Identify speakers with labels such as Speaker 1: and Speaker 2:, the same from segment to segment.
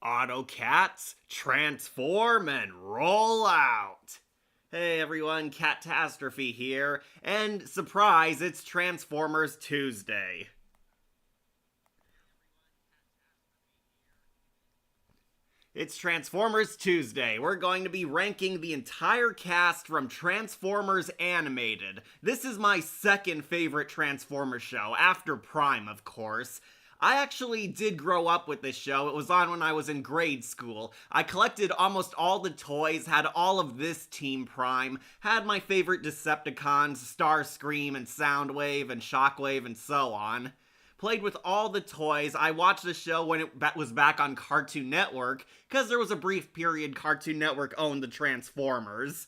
Speaker 1: Autocats, transform and roll out! Hey everyone, Catastrophe here, and surprise, it's Transformers Tuesday. It's Transformers Tuesday. We're going to be ranking the entire cast from Transformers Animated. This is my second favorite Transformers show, after Prime, of course. I actually did grow up with this show. It was on when I was in grade school. I collected almost all the toys, had all of this Team Prime, had my favorite Decepticons, Starscream and Soundwave and Shockwave and so on. Played with all the toys. I watched the show when it was back on Cartoon Network, because there was a brief period Cartoon Network owned the Transformers.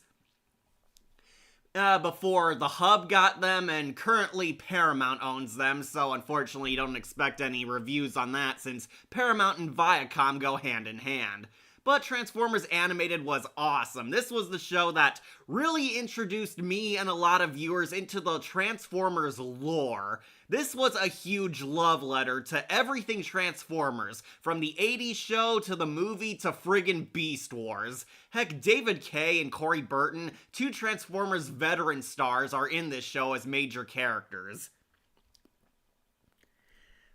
Speaker 1: Before the Hub got them, and currently Paramount owns them, so unfortunately you don't expect any reviews on that since Paramount and Viacom go hand in hand. But Transformers Animated was awesome. This was the show that really introduced me and a lot of viewers into the Transformers lore. This was a huge love letter to everything Transformers, from the 80s show to the movie to friggin' Beast Wars. Heck, David Kaye and Corey Burton, two Transformers veteran stars, are in this show as major characters.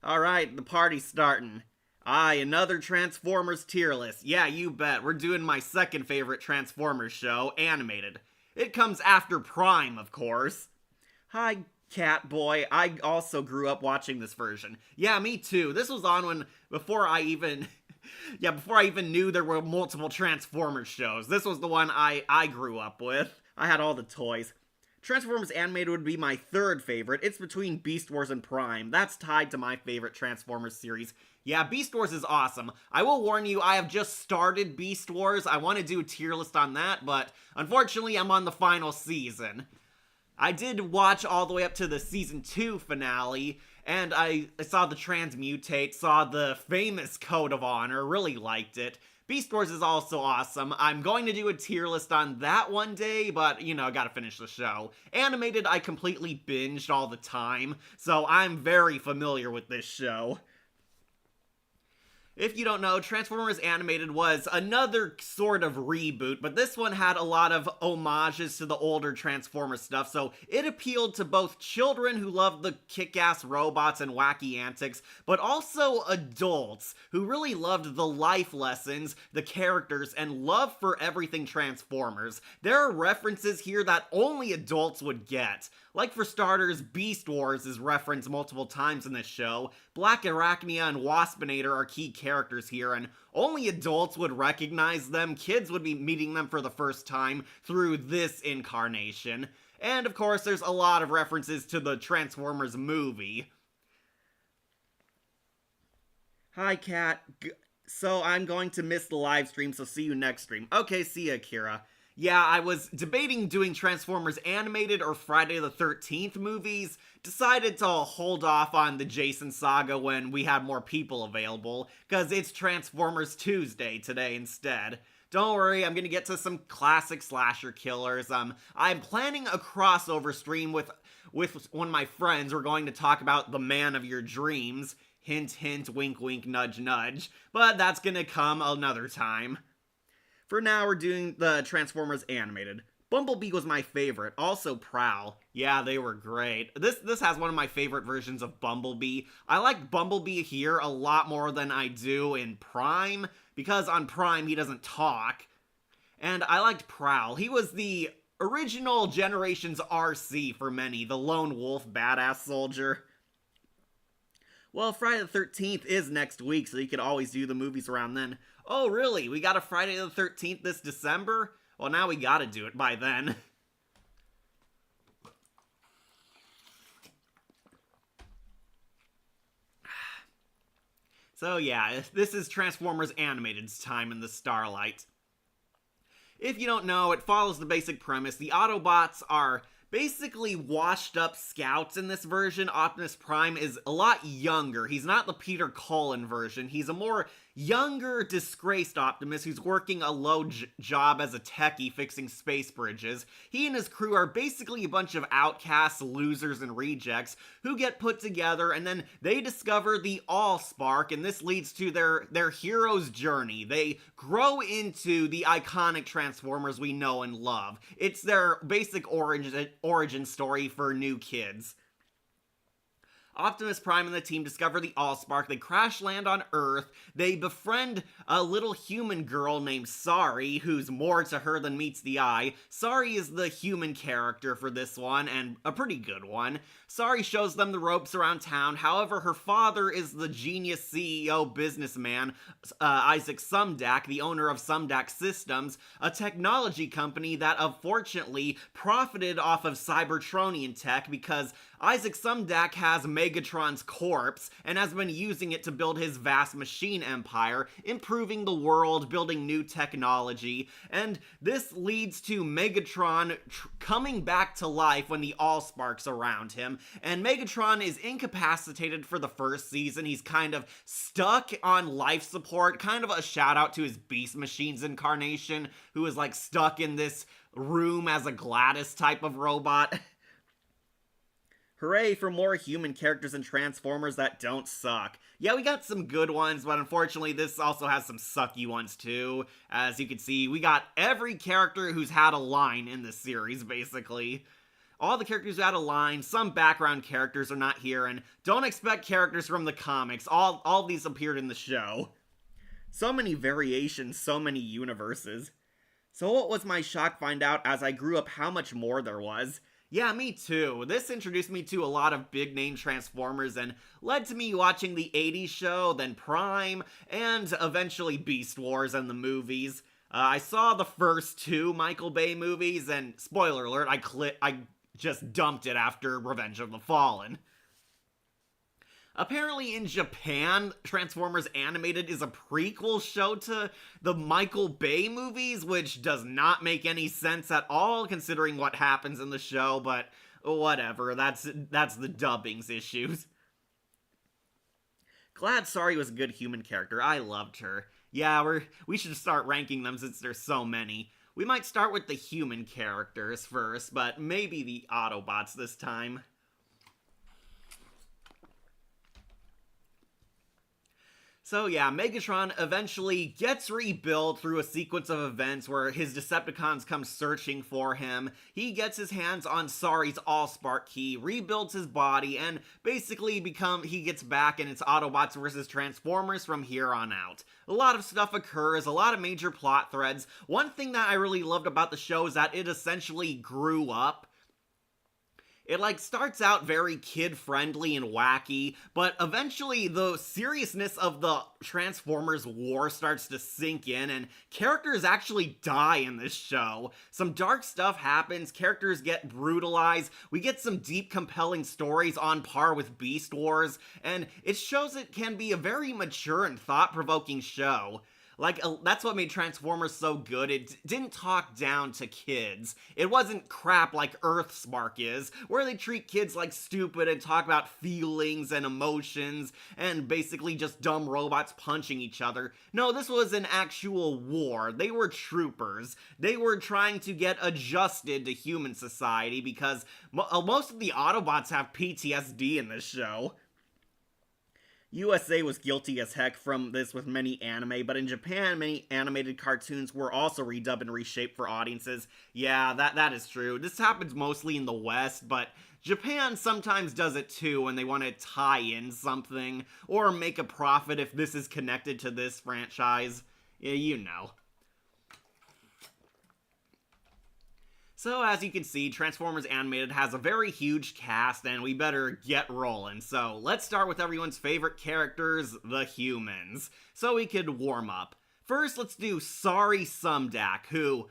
Speaker 1: Alright, the party's starting. Aye, another Transformers tier list. Yeah, you bet. We're doing my second favorite Transformers show, Animated. It comes after Prime, of course. Hi, Catboy. I also grew up watching this version. Yeah, me too. This was on when, before I even knew there were multiple Transformers shows. This was the one I grew up with. I had all the toys. Transformers Animated would be my third favorite. It's between Beast Wars and Prime. That's tied to my favorite Transformers series. Yeah, Beast Wars is awesome. I will warn you, I have just started Beast Wars. I want to do a tier list on that, but unfortunately I'm on the final season. I did watch all the way up to the Season 2 finale, and I saw the Transmutate, saw the famous Code of Honor, really liked it. Beast Wars is also awesome. I'm going to do a tier list on that one day, but, you know, gotta finish the show. Animated, I completely binged all the time, so I'm very familiar with this show. If you don't know, Transformers Animated was another sort of reboot, but this one had a lot of homages to the older Transformers stuff, so it appealed to both children who loved the kick-ass robots and wacky antics, but also adults who really loved the life lessons, the characters, and love for everything Transformers. There are references here that only adults would get. Like, for starters, Beast Wars is referenced multiple times in this show. Black Arachnia and Waspinator are key characters here, and only adults would recognize them. Kids would be meeting them for the first time through this incarnation. And, of course, there's a lot of references to the Transformers movie. Hi, Cat. So, I'm going to miss the live stream, so see you next stream. Okay, see ya, Kira. Yeah, I was debating doing Transformers Animated or Friday the 13th movies. Decided to hold off on the Jason saga when we had more people available, because it's Transformers Tuesday today instead. Don't worry, I'm gonna get to some classic slasher killers. I'm planning a crossover stream with one of my friends. We're going to talk about The Man of Your Dreams. Hint, hint, wink, wink, nudge, nudge. But that's gonna come another time. For now, we're doing the Transformers Animated. Bumblebee was my favorite, also Prowl. Yeah, they were great. This has one of my favorite versions of Bumblebee. I like Bumblebee here a lot more than I do in Prime, because on Prime he doesn't talk. And I liked Prowl. He was the original Generations RC for many, the lone wolf badass soldier. Well, Friday the 13th is next week, so you could always do the movies around then. Oh, really? We got a Friday the 13th this December? Well, now we gotta do it by then. So yeah, this is Transformers Animated's time in the starlight. If you don't know, it follows the basic premise. The Autobots are basically washed up scouts in this version. Optimus Prime is a lot younger. He's not the Peter Cullen version. He's a more younger, disgraced Optimus who's working a low job as a techie fixing space bridges. He and his crew are basically a bunch of outcasts, losers, and rejects who get put together, and then they discover the Allspark, and this leads to their hero's journey. They grow into the iconic Transformers we know and love. It's their basic origin story for new kids. Optimus Prime and the team discover the Allspark. They crash land on Earth. They befriend a little human girl named Sari, who's more to her than meets the eye. Sari is the human character for this one, and a pretty good one. Sari shows them the ropes around town. However, her father is the genius CEO businessman, Isaac Sumdac, the owner of Sumdac Systems, a technology company that unfortunately profited off of Cybertronian tech because Isaac Sumdac has Megatron's corpse and has been using it to build his vast machine empire, improving the world, building new technology, and this leads to Megatron coming back to life when the Allspark's around him, and Megatron is incapacitated for the first season. He's kind of stuck on life support, kind of a shout out to his Beast Machines incarnation, who is like stuck in this room as a Gladys type of robot. Hooray for more human characters in Transformers that don't suck. Yeah, we got some good ones, but unfortunately this also has some sucky ones too. As you can see, we got every character who's had a line in this series, basically. All the characters who had a line, some background characters are not here, and don't expect characters from the comics. All of these appeared in the show. So many variations, so many universes. So what was my shock find out as I grew up how much more there was? Yeah, me too. This introduced me to a lot of big-name Transformers and led to me watching the 80s show, then Prime, and eventually Beast Wars and the movies. I saw the first two Michael Bay movies, and spoiler alert, I just dumped it after Revenge of the Fallen. Apparently in Japan, Transformers Animated is a prequel show to the Michael Bay movies, which does not make any sense at all considering what happens in the show, but whatever, that's the dubbing's issues. Glad Sari was a good human character. I loved her. Yeah, we should start ranking them since there's so many. We might start with the human characters first, but maybe the Autobots this time. So yeah, Megatron eventually gets rebuilt through a sequence of events where his Decepticons come searching for him. He gets his hands on Sari's Allspark key, rebuilds his body, and basically he gets back and it's Autobots versus Transformers from here on out. A lot of stuff occurs, a lot of major plot threads. One thing that I really loved about the show is that it essentially grew up. It starts out very kid-friendly and wacky, but eventually the seriousness of the Transformers war starts to sink in, and characters actually die in this show. Some dark stuff happens, characters get brutalized, we get some deep, compelling stories on par with Beast Wars, and it shows it can be a very mature and thought-provoking show. That's what made Transformers so good. It didn't talk down to kids. It wasn't crap like Earthspark is, where they treat kids like stupid and talk about feelings and emotions, and basically just dumb robots punching each other. No, this was an actual war. They were troopers. They were trying to get adjusted to human society because most of the Autobots have PTSD in this show. USA was guilty as heck from this with many anime, but in Japan, many animated cartoons were also redubbed and reshaped for audiences. Yeah, that is true. This happens mostly in the West, but Japan sometimes does it too when they want to tie in something, or make a profit if this is connected to this franchise. Yeah, you know. So as you can see, Transformers Animated has a very huge cast and we better get rolling. So let's start with everyone's favorite characters, the humans. So we could warm up. First, let's do Sari Sumdac, who,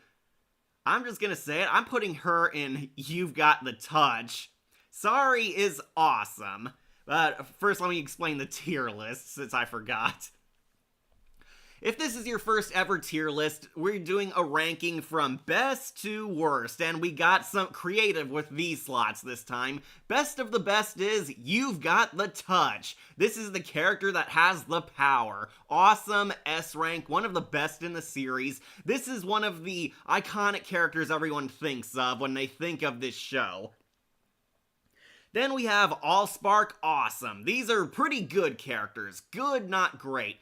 Speaker 1: I'm just gonna say it, I'm putting her in You've Got the Touch. Sari is awesome. But first let me explain the tier list since I forgot. If this is your first ever tier list, we're doing a ranking from best to worst, and we got some creative with these slots this time. Best of the best is You've Got the Touch. This is the character that has the power. Awesome, S rank, one of the best in the series. This is one of the iconic characters everyone thinks of when they think of this show. Then we have Allspark Awesome. These are pretty good characters. Good, not great.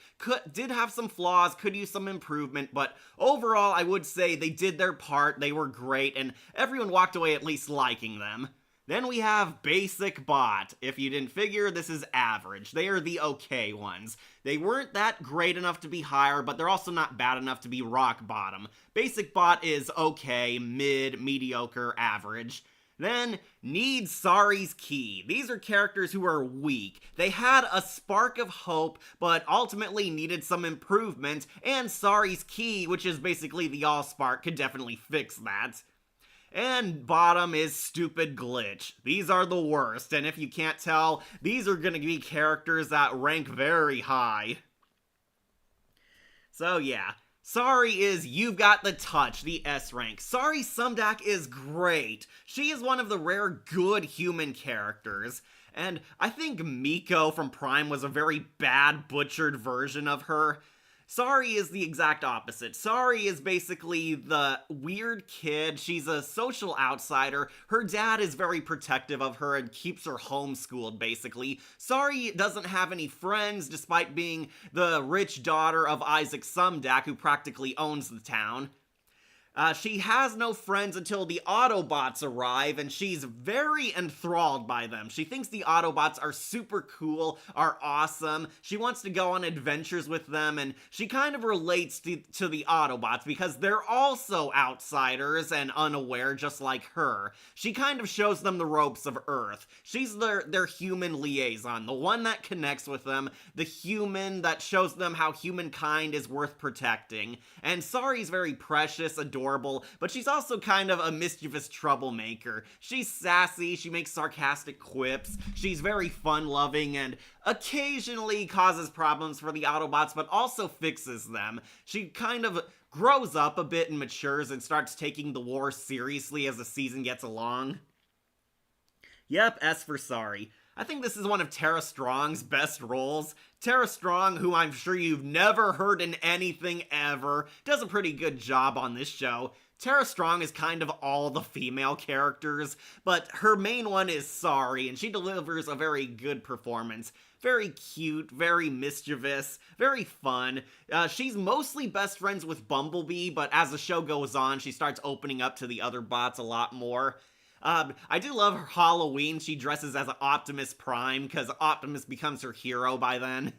Speaker 1: Did have some flaws, could use some improvement, but overall I would say they did their part, they were great, and everyone walked away at least liking them. Then we have Basic Bot. If you didn't figure, this is average. They are the okay ones. They weren't that great enough to be higher, but they're also not bad enough to be rock bottom. Basic Bot is okay, mid, mediocre, average. Then, Need Sari's Key. These are characters who are weak. They had a spark of hope, but ultimately needed some improvement, and Sari's Key, which is basically the Allspark, could definitely fix that. And bottom is Stupid Glitch. These are the worst, and if you can't tell, these are gonna be characters that rank very high. So yeah. Sari is You've Got the Touch, the S rank. Sari Sumdak is great. She is one of the rare good human characters. And I think Miko from Prime was a very bad, butchered version of her. Sari is the exact opposite. Sari is basically the weird kid. She's a social outsider. Her dad is very protective of her and keeps her homeschooled, basically. Sari doesn't have any friends, despite being the rich daughter of Isaac Sumdak, who practically owns the town. She has no friends until the Autobots arrive, and she's very enthralled by them. She thinks the Autobots are super cool, are awesome. She wants to go on adventures with them, and she kind of relates to the Autobots because they're also outsiders and unaware, just like her. She kind of shows them the ropes of Earth. She's their human liaison, the one that connects with them, the human that shows them how humankind is worth protecting. And Sari's very precious, adorable, but she's also kind of a mischievous troublemaker. She's sassy, she makes sarcastic quips, she's very fun-loving, and occasionally causes problems for the Autobots, but also fixes them. She kind of grows up a bit and matures and starts taking the war seriously as the season gets along. Yep, S for Sari. I think this is one of Tara Strong's best roles. Tara Strong, who I'm sure you've never heard in anything ever, does a pretty good job on this show. Tara Strong is kind of all the female characters, but her main one is Sari, and she delivers a very good performance. Very cute, very mischievous, very fun. She's mostly best friends with Bumblebee, but as the show goes on, she starts opening up to the other bots a lot more. I do love her Halloween. She dresses as Optimus Prime, because Optimus becomes her hero by then.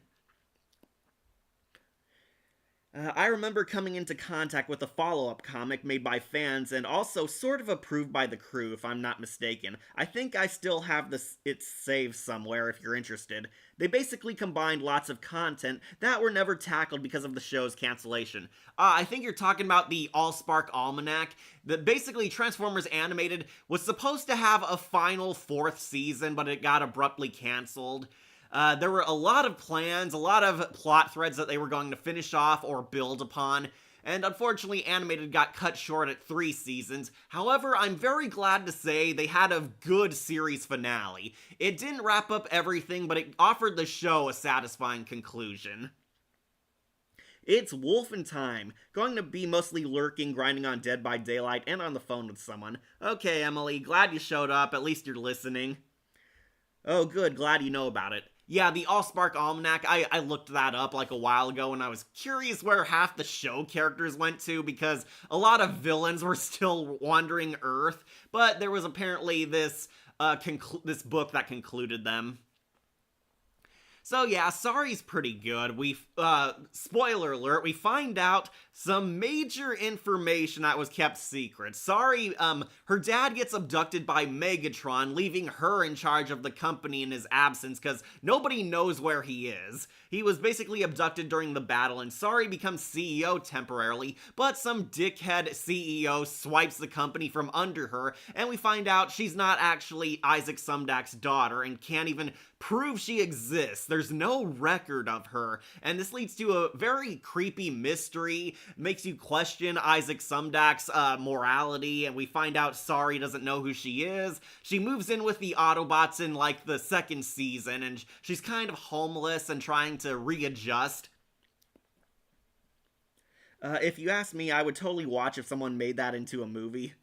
Speaker 1: I remember coming into contact with a follow-up comic made by fans and also sort of approved by the crew, if I'm not mistaken. I think I still have it saved somewhere if you're interested. They basically combined lots of content that were never tackled because of the show's cancellation. I think you're talking about the Allspark Almanac. That basically Transformers Animated was supposed to have a final 4th season, but it got abruptly canceled. There were a lot of plans, a lot of plot threads that they were going to finish off or build upon, and unfortunately Animated got cut short at 3 seasons. However, I'm very glad to say they had a good series finale. It didn't wrap up everything, but it offered the show a satisfying conclusion. It's Wolfen time. Going to be mostly lurking, grinding on Dead by Daylight, and on the phone with someone. Okay, Emily, glad you showed up. At least you're listening. Oh, good. Glad you know about it. Yeah, the Allspark Almanac, I looked that up like a while ago, and I was curious where half the show characters went to, because a lot of villains were still wandering Earth, but there was apparently this book that concluded them. So yeah, Sari's pretty good. Spoiler alert, we find out some major information that was kept secret. Sari, her dad gets abducted by Megatron, leaving her in charge of the company in his absence, because nobody knows where he is. He was basically abducted during the battle, and Sari becomes CEO temporarily, but some dickhead CEO swipes the company from under her, and we find out she's not actually Isaac Sumdak's daughter, and can't even prove she exists. There's no record of her, and this leads to a very creepy mystery, makes you question Isaac Sumdak's morality, and we find out Sari doesn't know who she is. She moves in with the Autobots in like the second season, and she's kind of homeless and trying to readjust. If you ask me, I would totally watch if someone made that into a movie.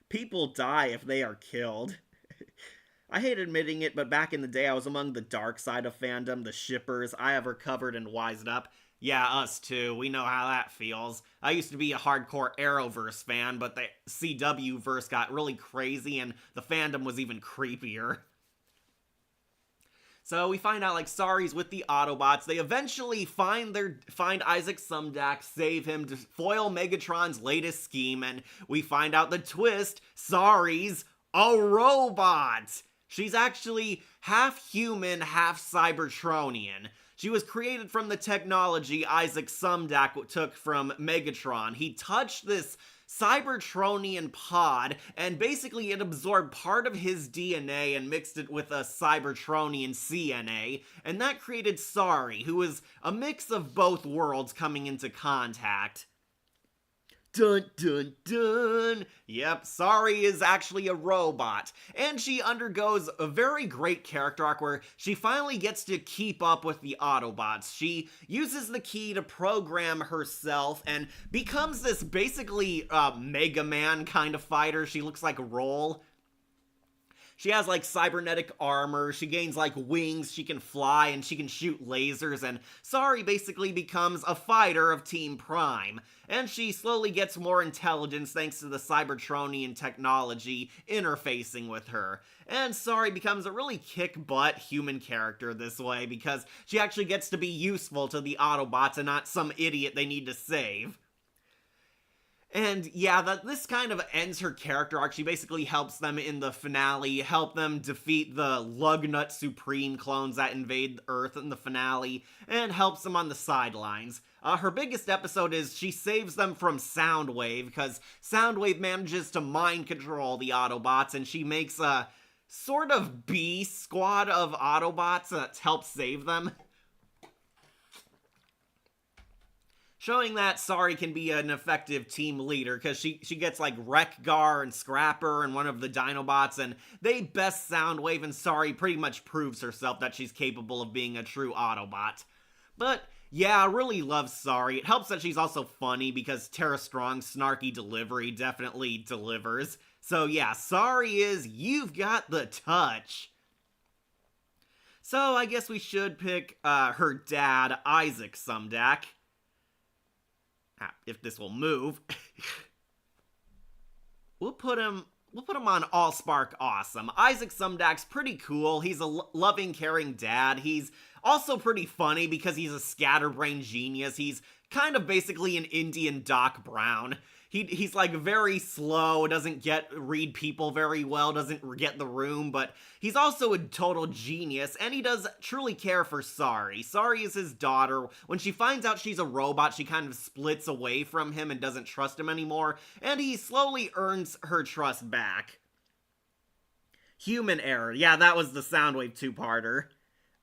Speaker 1: People die if they are killed. I hate admitting it, but back in the day I was among the dark side of fandom, the shippers. I have recovered and wised up. Yeah, us too. We know how that feels. I used to be a hardcore Arrowverse fan, but the CW verse got really crazy and the fandom was even creepier. So we find out like Sari's with the Autobots. They eventually find Isaac Sumdak, save him to foil Megatron's latest scheme, and we find out the twist: Sari's a robot. She's actually half human, half Cybertronian. She was created from the technology Isaac Sumdak took from Megatron. He touched this Cybertronian pod, and basically it absorbed part of his DNA and mixed it with a Cybertronian CNA, and that created Sari, who is a mix of both worlds coming into contact. Dun dun dun! Yep, Sari is actually a robot, and she undergoes a very great character arc where she finally gets to keep up with the Autobots. She uses the key to program herself and becomes this basically Mega Man kind of fighter. She looks like Roll. She has like cybernetic armor, she gains like wings, she can fly, and she can shoot lasers, and Sari basically becomes a fighter of Team Prime. And she slowly gets more intelligence thanks to the Cybertronian technology interfacing with her. And Sari becomes a really kick-butt human character this way because she actually gets to be useful to the Autobots and not some idiot they need to save. And yeah, this kind of ends her character arc. She basically helps them in the finale, help them defeat the Lugnut Supreme clones that invade Earth in the finale, and helps them on the sidelines. Her biggest episode is she saves them from Soundwave, because Soundwave manages to mind control the Autobots, and she makes a sort of B squad of Autobots that help save them. Showing that Sari can be an effective team leader, because she gets like Wreck-Gar and Scrapper and one of the Dinobots, and they best Soundwave, and Sari pretty much proves herself that she's capable of being a true Autobot. But yeah, I really love Sari. It helps that she's also funny, because Tara Strong's snarky delivery definitely delivers. So yeah, Sari is You've Got the Touch. So I guess we should pick her dad, Isaac Sumdak. If this will move. We'll put him on Allspark Awesome. Isaac Sumdak's pretty cool. He's a loving, caring dad. He's also pretty funny because he's a scatterbrained genius. He's kind of basically an Indian Doc Brown. He's like very slow, doesn't read people very well, doesn't get the room, but he's also a total genius, and he does truly care for Sari. Sari is his daughter. When she finds out she's a robot, she kind of splits away from him and doesn't trust him anymore, and he slowly earns her trust back. Human error. Yeah, that was the Soundwave two-parter.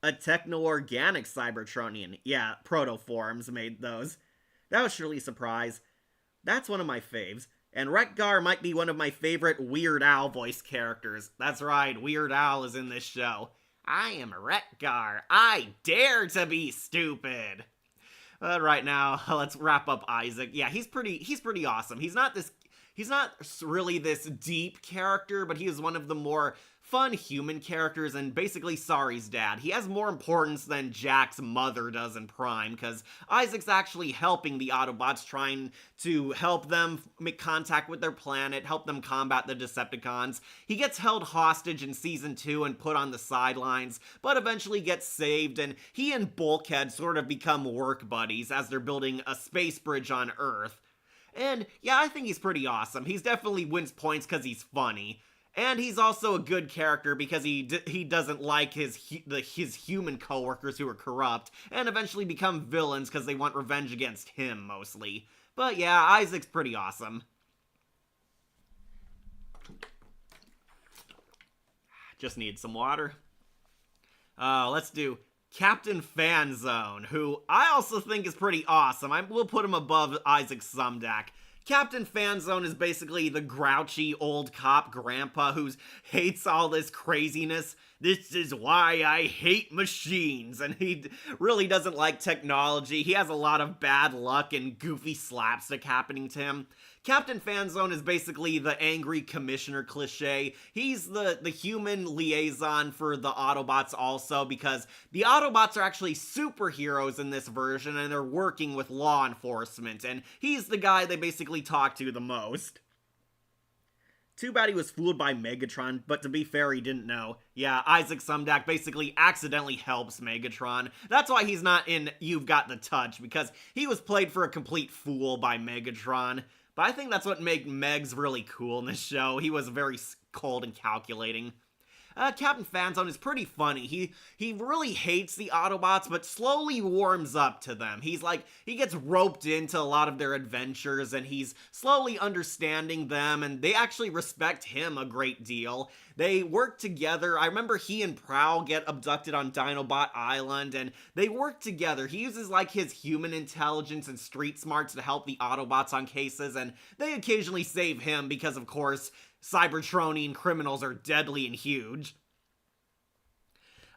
Speaker 1: A techno-organic Cybertronian. Yeah, Protoforms made those. That was surely a surprise. That's one of my faves. And Wreck-Gar might be one of my favorite Weird Al voice characters. That's right, Weird Al is in this show. I am Wreck-Gar. I dare to be stupid. Right now, let's wrap up Isaac. Yeah, he's pretty awesome. He's not really this deep character, but he is one of the more fun human characters, and basically Sari's dad. He has more importance than Jack's mother does in Prime, because Isaac's actually helping the Autobots, trying to help them make contact with their planet, help them combat the Decepticons. He gets held hostage in Season 2 and put on the sidelines, but eventually gets saved, and he and Bulkhead sort of become work buddies as they're building a space bridge on Earth. And yeah, I think he's pretty awesome. He's definitely wins points because he's funny. And he's also a good character because he doesn't like his human coworkers who are corrupt, and eventually become villains because they want revenge against him, mostly. But yeah, Isaac's pretty awesome. Just need some water. Let's do Captain Fanzone, who I also think is pretty awesome. I will put him above Isaac Sumdac. Captain Fanzone is basically the grouchy old cop grandpa who hates all this craziness. This is why I hate machines. And he really doesn't like technology. He has a lot of bad luck and goofy slapstick happening to him. Captain Fanzone is basically the angry commissioner cliche. He's the human liaison for the Autobots also, because the Autobots are actually superheroes in this version and they're working with law enforcement, and he's the guy they basically talk to the most. Too bad he was fooled by Megatron, but to be fair, he didn't know. Yeah, Isaac Sumdac basically accidentally helps Megatron. That's why he's not in You've Got the Touch, because he was played for a complete fool by Megatron. But I think that's what made Megs really cool in this show. He was very cold and calculating. Captain Fanzone is pretty funny. He really hates the Autobots, but slowly warms up to them. He gets roped into a lot of their adventures, and he's slowly understanding them, and they actually respect him a great deal. They work together. I remember he and Prowl get abducted on Dinobot Island, and they work together. He uses his human intelligence and street smarts to help the Autobots on cases, and they occasionally save him because, of course, Cybertronian criminals are deadly and huge.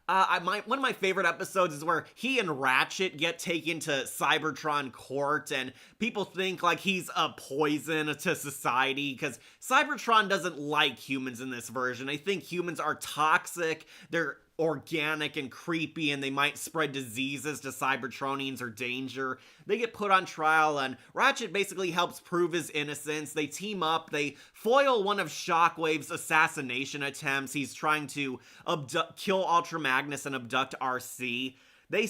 Speaker 1: One of my favorite episodes is where he and Ratchet get taken to Cybertron court, and people think he's a poison to society because Cybertron doesn't like humans in this version. They think humans are toxic, they're organic and creepy, and they might spread diseases to Cybertronians or danger. They get put on trial, and Ratchet basically helps prove his innocence. They team up, they foil one of Shockwave's assassination attempts. He's trying to kill Ultra Magnus and abduct RC. They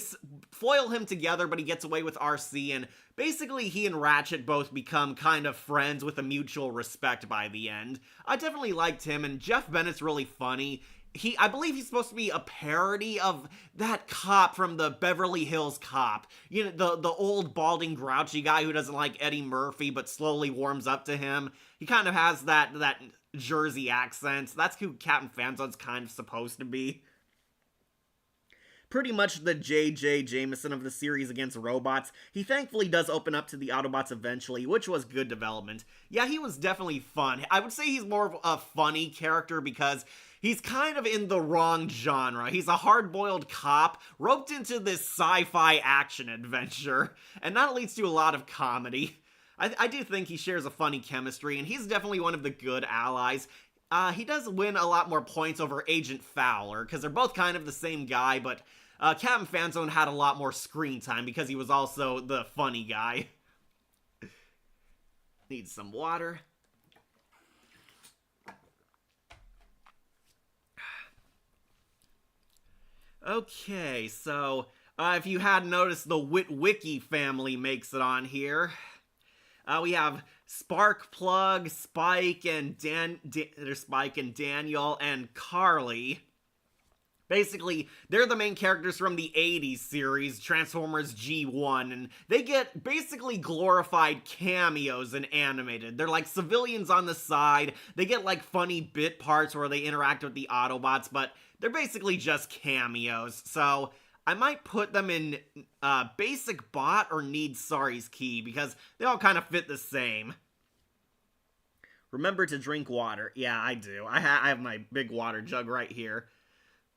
Speaker 1: foil him together, but he gets away with RC, and basically he and Ratchet both become kind of friends with a mutual respect by the end. I definitely liked him, and Jeff Bennett's really funny. I believe he's supposed to be a parody of that cop from the Beverly Hills Cop. You know, the old balding grouchy guy who doesn't like Eddie Murphy but slowly warms up to him. He kind of has that Jersey accent. That's who Captain Fanzone's kind of supposed to be. Pretty much the J.J. Jameson of the series against robots. He thankfully does open up to the Autobots eventually, which was good development. Yeah, he was definitely fun. I would say he's more of a funny character because he's kind of in the wrong genre. He's a hard-boiled cop roped into this sci-fi action adventure, and that leads to a lot of comedy. I do think he shares a funny chemistry, and he's definitely one of the good allies. He does win a lot more points over Agent Fowler, because they're both kind of the same guy, but Captain Fanzone had a lot more screen time because he was also the funny guy. Need some water. Okay, so if you hadn't noticed, the Witwicky family makes it on here. We have Sparkplug, Spike and Daniel, and Carly. Basically, they're the main characters from the 80s series, Transformers G1, and they get basically glorified cameos in animated. They're like civilians on the side. They get funny bit parts where they interact with the Autobots, but they're basically just cameos. So I might put them in Basic Bot or Need Sorry's Key, because they all kind of fit the same. Remember to drink water. Yeah, I do. I have my big water jug right here.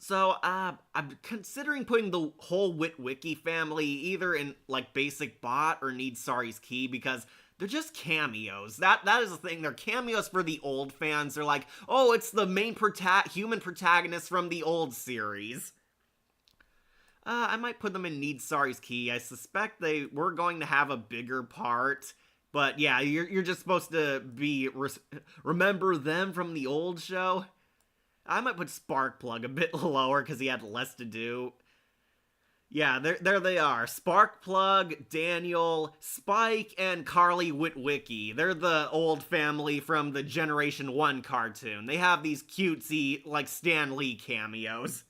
Speaker 1: So, I'm considering putting the whole Witwicky family either in, Basic Bot or Need Sorry's Key, because they're just cameos. That is the thing. They're cameos for the old fans. They're like, oh, it's the main human protagonist from the old series. I might put them in Need Sorry's Key. I suspect they were going to have a bigger part. But yeah, you're just supposed to remember them from the old show. I might put Sparkplug a bit lower because he had less to do. Yeah, there they are. Sparkplug, Daniel, Spike, and Carly Witwicky. They're the old family from the Generation 1 cartoon. They have these cutesy, Stan Lee cameos.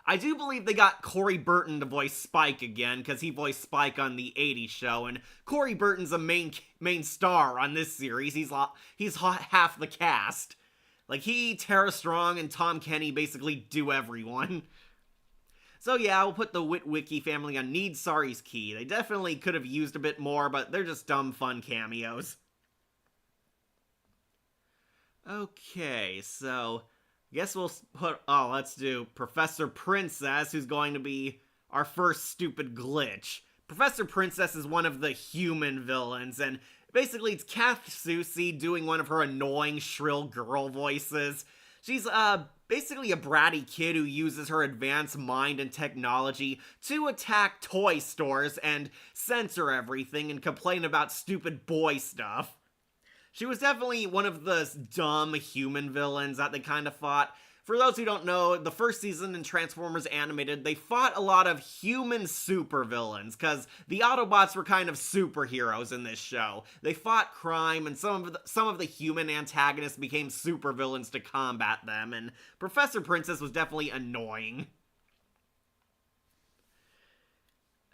Speaker 1: I do believe they got Corey Burton to voice Spike again, because he voiced Spike on the 80s show, and Corey Burton's a main star on this series. He's half the cast. He, Tara Strong, and Tom Kenny basically do everyone. So yeah, we'll put the Witwicky family on Need Sorry's Key. They definitely could have used a bit more, but they're just dumb fun cameos. Okay, so I guess we'll let's do Professor Princess, who's going to be our first stupid glitch. Professor Princess is one of the human villains, and basically it's Kath Soucie doing one of her annoying shrill girl voices. She's basically a bratty kid who uses her advanced mind and technology to attack toy stores and censor everything and complain about stupid boy stuff. She was definitely one of the dumb human villains that they kind of fought. For those who don't know, the first season in Transformers Animated, they fought a lot of human supervillains, because the Autobots were kind of superheroes in this show. They fought crime, and some of the human antagonists became supervillains to combat them, and Professor Princess was definitely annoying.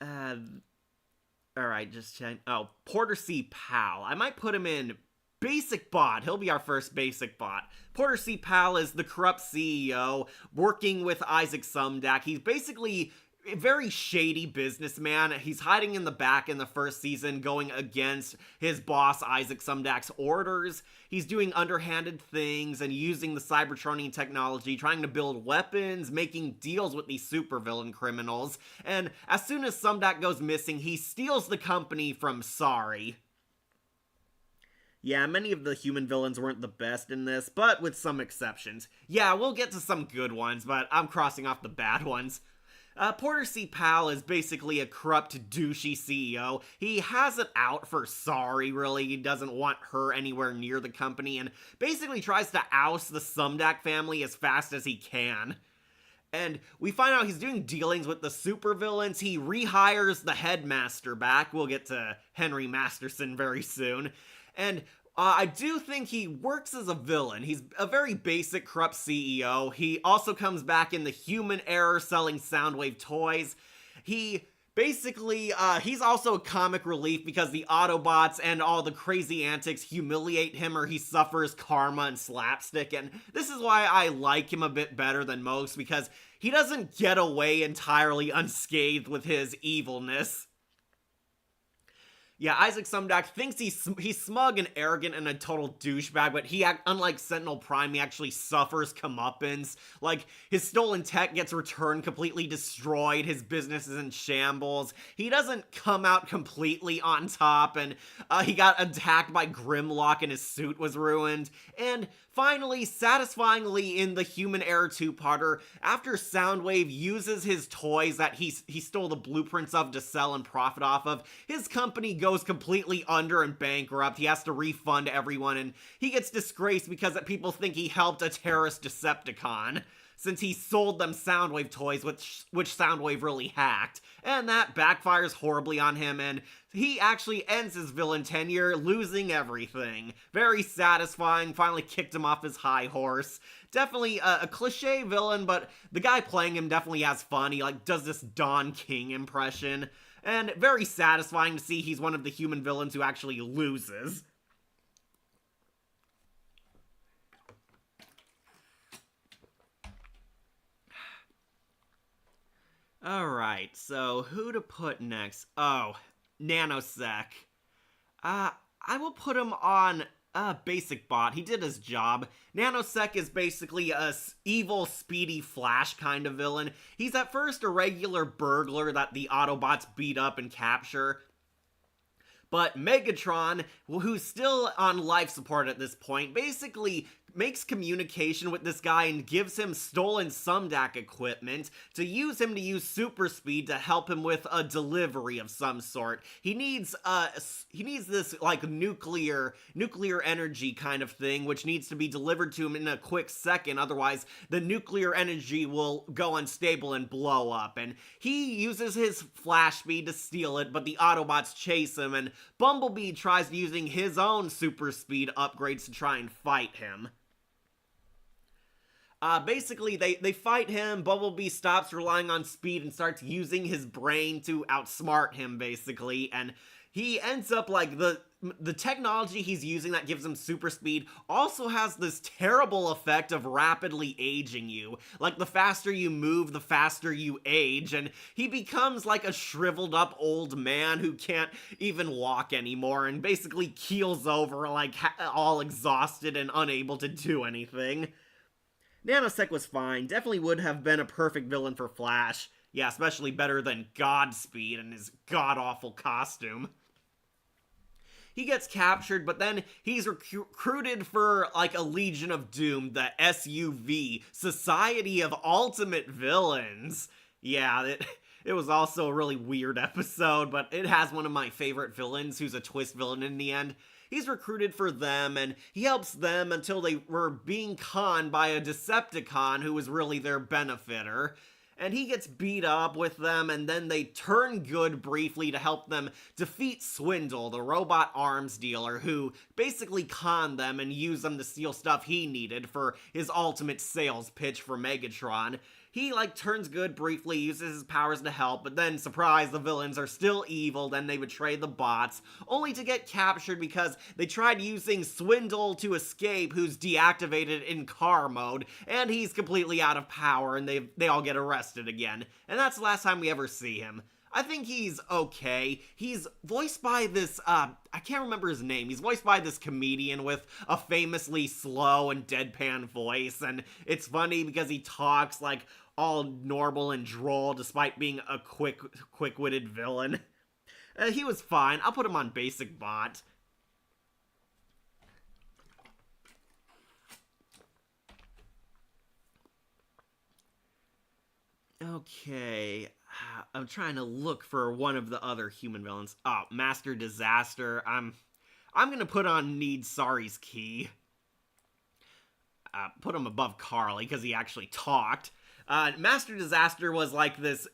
Speaker 1: Alright, just check. Oh, Porter C. Powell. I might put him in Basic Bot. He'll be our first Basic Bot. Porter C. Powell is the corrupt CEO working with Isaac Sumdac. He's basically a very shady businessman. He's hiding in the back in the first season, going against his boss Isaac Sumdac's orders. He's doing underhanded things and using the Cybertronian technology, trying to build weapons, making deals with these supervillain criminals. And as soon as Sumdac goes missing, he steals the company from Sorry. Yeah, many of the human villains weren't the best in this, but with some exceptions. Yeah, we'll get to some good ones, but I'm crossing off the bad ones. Porter C. Powell is basically a corrupt, douchey CEO. He has it out for Sorry, really. He doesn't want her anywhere near the company, and basically tries to oust the Sumdac family as fast as he can. And we find out he's doing dealings with the supervillains. He rehires the headmaster back. We'll get to Henry Masterson very soon. And I do think he works as a villain. He's a very basic, corrupt CEO. He also comes back in the human era selling Soundwave toys. He basically, he's also a comic relief because the Autobots and all the crazy antics humiliate him, or he suffers karma and slapstick. And this is why I like him a bit better than most, because he doesn't get away entirely unscathed with his evilness. Yeah, Isaac Sumdac thinks he's smug and arrogant and a total douchebag, but unlike Sentinel Prime, he actually suffers comeuppance. Like, his stolen tech gets returned completely destroyed, his business is in shambles. He doesn't come out completely on top, and he got attacked by Grimlock and his suit was ruined. And finally, satisfyingly in the Human Era 2-parter, after Soundwave uses his toys that he stole the blueprints of to sell and profit off of, his company goes completely under and bankrupt. He has to refund everyone, and he gets disgraced because people think he helped a terrorist Decepticon, since he sold them Soundwave toys, which Soundwave really hacked. And that backfires horribly on him, and he actually ends his villain tenure losing everything. Very satisfying, finally kicked him off his high horse. Definitely a cliche villain, but the guy playing him definitely has fun. He does this Don King impression. And very satisfying to see he's one of the human villains who actually loses. Alright, so who to put next? Oh, Nanosec. I will put him on Basic Bot. He did his job. Nanosec is basically a evil, speedy Flash kind of villain. He's at first a regular burglar that the Autobots beat up and capture. But Megatron, who's still on life support at this point, basically makes communication with this guy and gives him stolen Sumdac equipment to use super speed to help him with a delivery of some sort. He needs this nuclear energy kind of thing, which needs to be delivered to him in a quick second, otherwise the nuclear energy will go unstable and blow up. And he uses his flash speed to steal it, but the Autobots chase him, and Bumblebee tries using his own super speed upgrades to try and fight him. Basically, they fight him. Bumblebee stops relying on speed and starts using his brain to outsmart him, basically, and he ends up like the technology he's using that gives him super speed also has this terrible effect of rapidly aging you. Like, the faster you move, the faster you age, and he becomes like a shriveled up old man who can't even walk anymore and basically keels over, like, all exhausted and unable to do anything. Nanosec was fine, definitely would have been a perfect villain for Flash. Yeah, especially better than Godspeed and his god-awful costume. He gets captured, but then he's recruited for, like, a Legion of Doom, the SUV, Society of Ultimate Villains. Yeah, it was also a really weird episode, but it has one of my favorite villains who's a twist villain in the end. He's recruited for them, and he helps them until they were being conned by a Decepticon who was really their benefactor. And he gets beat up with them, and then they turn good briefly to help them defeat Swindle, the robot arms dealer, who basically conned them and used them to steal stuff he needed for his ultimate sales pitch for Megatron. He, like, turns good briefly, uses his powers to help, but then, surprise, the villains are still evil, then they betray the bots, only to get captured because they tried using Swindle to escape, who's deactivated in car mode, and he's completely out of power, and they all get arrested again. And that's the last time we ever see him. I think he's okay. He's voiced by this, I can't remember his name. He's voiced by this comedian with a famously slow and deadpan voice, and it's funny because he talks like all normal and droll despite being a quick-witted villain. He was fine. I'll put him on basic bot. Okay, I'm trying to look for one of the other human villains. Oh, Master Disaster. I'm gonna put on Need Sorry's Key. Put him above Carly because he actually talked. Master Disaster was like this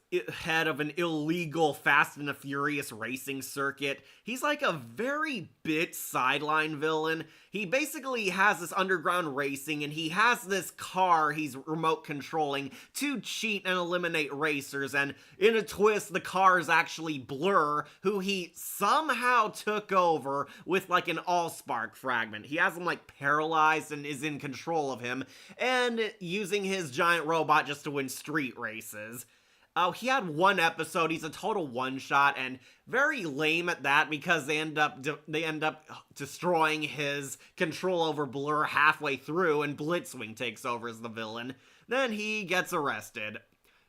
Speaker 1: head of an illegal Fast and the Furious racing circuit. He's like a very bit sideline villain. He basically has this underground racing, and he has this car he's remote controlling to cheat and eliminate racers, and in a twist, the car is actually Blur, who he somehow took over with like an Allspark fragment. He has him like paralyzed and is in control of him, and using his giant robot just to win street races. He had one episode. He's a total one-shot, and very lame at that because they end up destroying his control over Blur halfway through, and Blitzwing takes over as the villain. Then he gets arrested.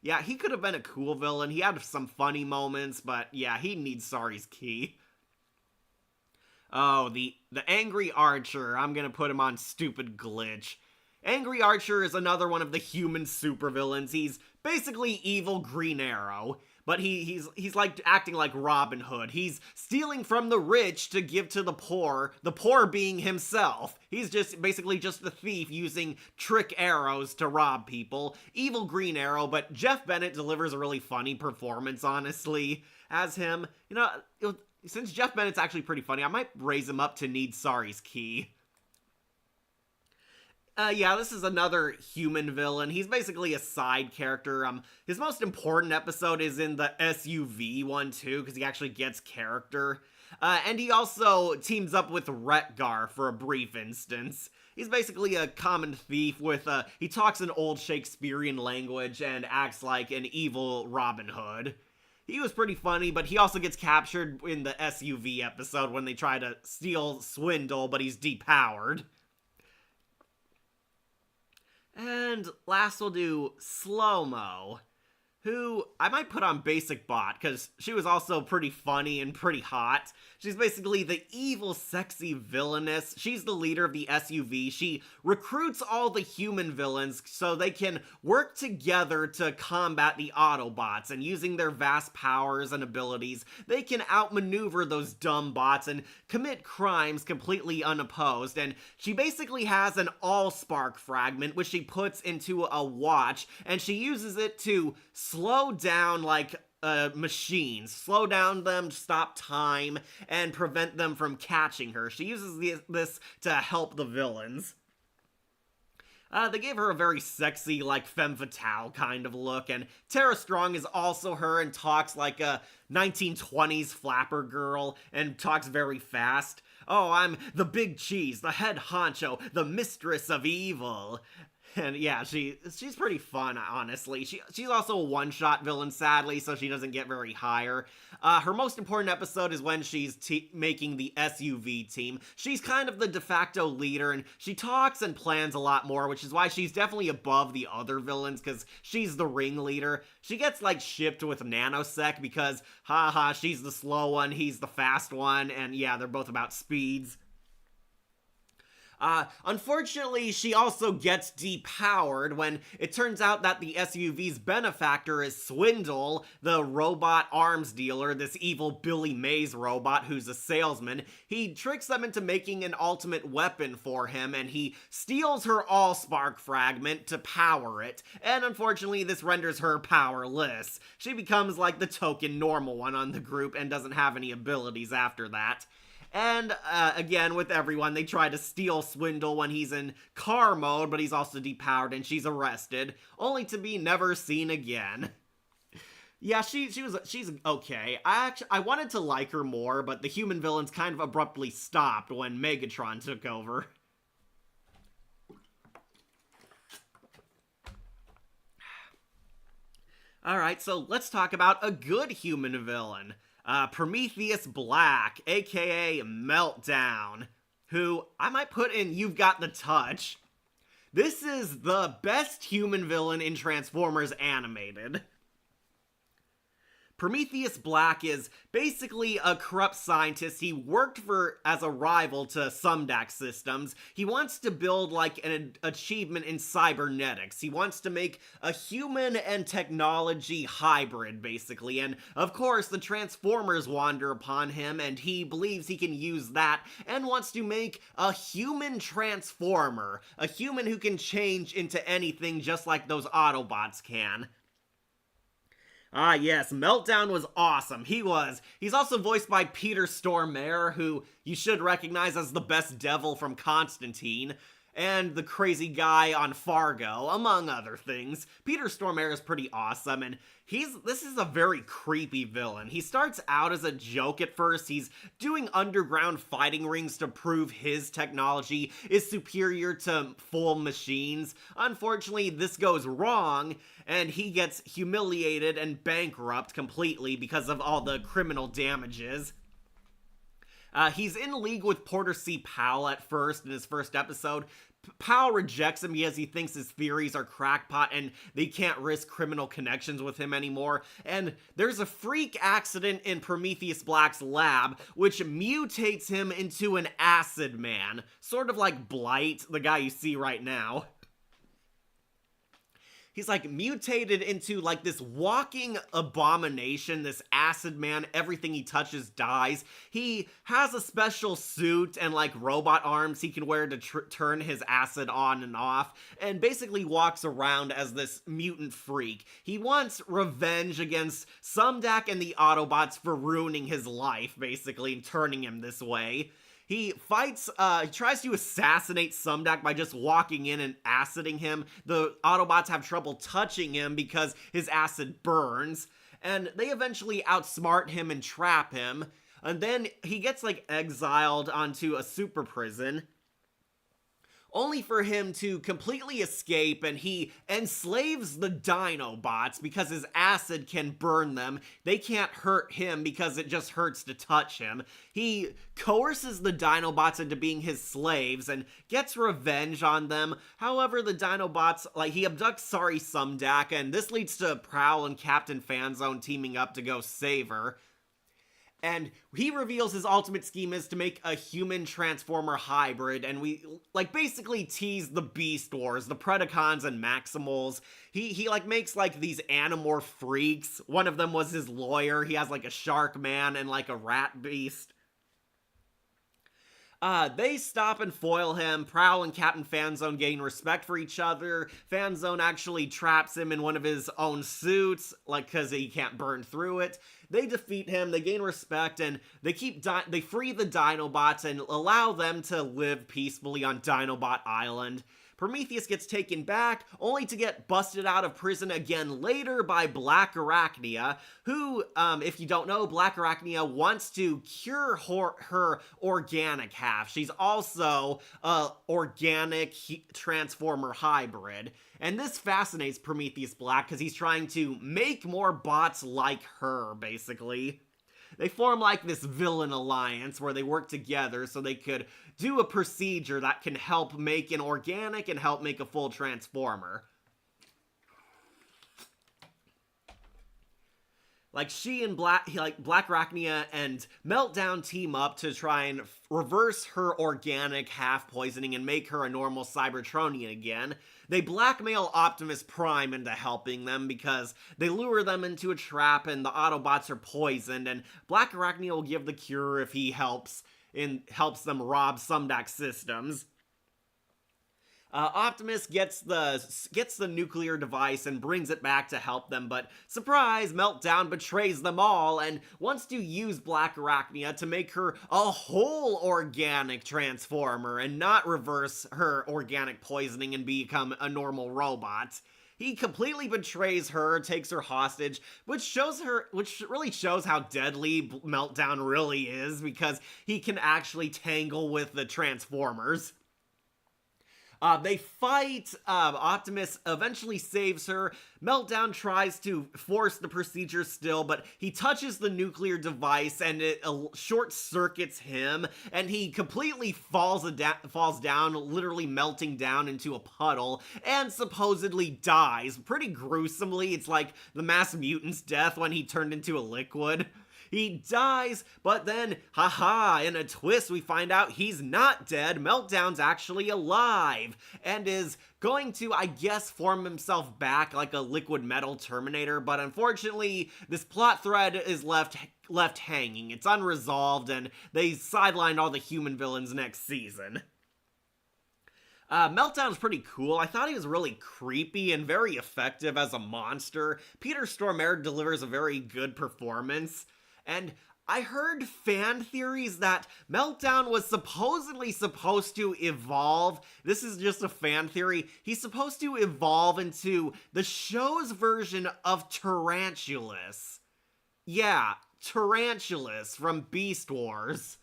Speaker 1: Yeah, he could have been a cool villain. He had some funny moments, but yeah, he needs Sorry's Key. Oh, the Angry Archer. I'm gonna put him on Stupid Glitch. Angry Archer is another one of the human supervillains. He's basically evil Green Arrow, but he's like acting like Robin Hood. He's stealing from the rich to give to the poor being himself. He's just basically just the thief using trick arrows to rob people. Evil Green Arrow, but Jeff Bennett delivers a really funny performance, honestly, as him. You know, since Jeff Bennett's actually pretty funny, I might raise him up to Need Sorry's Key. Yeah, this is another human villain. He's basically a side character. His most important episode is in the SUV one, too, because he actually gets character. And he also teams up with Retgar for a brief instance. He's basically a common thief with, he talks in old Shakespearean language and acts like an evil Robin Hood. He was pretty funny, but he also gets captured in the SUV episode when they try to steal Swindle, but he's depowered. And last we'll do Slow-Mo, who I might put on basic bot, because she was also pretty funny and pretty hot. She's basically the evil, sexy villainess. She's the leader of the SUV. She recruits all the human villains so they can work together to combat the Autobots, and using their vast powers and abilities, they can outmaneuver those dumb bots and commit crimes completely unopposed. And she basically has an Allspark fragment, which she puts into a watch, and she uses it to slow down, like, machines, slow down them, stop time, and prevent them from catching her. She uses this to help the villains. They gave her a very sexy, like, femme fatale kind of look, and Tara Strong is also her and talks like a 1920s flapper girl and talks very fast. Oh, I'm the big cheese, the head honcho, the mistress of evil. And yeah, she's pretty fun, honestly. She's also a one-shot villain, sadly, so she doesn't get very higher. Her most important episode is when she's making the SUV team. She's kind of the de facto leader, and she talks and plans a lot more, which is why she's definitely above the other villains, because she's the ringleader. She gets, like, shipped with Nanosec because, haha, she's the slow one, he's the fast one, and yeah, they're both about speeds. Unfortunately, she also gets depowered when it turns out that the SUV's benefactor is Swindle, the robot arms dealer, this evil Billy Mays robot who's a salesman. He tricks them into making an ultimate weapon for him, and he steals her Allspark fragment to power it, and unfortunately this renders her powerless. She becomes like the token normal one on the group and doesn't have any abilities after that. And, again, with everyone, they try to steal Swindle when he's in car mode, but he's also depowered and she's arrested, only to be never seen again. Yeah, she's okay. I wanted to like her more, but the human villains kind of abruptly stopped when Megatron took over. Alright, so let's talk about a good human villain. Prometheus Black, aka Meltdown, who I might put in You've Got the Touch. This is the best human villain in Transformers animated. Prometheus Black is basically a corrupt scientist. He worked as a rival to Sumdac Systems. He wants to build like an achievement in cybernetics. He wants to make a human and technology hybrid, basically. And of course, the Transformers wander upon him, and he believes he can use that and wants to make a human Transformer. A human who can change into anything just like those Autobots can. Ah, yes, Meltdown was awesome. He's also voiced by Peter Stormare, who you should recognize as the best devil from Constantine, and the crazy guy on Fargo, among other things. Peter Stormare is pretty awesome, and this is a very creepy villain. He starts out as a joke at first. He's doing underground fighting rings to prove his technology is superior to full machines. Unfortunately, this goes wrong, and he gets humiliated and bankrupt completely because of all the criminal damages. He's in league with Porter C. Powell at first in his first episode. Powell rejects him because he thinks his theories are crackpot and they can't risk criminal connections with him anymore. And there's a freak accident in Prometheus Black's lab which mutates him into an acid man. Sort of like Blight, the guy you see right now. He's like mutated into like this walking abomination, this acid man. Everything he touches dies. He has a special suit and like robot arms he can wear to turn his acid on and off, and basically walks around as this mutant freak. He wants revenge against Sumdac and the Autobots for ruining his life, basically, and turning him this way. He tries to assassinate Sumdac by just walking in and aciding him. The Autobots have trouble touching him because his acid burns, and they eventually outsmart him and trap him, and then he gets, like, exiled onto a super prison, only for him to completely escape, and he enslaves the Dinobots because his acid can burn them. They can't hurt him because it just hurts to touch him. He coerces the Dinobots into being his slaves and gets revenge on them. However, the Dinobots, he abducts Sorry Sumdac, and this leads to Prowl and Captain Fanzone teaming up to go save her. And he reveals his ultimate scheme is to make a human Transformer hybrid, and we, basically tease the Beast Wars, the Predacons and Maximals. He makes, these Animorph freaks. One of them was his lawyer. He has, a Shark Man and, a Rat Beast. They stop and foil him. Prowl and Captain Fanzone gain respect for each other. Fanzone actually traps him in one of his own suits, because he can't burn through it. They defeat him, they gain respect, and they free the Dinobots and allow them to live peacefully on Dinobot Island. Prometheus gets taken back, only to get busted out of prison again later by Black Arachnia, who, if you don't know, Black Arachnia wants to cure her organic half. She's also a organic transformer hybrid. And this fascinates Prometheus Black because he's trying to make more bots like her, basically. They form like this villain alliance where they work together so they could do a procedure that can help make an organic and help make a full transformer. Like she and Black Arachnia and Meltdown team up to try and reverse her organic half poisoning and make her a normal Cybertronian again. They blackmail Optimus Prime into helping them because they lure them into a trap and the Autobots are poisoned, and Black Arachnia will give the cure if he helps them rob Sumdac systems. Optimus gets the nuclear device and brings it back to help them, but surprise, Meltdown betrays them all and wants to use Black Arachnia to make her a whole organic transformer and not reverse her organic poisoning and become a normal robot. He completely betrays her, takes her hostage, which really shows how deadly Meltdown really is, because he can actually tangle with the Transformers. They fight, Optimus eventually saves her. Meltdown tries to force the procedure still, but he touches the nuclear device and it short circuits him, and he completely falls down, literally melting down into a puddle, and supposedly dies. Pretty gruesomely. It's like the Mass Mutant's death when he turned into a liquid. He dies, but then, haha, in a twist we find out he's not dead. Meltdown's actually alive, and is going to, I guess, form himself back like a liquid metal Terminator, but unfortunately, this plot thread is left hanging. It's unresolved, and they sidelined all the human villains next season. Meltdown's pretty cool. I thought he was really creepy and very effective as a monster. Peter Stormare delivers a very good performance. And I heard fan theories that Meltdown was supposedly supposed to evolve. This is just a fan theory. He's supposed to evolve into the show's version of Tarantulas. Yeah, Tarantulas from Beast Wars.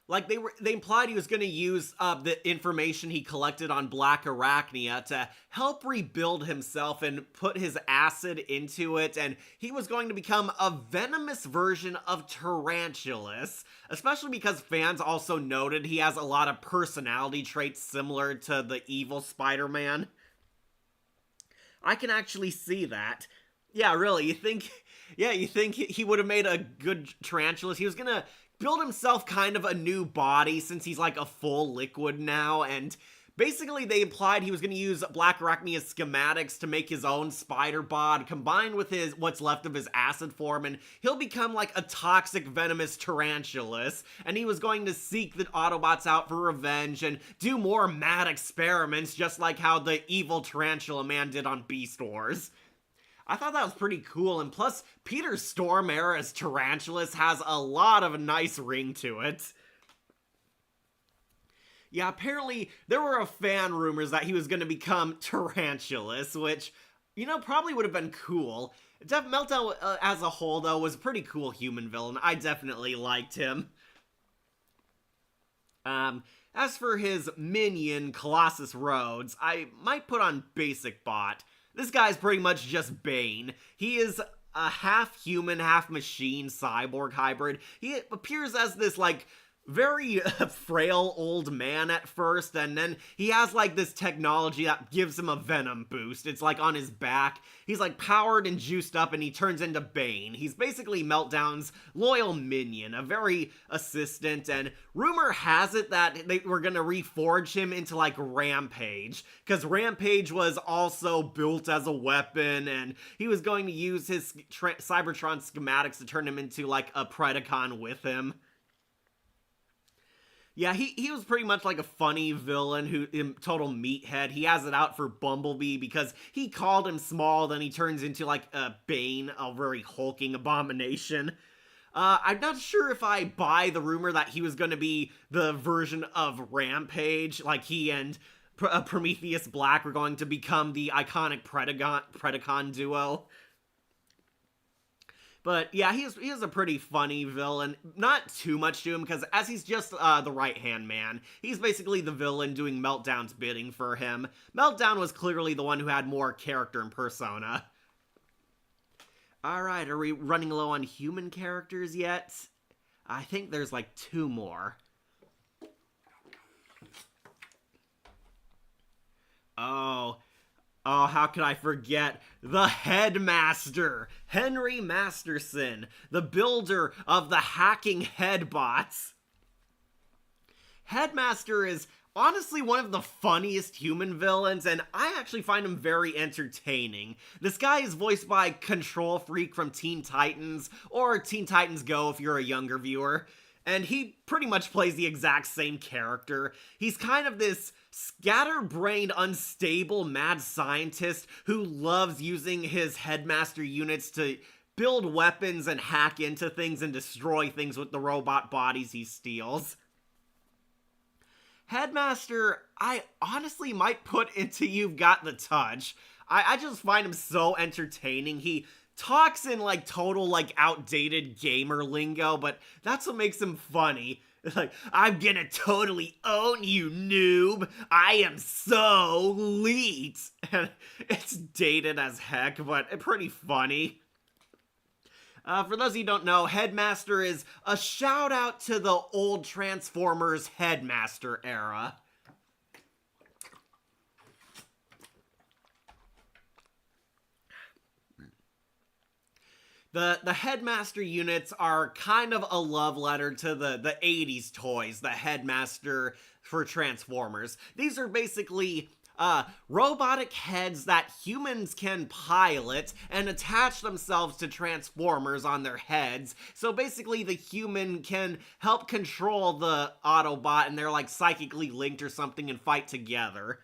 Speaker 1: Like, they implied he was going to use the information he collected on Black Arachnia to help rebuild himself and put his acid into it, and he was going to become a venomous version of Tarantulas, especially because fans also noted he has a lot of personality traits similar to the evil Spider-Man. I can actually see that. Yeah, really, you think he would have made a good Tarantulas? He was going to build himself kind of a new body since he's like a full liquid now, and basically they implied he was going to use Black Arachnia's schematics to make his own spider bod combined with what's left of his acid form, and he'll become like a toxic venomous Tarantulas, and he was going to seek the Autobots out for revenge and do more mad experiments just like how the evil Tarantula Man did on Beast Wars. I thought that was pretty cool, and plus, Peter Stormare as Tarantulas has a lot of a nice ring to it. Yeah, apparently, there were fan rumors that he was going to become Tarantulas, which, probably would have been cool. Meltdown as a whole, though, was a pretty cool human villain. I definitely liked him. As for his minion, Colossus Rhodes, I might put on Basic Bot. This guy's pretty much just Bane. He is a half-human, half-machine cyborg hybrid. He appears as this, very frail old man at first, and then he has this technology that gives him a venom boost. It's on his back. He's powered and juiced up, and he turns into Bane. He's basically Meltdown's loyal minion, a very assistant, and rumor has it that they were gonna reforge him into Rampage, because Rampage was also built as a weapon, and he was going to use his Cybertron schematics to turn him into a Predacon with him. Yeah, he was pretty much a funny villain total meathead. He has it out for Bumblebee because he called him small, then he turns into a Bane, a very hulking abomination. I'm not sure if I buy the rumor that he was going to be the version of Rampage, like he and Prometheus Black were going to become the iconic Predacon duo. But yeah, he is a pretty funny villain. Not too much to him, because as he's just the right-hand man, he's basically the villain doing Meltdown's bidding for him. Meltdown was clearly the one who had more character and persona. Alright, are we running low on human characters yet? I think there's like 2 more. Oh, how could I forget? The Headmaster, Henry Masterson, the builder of the hacking headbots. Headmaster is honestly one of the funniest human villains, and I actually find him very entertaining. This guy is voiced by Control Freak from Teen Titans, or Teen Titans Go if you're a younger viewer. And he pretty much plays the exact same character. He's kind of this scatterbrained, unstable, mad scientist who loves using his headmaster units to build weapons and hack into things and destroy things with the robot bodies he steals. Headmaster, I honestly might put into You've Got the Touch. I just find him so entertaining. He talks in like total like outdated gamer lingo, but that's what makes him funny. Like, I'm gonna totally own you, noob. I am so elite. And it's dated as heck, but pretty funny. For those of you who don't know, Headmaster is a shout out to the old Transformers Headmaster era. The Headmaster units are kind of a love letter to the 80s toys, the Headmaster for Transformers. These are basically robotic heads that humans can pilot and attach themselves to Transformers on their heads. So basically the human can help control the Autobot, and they're like psychically linked or something and fight together.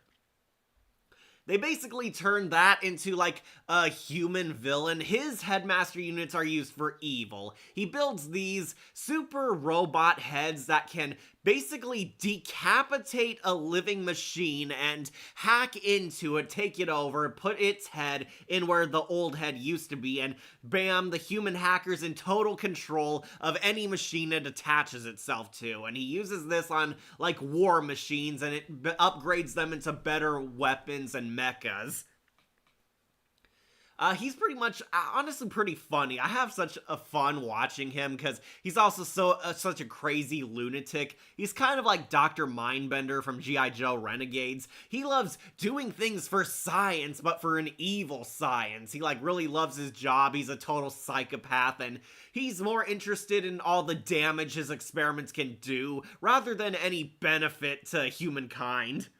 Speaker 1: They basically turned that into like a human villain. His Headmaster units are used for evil. He builds these super robot heads that can basically decapitate a living machine and hack into it, take it over, put its head in where the old head used to be, and bam, the human hacker's in total control of any machine it attaches itself to. And he uses this on like war machines, and it upgrades them into better weapons and mechas. He's pretty much, honestly, pretty funny. I have such a fun watching him because he's also such a crazy lunatic. He's kind of like Dr. Mindbender from G.I. Joe Renegades. He loves doing things for science, but for an evil science. He like really loves his job. He's a total psychopath, and he's more interested in all the damage his experiments can do rather than any benefit to humankind.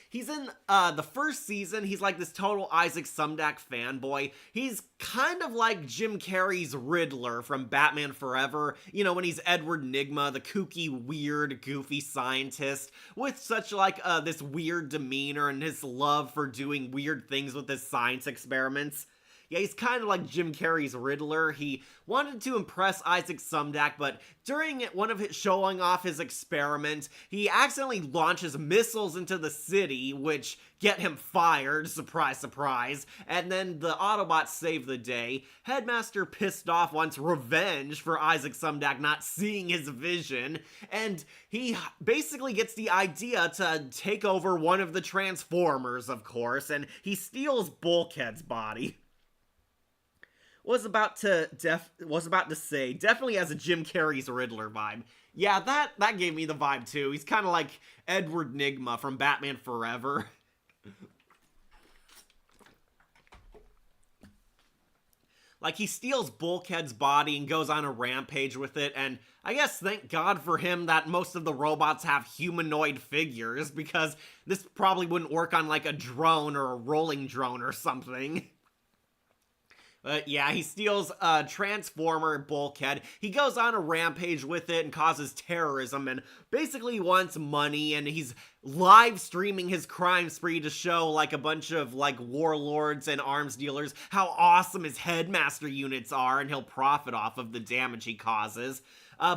Speaker 1: He's in the first season. He's like this total Isaac Sumdac fanboy. He's kind of like Jim Carrey's Riddler from Batman Forever. You know, when he's Edward Nygma, the kooky, weird, goofy scientist with such like this weird demeanor and his love for doing weird things with his science experiments. Yeah, he's kind of like Jim Carrey's Riddler. He wanted to impress Isaac Sumdac, but during one of his showing off his experiment, he accidentally launches missiles into the city, which get him fired, surprise, surprise, and then the Autobots save the day. Headmaster, pissed off, wants revenge for Isaac Sumdac not seeing his vision, and he basically gets the idea to take over one of the Transformers, of course, and he steals Bulkhead's body. Was about to say, definitely has a Jim Carrey's Riddler vibe. Yeah, that gave me the vibe too. He's kind of like Edward Nygma from Batman Forever. Like, he steals Bulkhead's body and goes on a rampage with it, and I guess thank God for him that most of the robots have humanoid figures, because this probably wouldn't work on like a drone or a rolling drone or something. Yeah, he steals a Transformer Bulkhead. He goes on a rampage with it and causes terrorism and basically wants money, and he's live streaming his crime spree to show like a bunch of like warlords and arms dealers how awesome his headmaster units are, and he'll profit off of the damage he causes.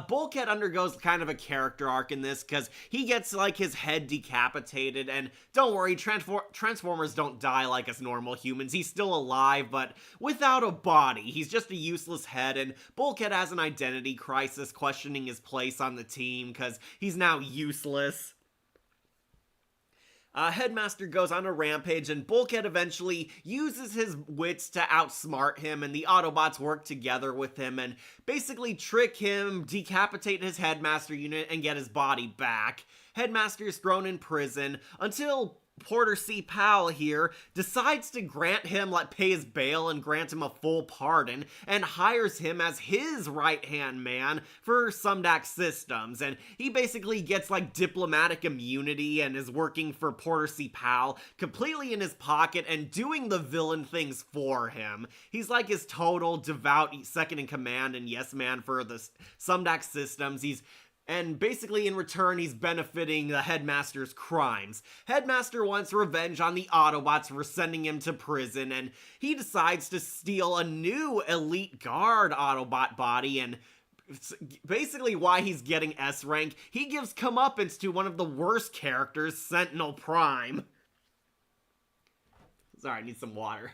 Speaker 1: Bulkhead undergoes kind of a character arc in this because he gets like his head decapitated, and don't worry, Transformers don't die like us normal humans. He's still alive, but without a body. He's just a useless head, and Bulkhead has an identity crisis, questioning his place on the team because he's now useless. Headmaster goes on a rampage, and Bulkhead eventually uses his wits to outsmart him, and the Autobots work together with him and basically trick him, decapitate his Headmaster unit, and get his body back. Headmaster is thrown in prison until Porter C. Powell here decides to grant him, like, pay his bail and grant him a full pardon, and hires him as his right-hand man for Sumdac Systems, and he basically gets like diplomatic immunity and is working for Porter C. Powell completely in his pocket and doing the villain things for him. He's like his total devout second in command and yes man for the Sumdac Systems. And basically, in return, he's benefiting the Headmaster's crimes. Headmaster wants revenge on the Autobots for sending him to prison, and he decides to steal a new Elite Guard Autobot body, and basically why he's getting S rank. He gives comeuppance to one of the worst characters, Sentinel Prime. Sorry, I need some water.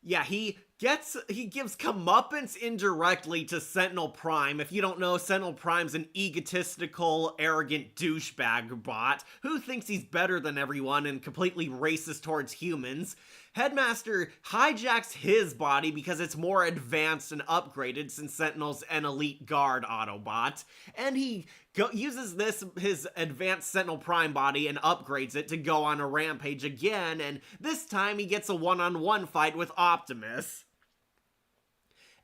Speaker 1: Yeah, he gives comeuppance indirectly to Sentinel Prime. If you don't know, Sentinel Prime's an egotistical, arrogant douchebag bot who thinks he's better than everyone and completely racist towards humans. Headmaster hijacks his body because it's more advanced and upgraded since Sentinel's an Elite Guard Autobot, and he uses his advanced Sentinel Prime body and upgrades it to go on a rampage again, and this time he gets a one-on-one fight with Optimus.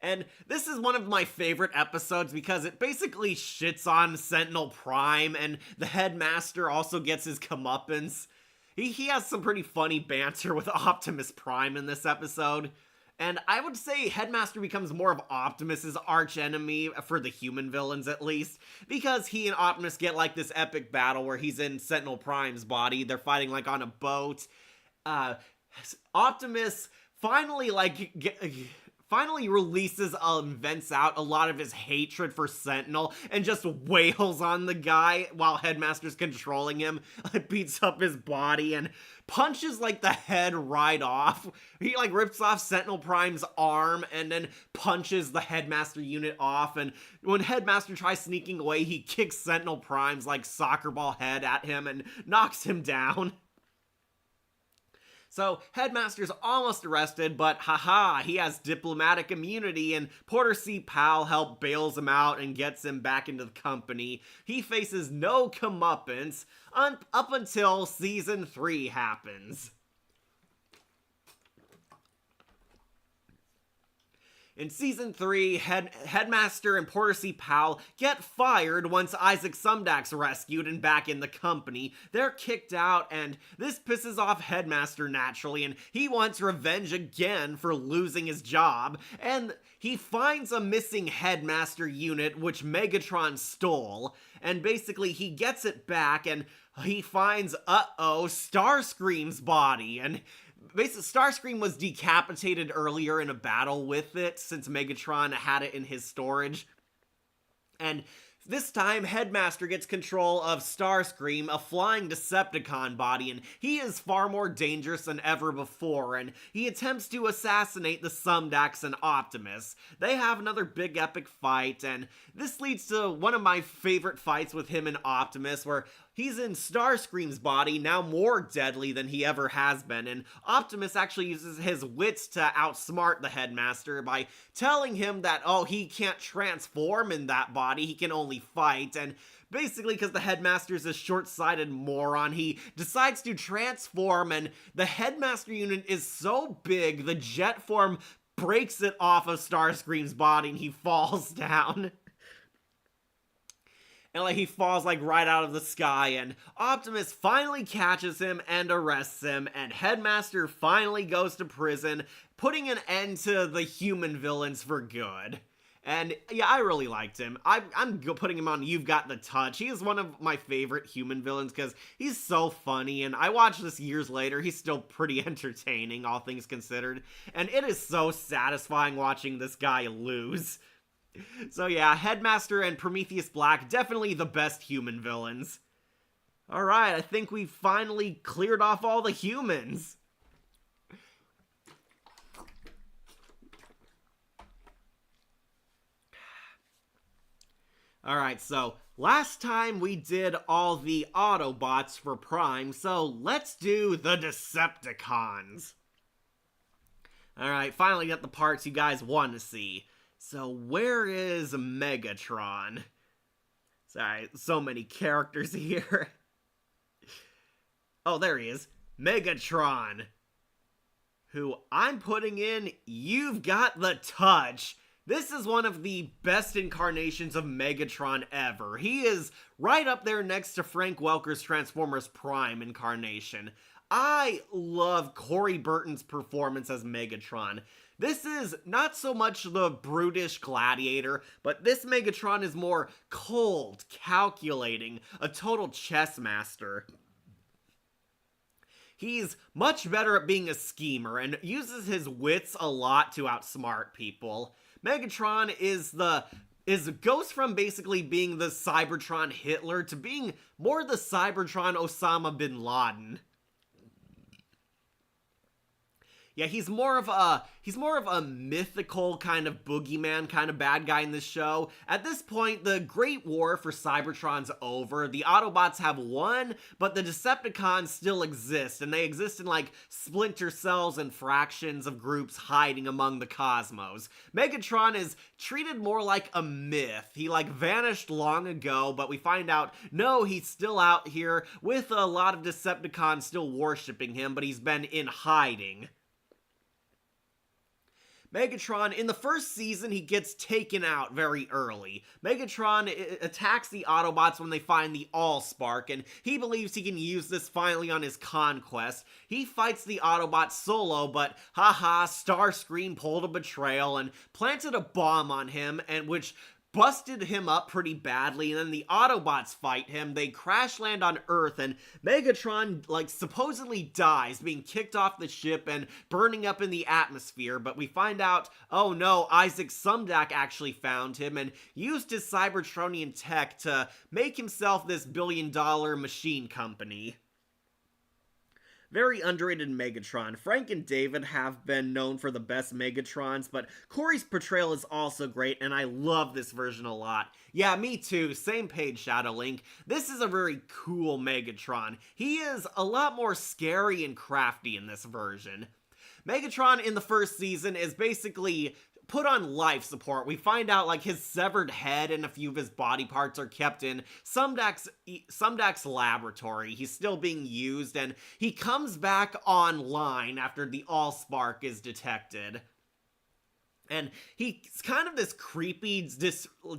Speaker 1: And this is one of my favorite episodes because it basically shits on Sentinel Prime, and the Headmaster also gets his comeuppance. He has some pretty funny banter with Optimus Prime in this episode. And I would say Headmaster becomes more of Optimus's archenemy, for the human villains at least, because he and Optimus get like this epic battle where he's in Sentinel Prime's body. They're fighting like on a boat. Optimus finally releases and vents out a lot of his hatred for Sentinel and just wails on the guy while Headmaster's controlling him, beats up his body and punches like the head right off. He like rips off Sentinel Prime's arm and then punches the Headmaster unit off, and when Headmaster tries sneaking away, he kicks Sentinel Prime's like soccer ball head at him and knocks him down. So, Headmaster's almost arrested, but haha, he has diplomatic immunity, and Porter C. Powell bails him out and gets him back into the company. He faces no comeuppance up until Season 3 happens. In Season 3, Headmaster and Porter C. Powell get fired once Isaac Sumdac's rescued and back in the company. They're kicked out, and this pisses off Headmaster naturally, and he wants revenge again for losing his job, and he finds a missing Headmaster unit which Megatron stole, and basically he gets it back, and he finds, Starscream's body, and basically, Starscream was decapitated earlier in a battle with it, since Megatron had it in his storage. And this time, Headmaster gets control of Starscream, a flying Decepticon body, and he is far more dangerous than ever before, and he attempts to assassinate the Sumdacs and Optimus. They have another big epic fight, and this leads to one of my favorite fights with him and Optimus, where he's in Starscream's body, now more deadly than he ever has been, and Optimus actually uses his wits to outsmart the Headmaster by telling him that, he can't transform in that body, he can only fight, and basically because the Headmaster's a short-sighted moron, he decides to transform, and the Headmaster unit is so big, the jet form breaks it off of Starscream's body, and he falls down. And like he falls like right out of the sky, and Optimus finally catches him and arrests him, and Headmaster finally goes to prison, putting an end to the human villains for good. And yeah, I really liked him. I'm putting him on You've Got the Touch. He is one of my favorite human villains because he's so funny, and I watched this years later. He's still pretty entertaining, all things considered. And it is so satisfying watching this guy lose. So yeah, Headmaster and Prometheus Black, definitely the best human villains. Alright, I think we finally cleared off all the humans. Alright, so last time we did all the Autobots for Prime, so let's do the Decepticons. Alright, finally got the parts you guys want to see. So where is Megatron? Sorry, so many characters here. Oh, there he is. Megatron. Who I'm putting in You've Got the Touch. This is one of the best incarnations of Megatron ever. He is right up there next to Frank Welker's Transformers Prime incarnation. I love Corey Burton's performance as Megatron. This is not so much the brutish gladiator, but this Megatron is more cold, calculating, a total chess master. He's much better at being a schemer and uses his wits a lot to outsmart people. Megatron goes from basically being the Cybertron Hitler to being more the Cybertron Osama bin Laden. Yeah, he's more of a mythical kind of boogeyman kind of bad guy in this show. At this point, the Great War for Cybertron's over. The Autobots have won, but the Decepticons still exist, and they exist in like splinter cells and fractions of groups hiding among the cosmos. Megatron is treated more like a myth. He like vanished long ago, but we find out, no, he's still out here with a lot of Decepticons still worshipping him, but he's been in hiding. Megatron, in the first season, he gets taken out very early. Megatron attacks the Autobots when they find the Allspark, and he believes he can use this finally on his conquest. He fights the Autobots solo, but haha, Starscream pulled a betrayal and planted a bomb on him, and which busted him up pretty badly, and then the Autobots fight him. They crash land on Earth, and Megatron, like, supposedly dies, being kicked off the ship and burning up in the atmosphere, but we find out, oh no, Isaac Sumdac actually found him and used his Cybertronian tech to make himself this billion-dollar machine company. Very underrated Megatron. Frank and David have been known for the best Megatrons, but Corey's portrayal is also great, and I love this version a lot. Yeah, me too. Same page, Shadow Link. This is a very cool Megatron. He is a lot more scary and crafty in this version. Megatron in the first season is basically put on life support. We find out like his severed head and a few of his body parts are kept in Sumdac's laboratory. He's still being used, and he comes back online after the Allspark is detected. And he's kind of this creepy,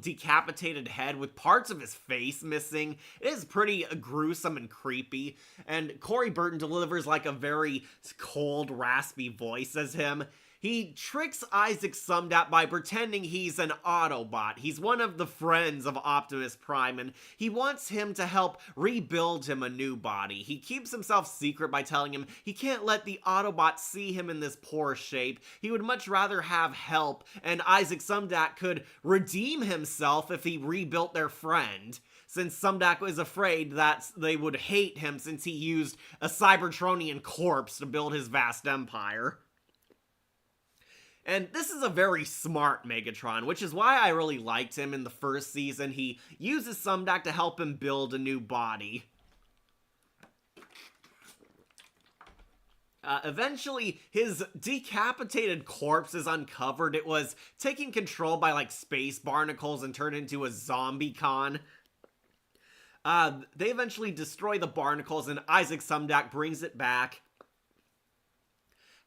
Speaker 1: decapitated head with parts of his face missing. It is pretty gruesome and creepy. And Corey Burton delivers like a very cold, raspy voice as him. He tricks Isaac Sumdac by pretending he's an Autobot. He's one of the friends of Optimus Prime, and he wants him to help rebuild him a new body. He keeps himself secret by telling him he can't let the Autobots see him in this poor shape. He would much rather have help, and Isaac Sumdac could redeem himself if he rebuilt their friend, since Sumdac was afraid that they would hate him since he used a Cybertronian corpse to build his vast empire. And this is a very smart Megatron, which is why I really liked him in the first season. He uses Sumdac to help him build a new body. Eventually, his decapitated corpse is uncovered. It was taken control by, like, space barnacles and turned into a zombie-con. They eventually destroy the barnacles, and Isaac Sumdac brings it back.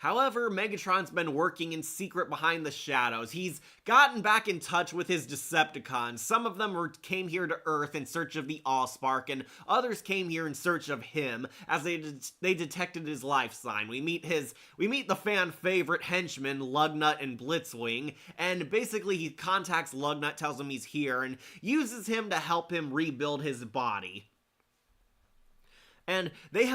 Speaker 1: However, Megatron's been working in secret behind the shadows. He's gotten back in touch with his Decepticons. Some of them came here to Earth in search of the Allspark, and others came here in search of him as they detected his life sign. We meet the fan favorite henchmen Lugnut and Blitzwing, and basically he contacts Lugnut, tells him he's here, and uses him to help him rebuild his body. And they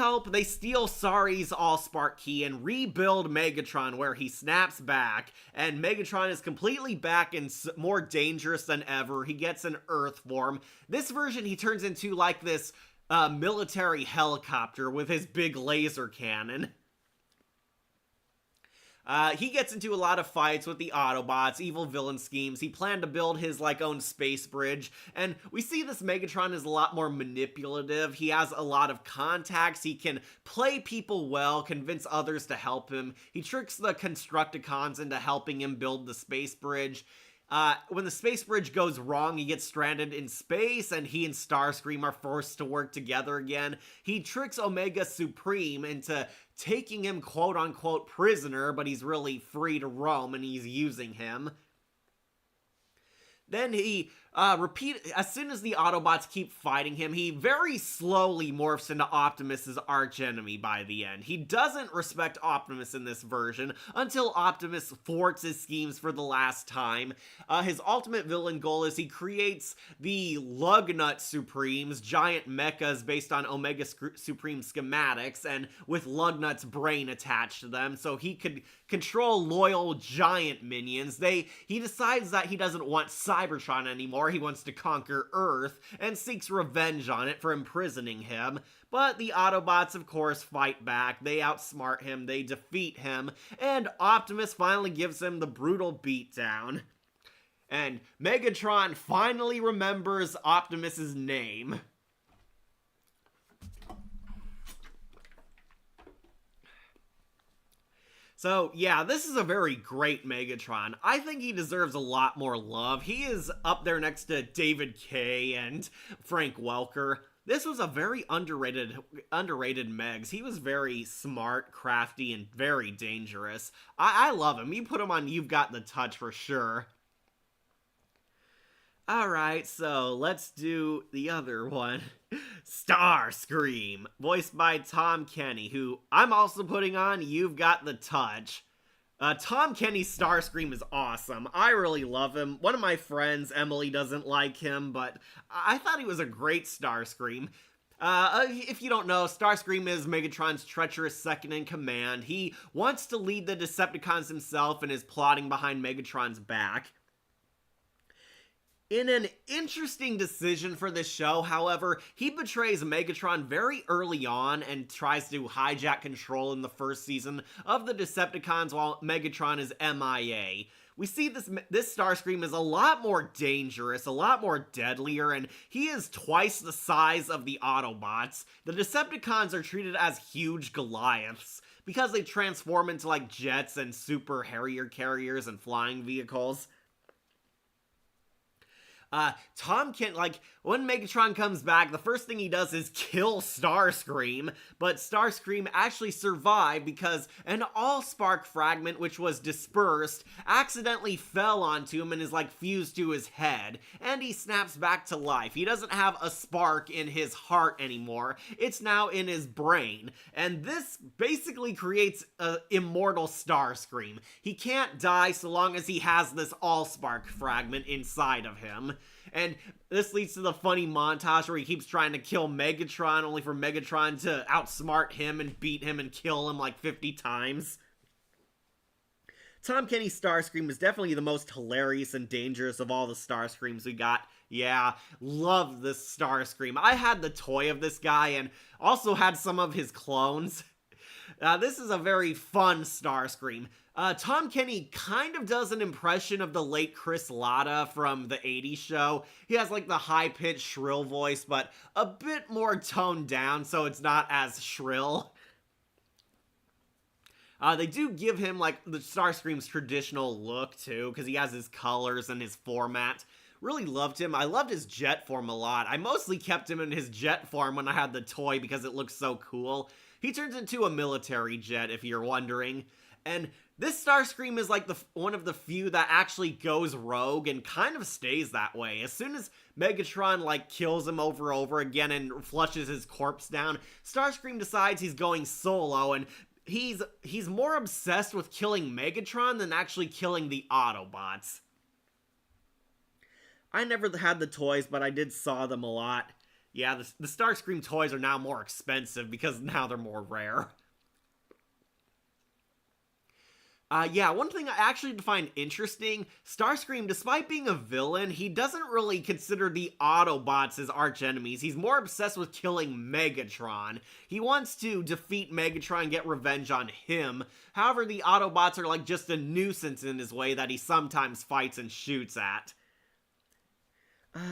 Speaker 1: steal Sari's Allspark key and rebuild Megatron where he snaps back, and Megatron is completely back and more dangerous than ever. He gets an Earth form. This version he turns into like this military helicopter with his big laser cannon. He gets into a lot of fights with the Autobots, evil villain schemes. He planned to build his, own space bridge, and we see this Megatron is a lot more manipulative. He has a lot of contacts. He can play people well, convince others to help him. He tricks the Constructicons into helping him build the space bridge. When the space bridge goes wrong, he gets stranded in space, and he and Starscream are forced to work together again. He tricks Omega Supreme into taking him quote-unquote prisoner, but he's really free to roam, and he's using him. Then he, as soon as the Autobots keep fighting him, he very slowly morphs into Optimus's archenemy by the end. He doesn't respect Optimus in this version until Optimus thwarts his schemes for the last time. His ultimate villain goal is he creates the Lugnut Supremes, giant mechas based on Omega Supreme schematics, and with Lugnut's brain attached to them, so he could control loyal giant minions. He decides that he doesn't want Cybertron anymore. He wants to conquer Earth and seeks revenge on it for imprisoning him. But the Autobots, of course, fight back. They outsmart him, they defeat him, and Optimus finally gives him the brutal beatdown. And Megatron finally remembers Optimus's name. So, yeah, this is a very great Megatron. I think he deserves a lot more love. He is up there next to David Kaye and Frank Welker. This was a very underrated Megs. He was very smart, crafty, and very dangerous. I love him. You put him on You've Got the Touch for sure. Alright, so let's do the other one. Starscream, voiced by Tom Kenny, who I'm also putting on You've Got the Touch. Tom Kenny's Starscream is awesome. I really love him. One of my friends, Emily, doesn't like him, but I thought he was a great Starscream. If you don't know, Starscream is Megatron's treacherous second-in-command. He wants to lead the Decepticons himself and is plotting behind Megatron's back. In an interesting decision for this show, however, he betrays Megatron very early on and tries to hijack control in the first season of the Decepticons while Megatron is MIA. We see this Starscream is a lot more dangerous, a lot more deadlier, and he is twice the size of the Autobots. The Decepticons are treated as huge Goliaths because they transform into jets and super Harrier carriers and flying vehicles. When Megatron comes back, the first thing he does is kill Starscream, but Starscream actually survived because an Allspark fragment, which was dispersed, accidentally fell onto him and is fused to his head, and he snaps back to life. He doesn't have a spark in his heart anymore, it's now in his brain, and this basically creates an immortal Starscream. He can't die so long as he has this Allspark fragment inside of him. And this leads to the funny montage where he keeps trying to kill Megatron, only for Megatron to outsmart him and beat him and kill him 50 times. Tom Kenny's Starscream is definitely the most hilarious and dangerous of all the Starscreams we got. Yeah, love this Starscream. I had the toy of this guy and also had some of his clones. This is a very fun Starscream. Tom Kenny kind of does an impression of the late Chris Latta from the 80s show. He has the high-pitched shrill voice, but a bit more toned down so it's not as shrill. They do give him the Starscream's traditional look too, because he has his colors and his format. Really loved him. I loved his jet form a lot. I mostly kept him in his jet form when I had the toy because it looks so cool. he turns into a military jet, if you're wondering. And this Starscream is like one of the few that actually goes rogue and kind of stays that way. As soon as Megatron like kills him over and over again and flushes his corpse down, Starscream decides he's going solo, and he's more obsessed with killing Megatron than actually killing the Autobots. I never had the toys, but I did saw them a lot. Yeah, the Starscream toys are now more expensive because now they're more rare. Yeah, one thing I actually find interesting, Starscream, despite being a villain, he doesn't really consider the Autobots his arch-enemies. He's more obsessed with killing Megatron. He wants to defeat Megatron and get revenge on him. However, the Autobots are like just a nuisance in his way that he sometimes fights and shoots at.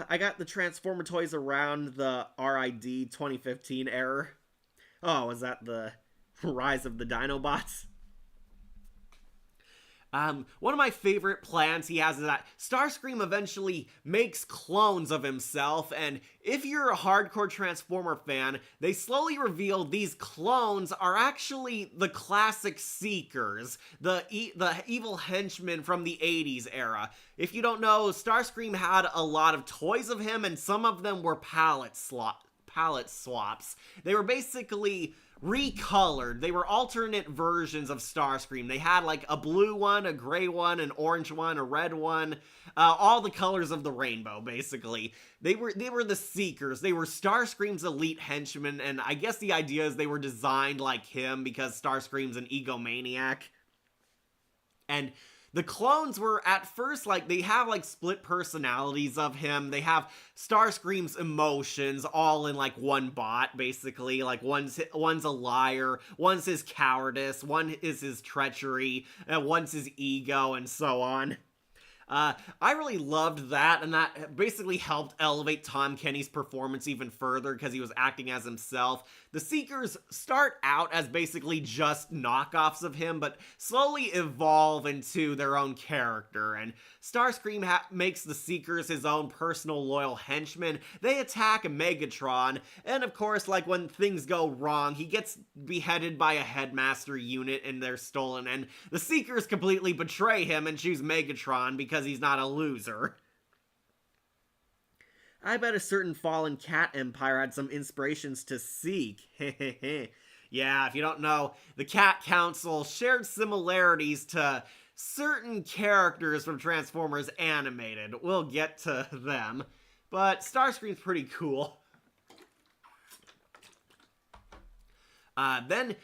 Speaker 1: I got the Transformer toys around the RID 2015 era. Oh, was that the Rise of the Dinobots? One of my favorite plans he has is that Starscream eventually makes clones of himself, and if you're a hardcore Transformer fan, they slowly reveal these clones are actually the classic Seekers, the evil henchmen from the 80s era. If you don't know, Starscream had a lot of toys of him, and some of them were palette swaps. They were basically recolored. They were alternate versions of Starscream. They had like a blue one, a gray one, an orange one, a red one, all the colors of the rainbow, basically. They were the Seekers. They were Starscream's elite henchmen, and I guess the idea is they were designed like him because Starscream's an egomaniac. And the clones were at first like, they have like split personalities of him. They have Starscream's emotions all in like one bot, basically. Like one's a liar, one's his cowardice, one is his treachery, and one's his ego, and so on. I really loved that, and that basically helped elevate Tom Kenny's performance even further because he was acting as himself. The Seekers start out as basically just knockoffs of him, but slowly evolve into their own character, and Starscream makes the Seekers his own personal loyal henchmen. They attack Megatron, and of course, like when things go wrong, he gets beheaded by a headmaster unit and they're stolen, and the Seekers completely betray him and choose Megatron because he's not a loser. I bet a certain fallen cat empire had some inspirations to seek. Yeah, if you don't know, the Cat Council shared similarities to certain characters from Transformers Animated. We'll get to them. But Starscream's pretty cool. Then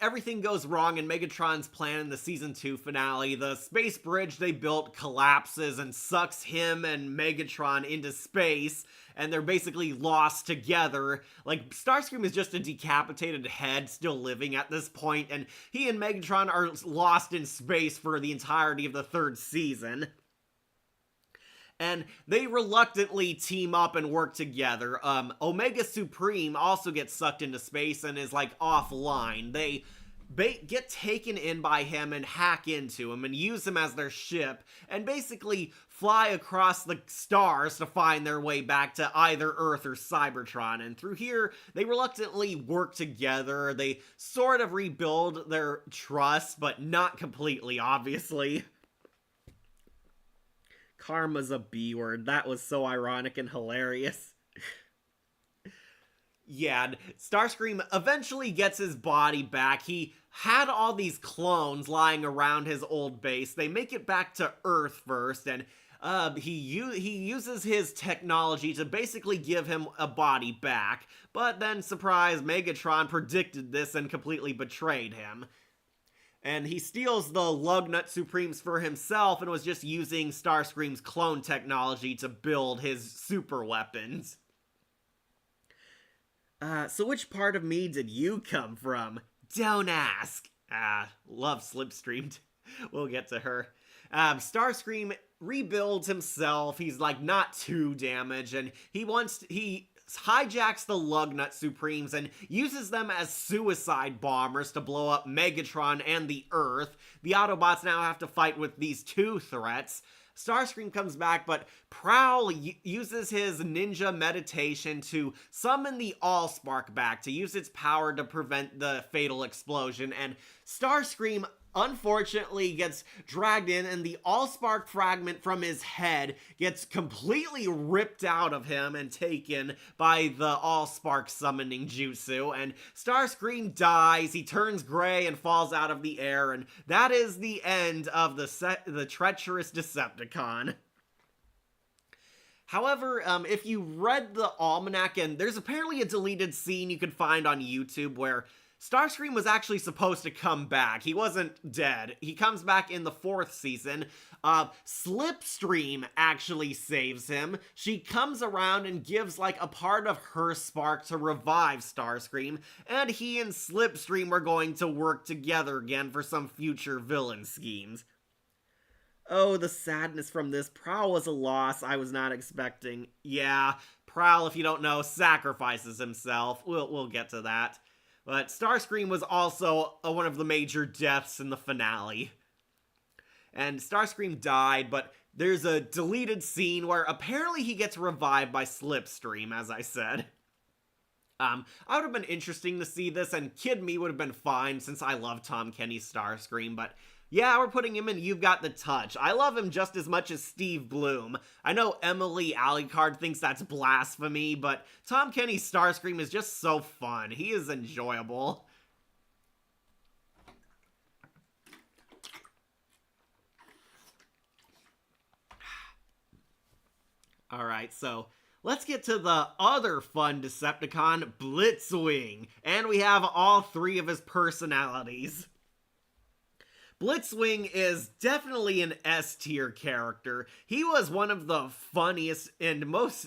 Speaker 1: everything goes wrong in Megatron's plan in the Season 2 finale. The space bridge they built collapses and sucks him and Megatron into space, and they're basically lost together. Like, Starscream is just a decapitated head still living at this point, and he and Megatron are lost in space for the entirety of the 3rd season. And they reluctantly team up and work together. Omega Supreme also gets sucked into space and is like offline. They get taken in by him and hack into him and use him as their ship and basically fly across the stars to find their way back to either Earth or Cybertron. And through here, they reluctantly work together. They sort of rebuild their trust, but not completely, obviously. Karma's a B word. That was so ironic and hilarious. Yeah, Starscream eventually gets his body back. He had all these clones lying around his old base. They make it back to Earth first, and he uses his technology to basically give him a body back. But then, surprise, Megatron predicted this and completely betrayed him. And he steals the Lugnut Supremes for himself and was just using Starscream's clone technology to build his super weapons. So which part of me did you come from? Don't ask. Love Slipstreamed. We'll get to her. Starscream rebuilds himself. He's like not too damaged, and he hijacks the Lugnut Supremes and uses them as suicide bombers to blow up Megatron and the Earth. The Autobots now have to fight with these two threats. Starscream comes back, but Prowl uses his ninja meditation to summon the Allspark back, to use its power to prevent the fatal explosion, and Starscream unfortunately gets dragged in, and the Allspark fragment from his head gets completely ripped out of him and taken by the Allspark summoning jutsu, and Starscream dies. He turns gray and falls out of the air, and that is the end of the treacherous Decepticon. However, if you read the almanac, and there's apparently a deleted scene you can find on YouTube where Starscream was actually supposed to come back. He wasn't dead. He comes back in the 4th season. Slipstream actually saves him. She comes around and gives like a part of her spark to revive Starscream, and he and Slipstream are going to work together again for some future villain schemes. Oh, the sadness from this. Prowl was a loss I was not expecting. Yeah, Prowl, if you don't know, sacrifices himself. We'll get to that. But Starscream was also one of the major deaths in the finale. And Starscream died, but there's a deleted scene where apparently he gets revived by Slipstream, as I said. I would have been interesting to see this, and Kid Me would have been fine since I love Tom Kenny's Starscream, but yeah, we're putting him in You've Got the Touch. I love him just as much as Steve Bloom. I know Emily Alucard thinks that's blasphemy, but Tom Kenny's Starscream is just so fun. He is enjoyable. Alright, so let's get to the other fun Decepticon, Blitzwing. And we have all 3 of his personalities. Blitzwing is definitely an S-tier character. He was one of the funniest and most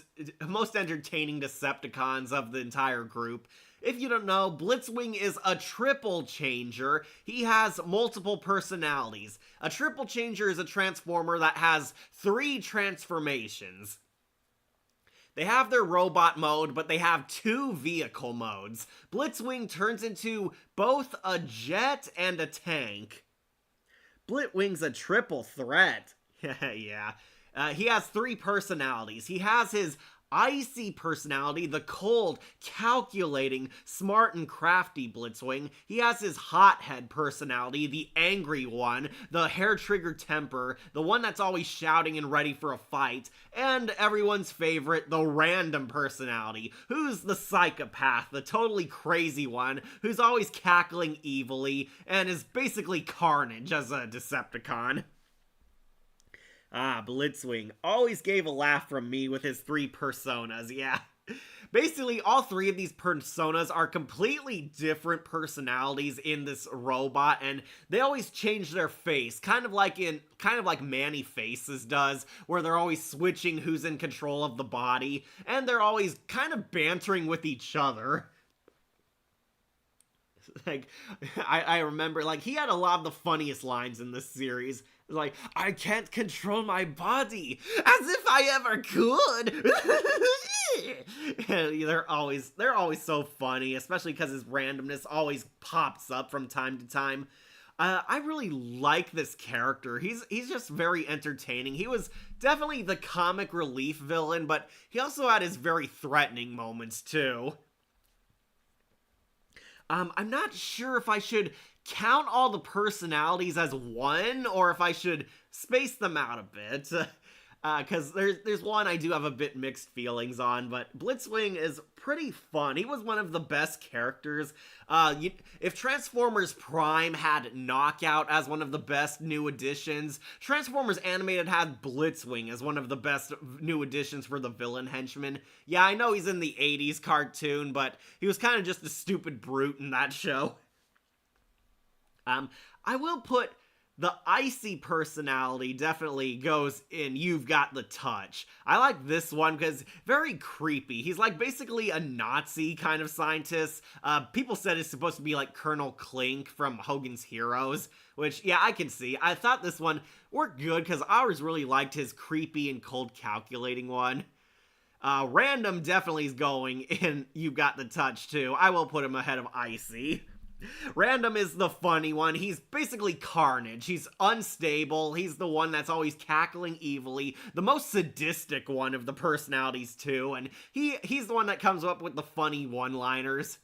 Speaker 1: entertaining Decepticons of the entire group. If you don't know, Blitzwing is a triple changer. He has multiple personalities. A triple changer is a transformer that has 3 transformations. They have their robot mode, but they have 2 vehicle modes. Blitzwing turns into both a jet and a tank. Blitzwing's a triple threat. Yeah. He has 3 personalities. He has his icy personality, the cold, calculating, smart and crafty Blitzwing. He has his hothead personality, the angry one, the hair-trigger temper, the one that's always shouting and ready for a fight, and everyone's favorite, the random personality, who's the psychopath, the totally crazy one, who's always cackling evilly, and is basically carnage as a Decepticon. Blitzwing always gave a laugh from me with his 3 personas, yeah. Basically, all 3 of these personas are completely different personalities in this robot, and they always change their face, kind of like Manny Faces does, where they're always switching who's in control of the body, and they're always kind of bantering with each other. Like, I remember, like, he had a lot of the funniest lines in this series. Like, I can't control my body, as if I ever could. They're always so funny, especially because his randomness always pops up from time to time. I really like this character. He's just very entertaining. He was definitely the comic relief villain, but he also had his very threatening moments too. I'm not sure if I should count all the personalities as one, or if I should space them out a bit. Because there's one I do have a bit mixed feelings on, but Blitzwing is pretty fun. He was one of the best characters. If Transformers Prime had Knockout as one of the best new additions, Transformers Animated had Blitzwing as one of the best new additions for the villain henchman. Yeah, I know he's in the 80s cartoon, but he was kind of just a stupid brute in that show. I will put the icy personality definitely goes in You've Got the Touch. I like this one because very creepy. He's like basically a Nazi kind of scientist. People said it's supposed to be like Colonel Klink from Hogan's Heroes, which, yeah, I can see. I thought this one worked good because I always really liked his creepy and cold calculating one. Random definitely is going in You've Got the Touch too. I will put him ahead of Icy. Random is the funny one. He's basically Carnage. He's unstable. He's the one that's always cackling evilly. The most sadistic one of the personalities, too. And he's the one that comes up with the funny one-liners.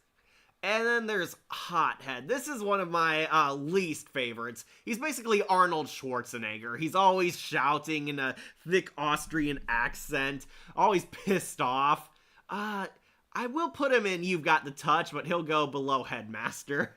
Speaker 1: And then there's Hothead. This is one of my least favorites. He's basically Arnold Schwarzenegger. He's always shouting in a thick Austrian accent, always pissed off. I will put him in You've Got the Touch, but he'll go below Headmaster.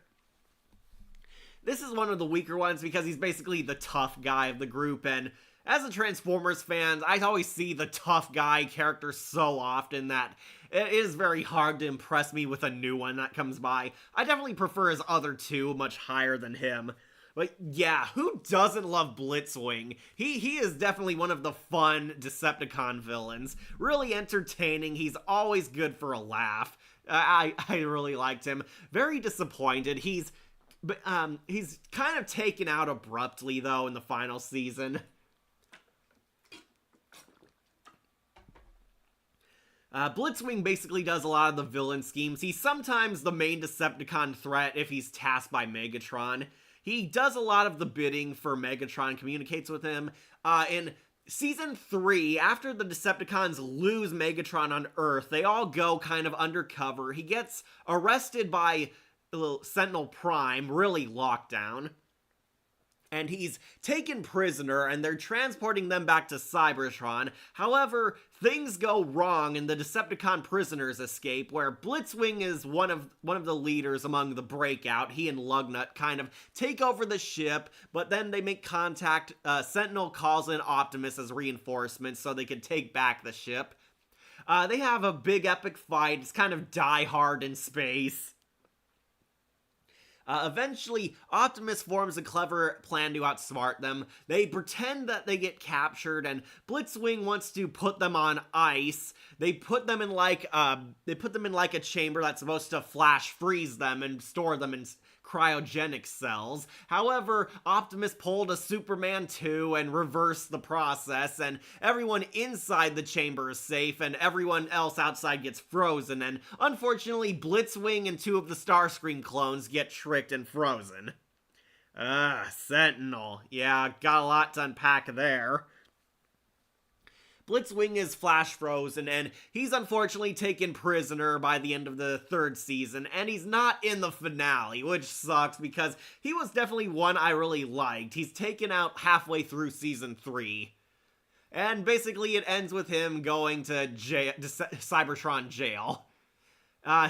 Speaker 1: This is one of the weaker ones because he's basically the tough guy of the group, and as a Transformers fan, I always see the tough guy character so often that it is very hard to impress me with a new one that comes by. I definitely prefer his other two much higher than him. But yeah, who doesn't love Blitzwing? He is definitely one of the fun Decepticon villains. Really entertaining. He's always good for a laugh. I really liked him. Very disappointed. He's kind of taken out abruptly though in the final season. Blitzwing basically does a lot of the villain schemes. He's sometimes the main Decepticon threat if he's tasked by Megatron. He does a lot of the bidding for Megatron, communicates with him. In Season 3, after the Decepticons lose Megatron on Earth, they all go kind of undercover. He gets arrested by Sentinel Prime, really locked down. And he's taken prisoner, and they're transporting them back to Cybertron. However, things go wrong, and the Decepticon prisoners escape, where Blitzwing is one of the leaders among the breakout. He and Lugnut kind of take over the ship, but then they make contact. Sentinel calls in Optimus as reinforcements so they can take back the ship. They have a big epic fight. It's kind of Die Hard in space. Eventually, Optimus forms a clever plan to outsmart them. They pretend that they get captured, and Blitzwing wants to put them on ice. They put them in like a chamber that's supposed to flash freeze them and store them in cryogenic cells. However, Optimus pulled a Superman 2 and reversed the process, and everyone inside the chamber is safe, and everyone else outside gets frozen, and unfortunately, Blitzwing and two of the Starscream clones get tricked and frozen. Sentinel. Yeah, got a lot to unpack there. Blitzwing is flash frozen, and he's unfortunately taken prisoner by the end of the third season, and he's not in the finale, which sucks because he was definitely one I really liked. He's taken out halfway through season 3. And basically it ends with him going to Cybertron jail.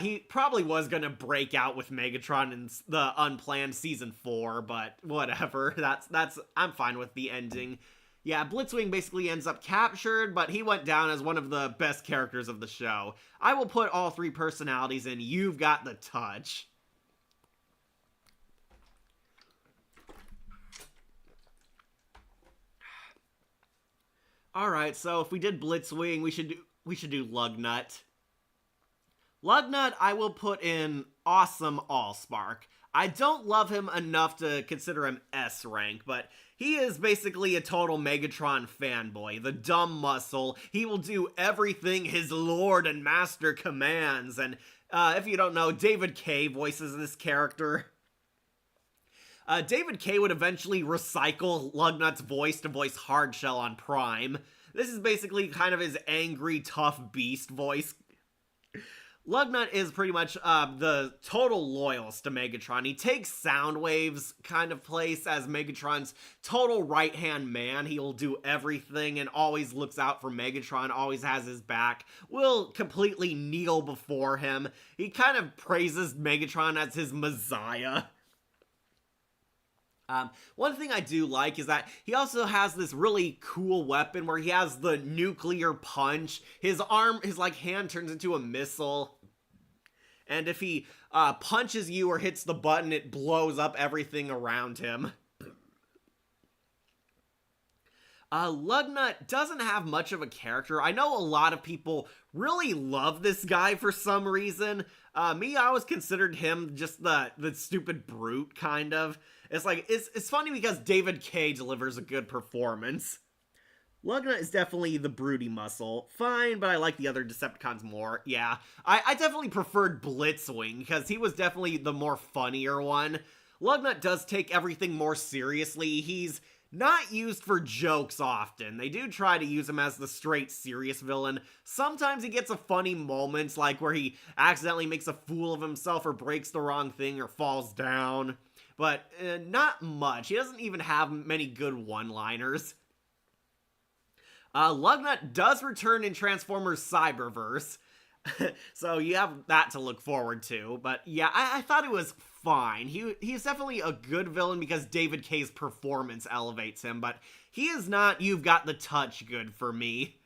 Speaker 1: He probably was gonna break out with Megatron in the unplanned season 4, but whatever. I'm fine with the ending. Yeah, Blitzwing basically ends up captured, but he went down as one of the best characters of the show. I will put all three personalities in You've Got the Touch. Alright, so if we did Blitzwing, we should do Lugnut. Lugnut, I will put in Awesome Allspark. I don't love him enough to consider him S rank, but he is basically a total Megatron fanboy, the dumb muscle. He will do everything his lord and master commands, and if you don't know, David Kaye voices this character. David Kaye would eventually recycle Lugnut's voice to voice Hardshell on Prime. This is basically kind of his angry, tough beast voice. Lugnut is pretty much the total loyalist to Megatron. He takes Soundwave's kind of place as Megatron's total right-hand man. He'll do everything and always looks out for Megatron, always has his back, will completely kneel before him. He kind of praises Megatron as his messiah. One thing I do like is that he also has this really cool weapon where he has the nuclear punch. His hand turns into a missile. And if he punches you or hits the button, it blows up everything around him. Lugnut doesn't have much of a character. I know a lot of people really love this guy for some reason. I always considered him just the stupid brute, kind of. It's funny because David Kaye delivers a good performance. Lugnut is definitely the broody muscle. Fine, but I like the other Decepticons more. Yeah, I definitely preferred Blitzwing, because he was definitely the more funnier one. Lugnut does take everything more seriously. He's not used for jokes often. They do try to use him as the straight serious villain. Sometimes he gets a funny moments, like where he accidentally makes a fool of himself or breaks the wrong thing or falls down. But not much. He doesn't even have many good one-liners. Lugnut does return in Transformers Cyberverse, so you have that to look forward to. But yeah, I thought it was fine. He's definitely a good villain because David K's performance elevates him, but he is not You've Got the Touch good for me.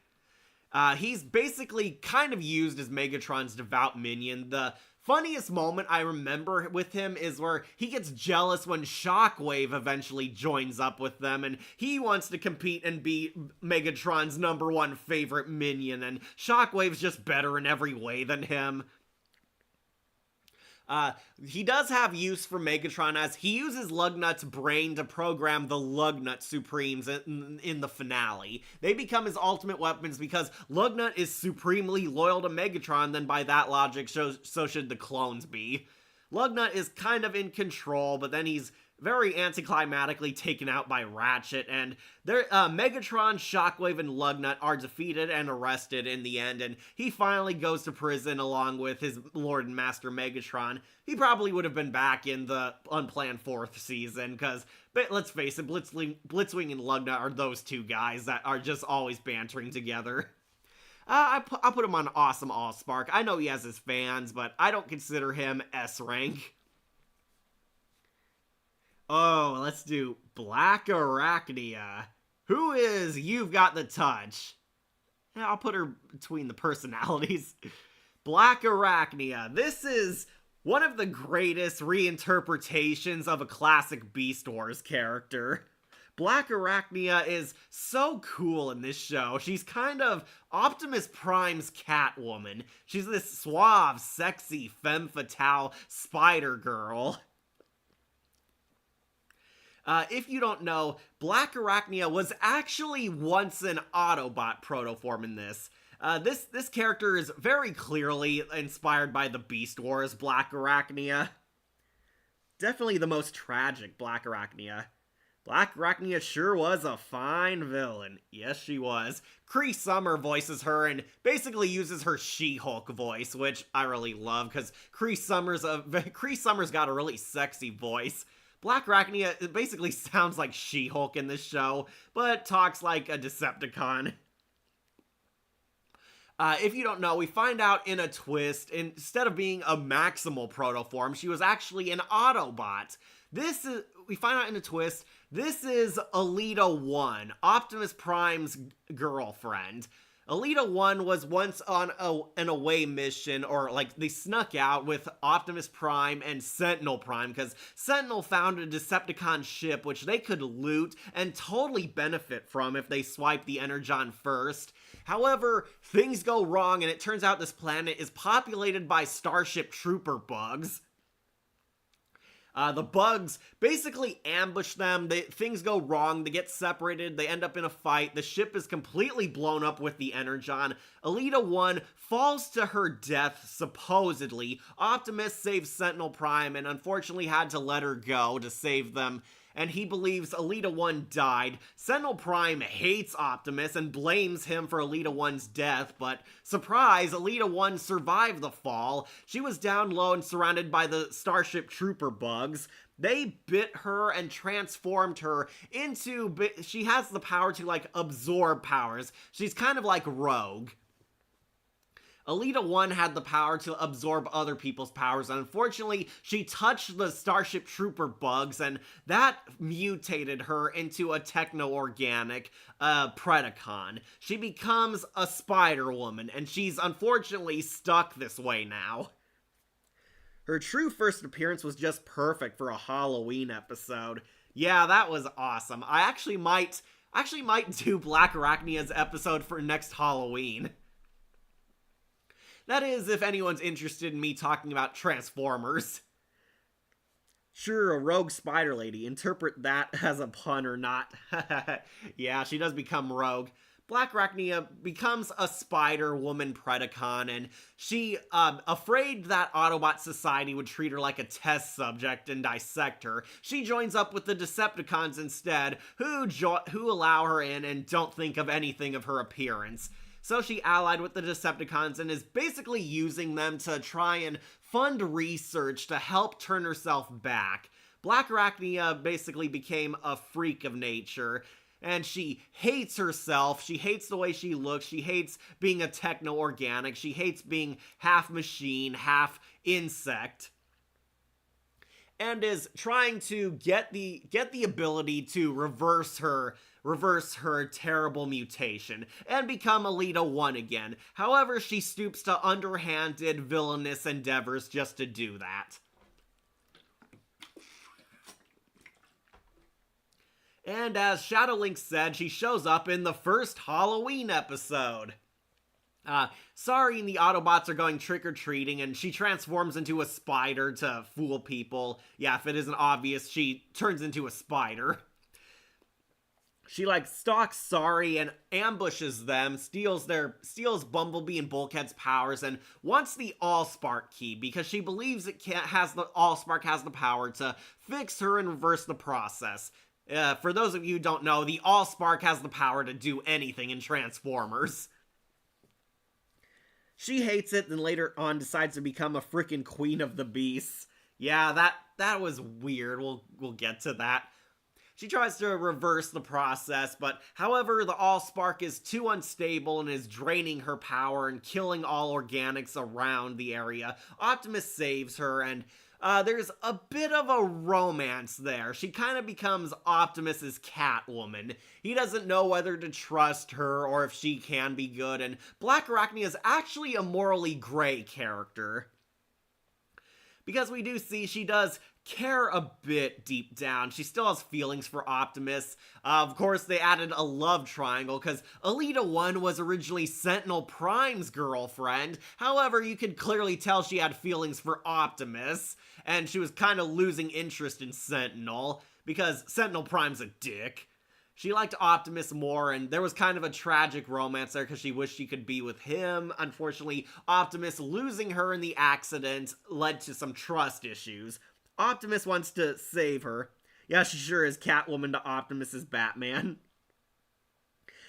Speaker 1: He's basically kind of used as Megatron's devout minion. The funniest moment I remember with him is where he gets jealous when Shockwave eventually joins up with them, and he wants to compete and be Megatron's #1 favorite minion, and Shockwave's just better in every way than him. He does have use for Megatron, as he uses Lugnut's brain to program the Lugnut Supremes in the finale. They become his ultimate weapons because Lugnut is supremely loyal to Megatron, then by that logic, so should the clones be. Lugnut is kind of in control, but then he's very anticlimactically taken out by Ratchet, and Megatron, Shockwave, and Lugnut are defeated and arrested in the end, and he finally goes to prison along with his Lord and Master Megatron. He probably would have been back in the unplanned 4th season, because, let's face it, Blitzwing and Lugnut are those two guys that are just always bantering together. I'll put him on Awesome Allspark. I know he has his fans, but I don't consider him S-rank. Oh, let's do Black Arachnia. Who is You've Got the Touch? I'll put her between the personalities. Black Arachnia. This is one of the greatest reinterpretations of a classic Beast Wars character. Black Arachnia is so cool in this show. She's kind of Optimus Prime's Catwoman. She's this suave, sexy, femme fatale spider girl. If you don't know, Black Arachnia was actually once an Autobot protoform in this. This character is very clearly inspired by the Beast Wars Black Arachnia. Definitely the most tragic Black Arachnia. Black Arachnia sure was a fine villain. Yes, she was. Cree Summer voices her and basically uses her She-Hulk voice, which I really love because Cree Summer's got a really sexy voice. Black Arachnia basically sounds like She-Hulk in this show, but talks like a Decepticon. If you don't know, we find out in a twist, instead of being a Maximal protoform, she was actually an Autobot. We find out in a twist, this is Alita 1, Optimus Prime's girlfriend. Alita 1 was once on an away mission, or like they snuck out with Optimus Prime and Sentinel Prime, because Sentinel found a Decepticon ship which they could loot and totally benefit from if they swiped the Energon first. However, things go wrong and it turns out this planet is populated by Starship Trooper bugs. The bugs basically ambush them, things go wrong, they get separated, they end up in a fight, the ship is completely blown up with the Energon. Alita 1 falls to her death, supposedly. Optimus saves Sentinel Prime and unfortunately had to let her go to save them, and he believes Alita 1 died. Sentinel Prime hates Optimus and blames him for Alita 1's death, but surprise, Alita 1 survived the fall. She was down low and surrounded by the Starship Trooper bugs. They bit her and transformed her into... She has the power to, like, absorb powers. She's kind of like Rogue. Alita 1 had the power to absorb other people's powers, and unfortunately, she touched the Starship Trooper bugs, and that mutated her into a techno-organic Predacon. She becomes a Spider-Woman, and she's unfortunately stuck this way now. Her true first appearance was just perfect for a Halloween episode. Yeah, that was awesome. I actually might do Black Arachnia's episode for next Halloween. That is, if anyone's interested in me talking about Transformers. Sure, a rogue spider lady. Interpret that as a pun or not. Yeah, she does become rogue. Black Arachnia becomes a spider woman Predacon, and she, afraid that Autobot society would treat her like a test subject and dissect her, she joins up with the Decepticons instead, who allow her in and don't think of anything of her appearance. So she allied with the Decepticons and is basically using them to try and fund research to help turn herself back. Black Arachnia basically became a freak of nature, and she hates herself, she hates the way she looks, she hates being a techno-organic, she hates being half machine, half insect, and is trying to get the ability to reverse her terrible mutation and become Elita 1 again. However, she stoops to underhanded, villainous endeavors just to do that. And as Shadowlink said, she shows up in the first Halloween episode. Sari and the Autobots are going trick-or-treating, and she transforms into a spider to fool people. Yeah, if it isn't obvious, she turns into a spider. She, stalks Sari and ambushes them, steals Bumblebee and Bulkhead's powers, and wants the Allspark key because she believes Allspark has the power to fix her and reverse the process. For those of you who don't know, the Allspark has the power to do anything in Transformers. She hates it, and later on decides to become a frickin' Queen of the Beasts. Yeah, that was weird. We'll get to that. She tries to reverse the process, but however, the Allspark is too unstable and is draining her power and killing all organics around the area. Optimus saves her, and there's a bit of a romance there. She kind of becomes Optimus's Catwoman. He doesn't know whether to trust her or if she can be good, and Black Arachnia is actually a morally gray character. Because we do see she does care a bit deep down. She still has feelings for Optimus. Of course, they added a love triangle because Elita 1 was originally Sentinel Prime's girlfriend. However, you could clearly tell she had feelings for Optimus, and she was kind of losing interest in Sentinel because Sentinel Prime's a dick. She liked Optimus more, and there was kind of a tragic romance there because she wished she could be with him. Unfortunately, Optimus losing her in the accident led to some trust issues. Optimus wants to save her. Yeah, she sure is Catwoman to Optimus's Batman.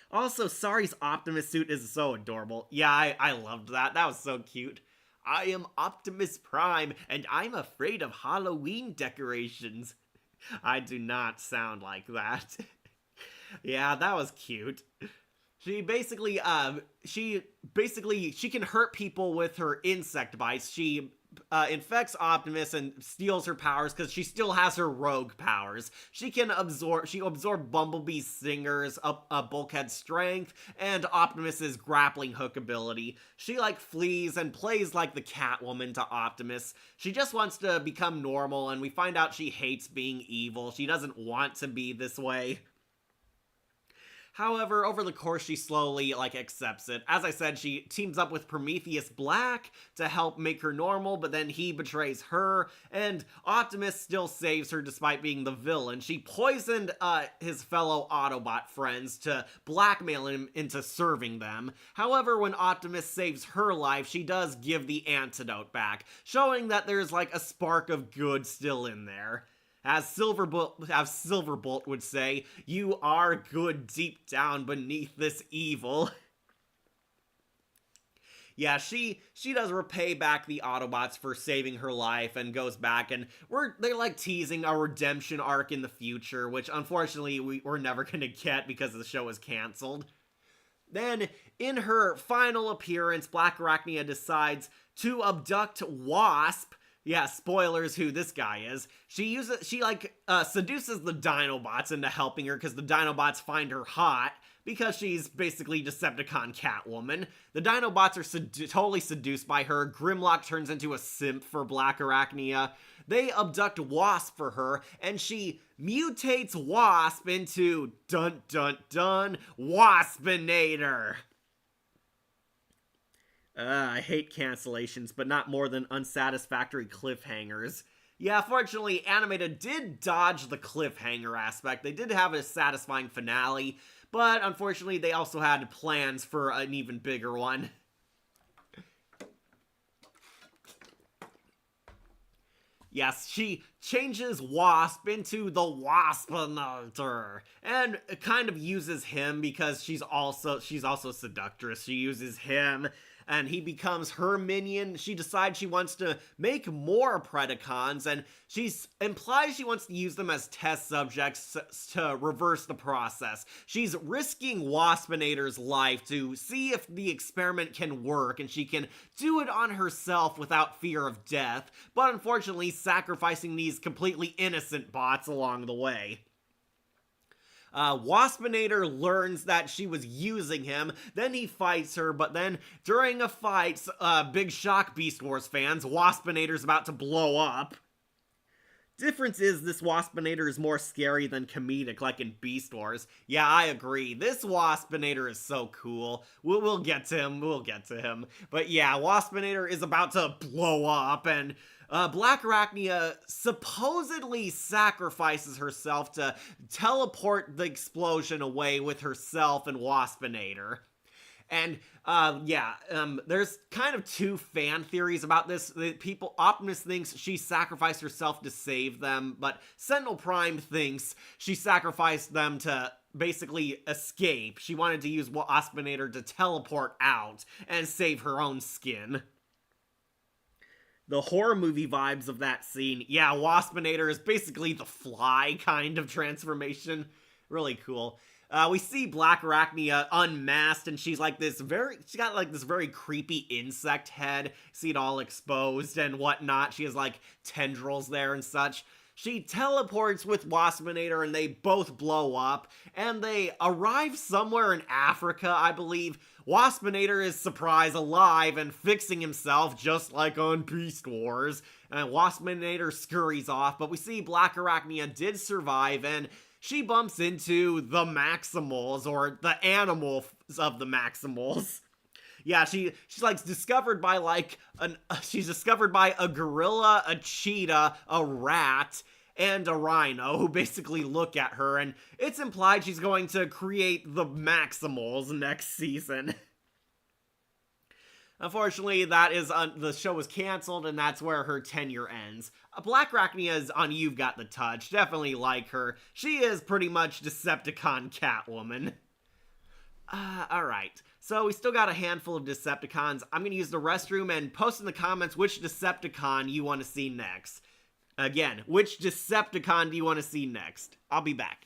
Speaker 1: Also, Sari's Optimus suit is so adorable. Yeah, I loved that. That was so cute. I am Optimus Prime, and I'm afraid of Halloween decorations. I do not sound like that. Yeah, that was cute. She basically can hurt people with her insect bites. She infects Optimus and steals her powers because she still has her rogue powers. She absorb Bumblebee's stingers, Bulkhead's strength, and Optimus's grappling hook ability. She flees and plays like the Catwoman to Optimus. She just wants to become normal, and we find out she hates being evil. She doesn't want to be this way. However, over the course, she slowly, accepts it. As I said, she teams up with Prometheus Black to help make her normal, but then he betrays her, and Optimus still saves her despite being the villain. She poisoned his fellow Autobot friends to blackmail him into serving them. However, when Optimus saves her life, she does give the antidote back, showing that there's, a spark of good still in there. As Silverbolt would say, you are good deep down beneath this evil. Yeah, she does repay back the Autobots for saving her life and goes back, and they're teasing a redemption arc in the future, which unfortunately we're never gonna get because the show is canceled. Then, in her final appearance, Black Arachnia decides to abduct Wasp. Yeah, spoilers who this guy is. She seduces the Dinobots into helping her because the Dinobots find her hot because she's basically Decepticon Catwoman. The Dinobots are totally seduced by her. Grimlock turns into a simp for Black Arachnia. They abduct Wasp for her, and she mutates Wasp into dun dun dun Waspinator. I hate cancellations, but not more than unsatisfactory cliffhangers. Yeah, fortunately, Animated did dodge the cliffhanger aspect. They did have a satisfying finale, but unfortunately, they also had plans for an even bigger one. Yes, she changes Wasp into the Waspinator and kind of uses him because she's also seductress. She uses him and he becomes her minion. She decides she wants to make more Predacons and she implies she wants to use them as test subjects to reverse the process. She's risking Waspinator's life to see if the experiment can work and she can do it on herself without fear of death, but unfortunately sacrificing these completely innocent bots along the way. Waspinator learns that she was using him, then he fights her, but then during a fight, big shock Beast Wars fans, Waspinator's about to blow up. Difference is this Waspinator is more scary than comedic like in Beast Wars. Yeah, I agree. This Waspinator is so cool. We'll get to him. But yeah, Waspinator is about to blow up and Black Arachnia supposedly sacrifices herself to teleport the explosion away with herself and Waspinator. And there's kind of two fan theories about this. Optimus thinks she sacrificed herself to save them, but Sentinel Prime thinks she sacrificed them to basically escape. She wanted to use Waspinator to teleport out and save her own skin. The horror movie vibes of that scene. Yeah, Waspinator is basically the Fly kind of transformation. Really cool. We see Black Arachnia unmasked, and she's got this very creepy insect head. See it all exposed and whatnot. She has like tendrils there and such. She teleports with Waspinator and they both blow up, and they arrive somewhere in Africa, I believe. Waspinator is surprised alive and fixing himself just like on Beast Wars, and Waspinator scurries off, but we see Black Arachnia did survive, and she bumps into the Maximals, or the animals of the Maximals. Yeah, she's discovered by a gorilla, a cheetah, a rat, and a rhino who basically look at her, and it's implied she's going to create the Maximals next season. Unfortunately, the show was canceled, and that's where her tenure ends. Black Arachnia is on You've Got the Touch. Definitely like her. She is pretty much Decepticon Catwoman. Alright. So we still got a handful of Decepticons. I'm going to use the restroom and post in the comments which Decepticon you want to see next. Again, which Decepticon do you want to see next? I'll be back.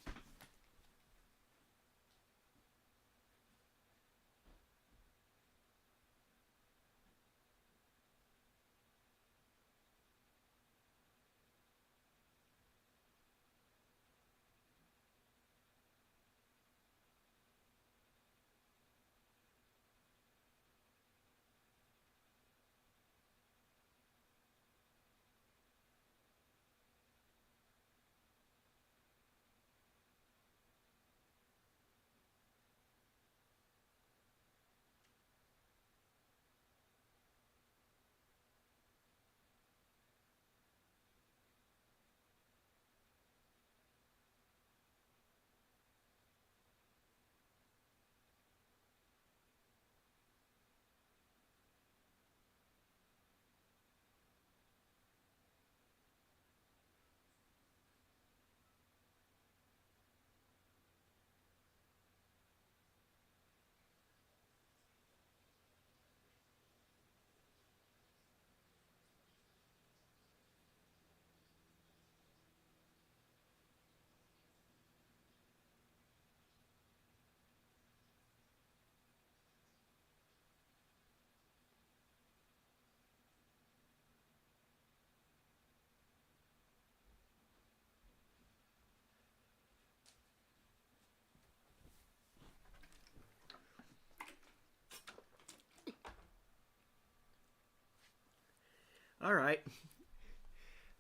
Speaker 1: Alright.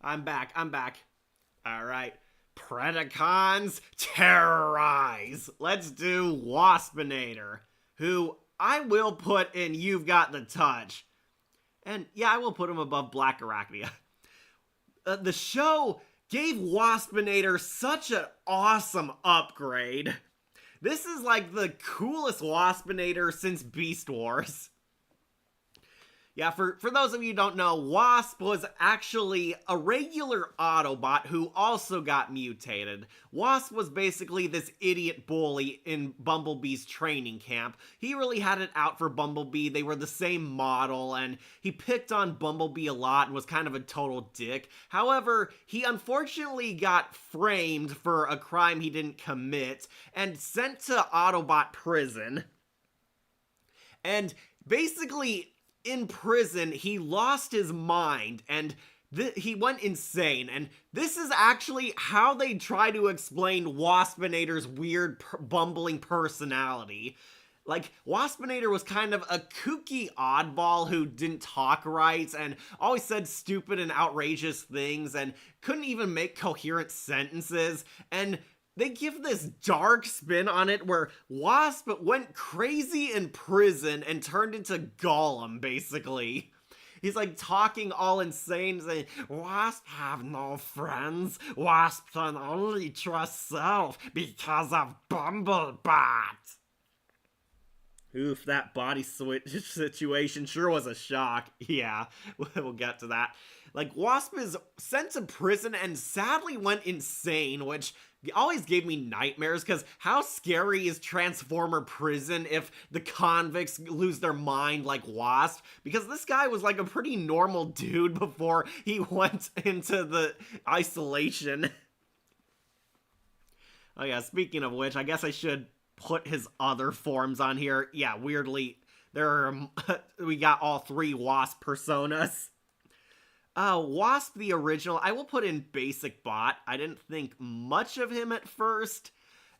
Speaker 1: I'm back. Alright. Predacons terrorize. Let's do Waspinator, who I will put in You've Got the Touch. And yeah, I will put him above Black Arachnia. the show gave Waspinator such an awesome upgrade. This is like the coolest Waspinator since Beast Wars. Yeah, for those of you who don't know, Wasp was actually a regular Autobot who also got mutated. Wasp was basically this idiot bully in Bumblebee's training camp. He really had it out for Bumblebee. They were the same model, and he picked on Bumblebee a lot and was kind of a total dick. However, he unfortunately got framed for a crime he didn't commit and sent to Autobot prison. And basically, in prison, he lost his mind, and he went insane, and this is actually how they try to explain Waspinator's weird, bumbling personality. Like, Waspinator was kind of a kooky oddball who didn't talk right, and always said stupid and outrageous things, and couldn't even make coherent sentences, and they give this dark spin on it where Wasp went crazy in prison and turned into Gollum, basically. He's like talking all insane, saying, Wasp have no friends. Wasp can only trust self because of Bumblebot. Oof, that body switch situation sure was a shock. Yeah, we'll get to that. Like, Wasp is sent to prison and sadly went insane, which always gave me nightmares, because how scary is Transformer prison if the convicts lose their mind like Wasp? Because this guy was like a pretty normal dude before he went into the isolation. Oh yeah, speaking of which, I guess I should put his other forms on here. Yeah, weirdly, we got all three Wasp personas. Wasp the original, I will put in Basic Bot. I didn't think much of him at first,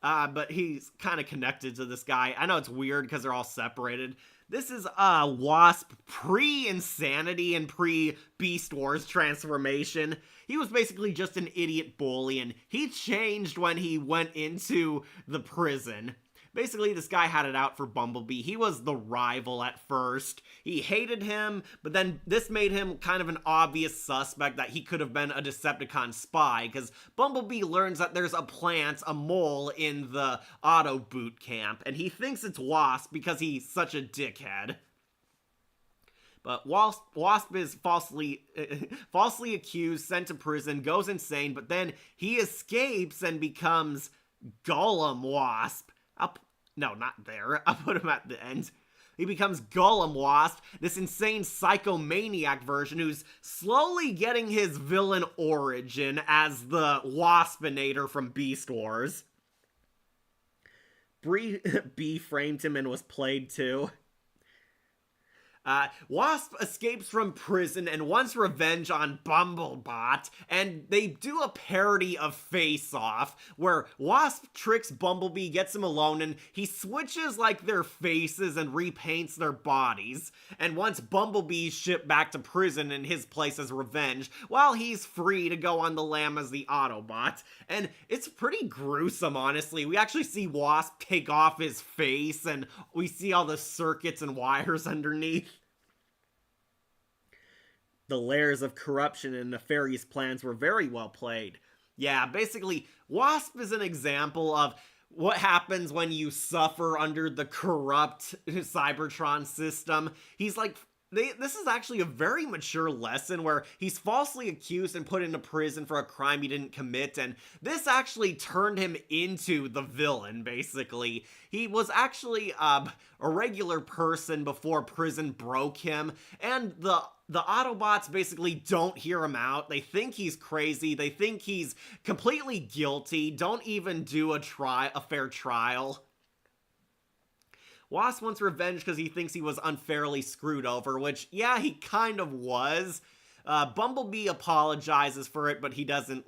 Speaker 1: but he's kind of connected to this guy. I know it's weird because they're all separated. This is Wasp pre-Insanity and pre-Beast Wars transformation. He was basically just an idiot bully, and he changed when he went into the prison. Basically, this guy had it out for Bumblebee. He was the rival at first. He hated him, but then this made him kind of an obvious suspect that he could have been a Decepticon spy, because Bumblebee learns that there's a plant, a mole, in the auto boot camp, and he thinks it's Wasp because he's such a dickhead. But Wasp is falsely accused, sent to prison, goes insane, but then he escapes and becomes Gollum Wasp. No, not there. I'll put him at the end. He becomes Gollum Wasp, this insane psychomaniac version who's slowly getting his villain origin as the Waspinator from Beast Wars. B framed him and was played too. Wasp escapes from prison and wants revenge on Bumblebot, and they do a parody of Face Off, where Wasp tricks Bumblebee, gets him alone, and he switches like their faces and repaints their bodies, and wants Bumblebee shipped back to prison in his place as revenge, while he's free to go on the lam as the Autobot. And it's pretty gruesome, honestly. We actually see Wasp take off his face, and we see all the circuits and wires underneath. The layers of corruption and nefarious plans were very well played. Yeah, basically, Wasp is an example of what happens when you suffer under the corrupt Cybertron system. He's like, this is actually a very mature lesson where he's falsely accused and put into prison for a crime he didn't commit, and this actually turned him into the villain, basically. He was actually a regular person before prison broke him, and the Autobots basically don't hear him out. They think he's crazy. They think he's completely guilty. Don't even do a fair trial. Wasp wants revenge because he thinks he was unfairly screwed over, which, yeah, he kind of was. Bumblebee apologizes for it, but he doesn't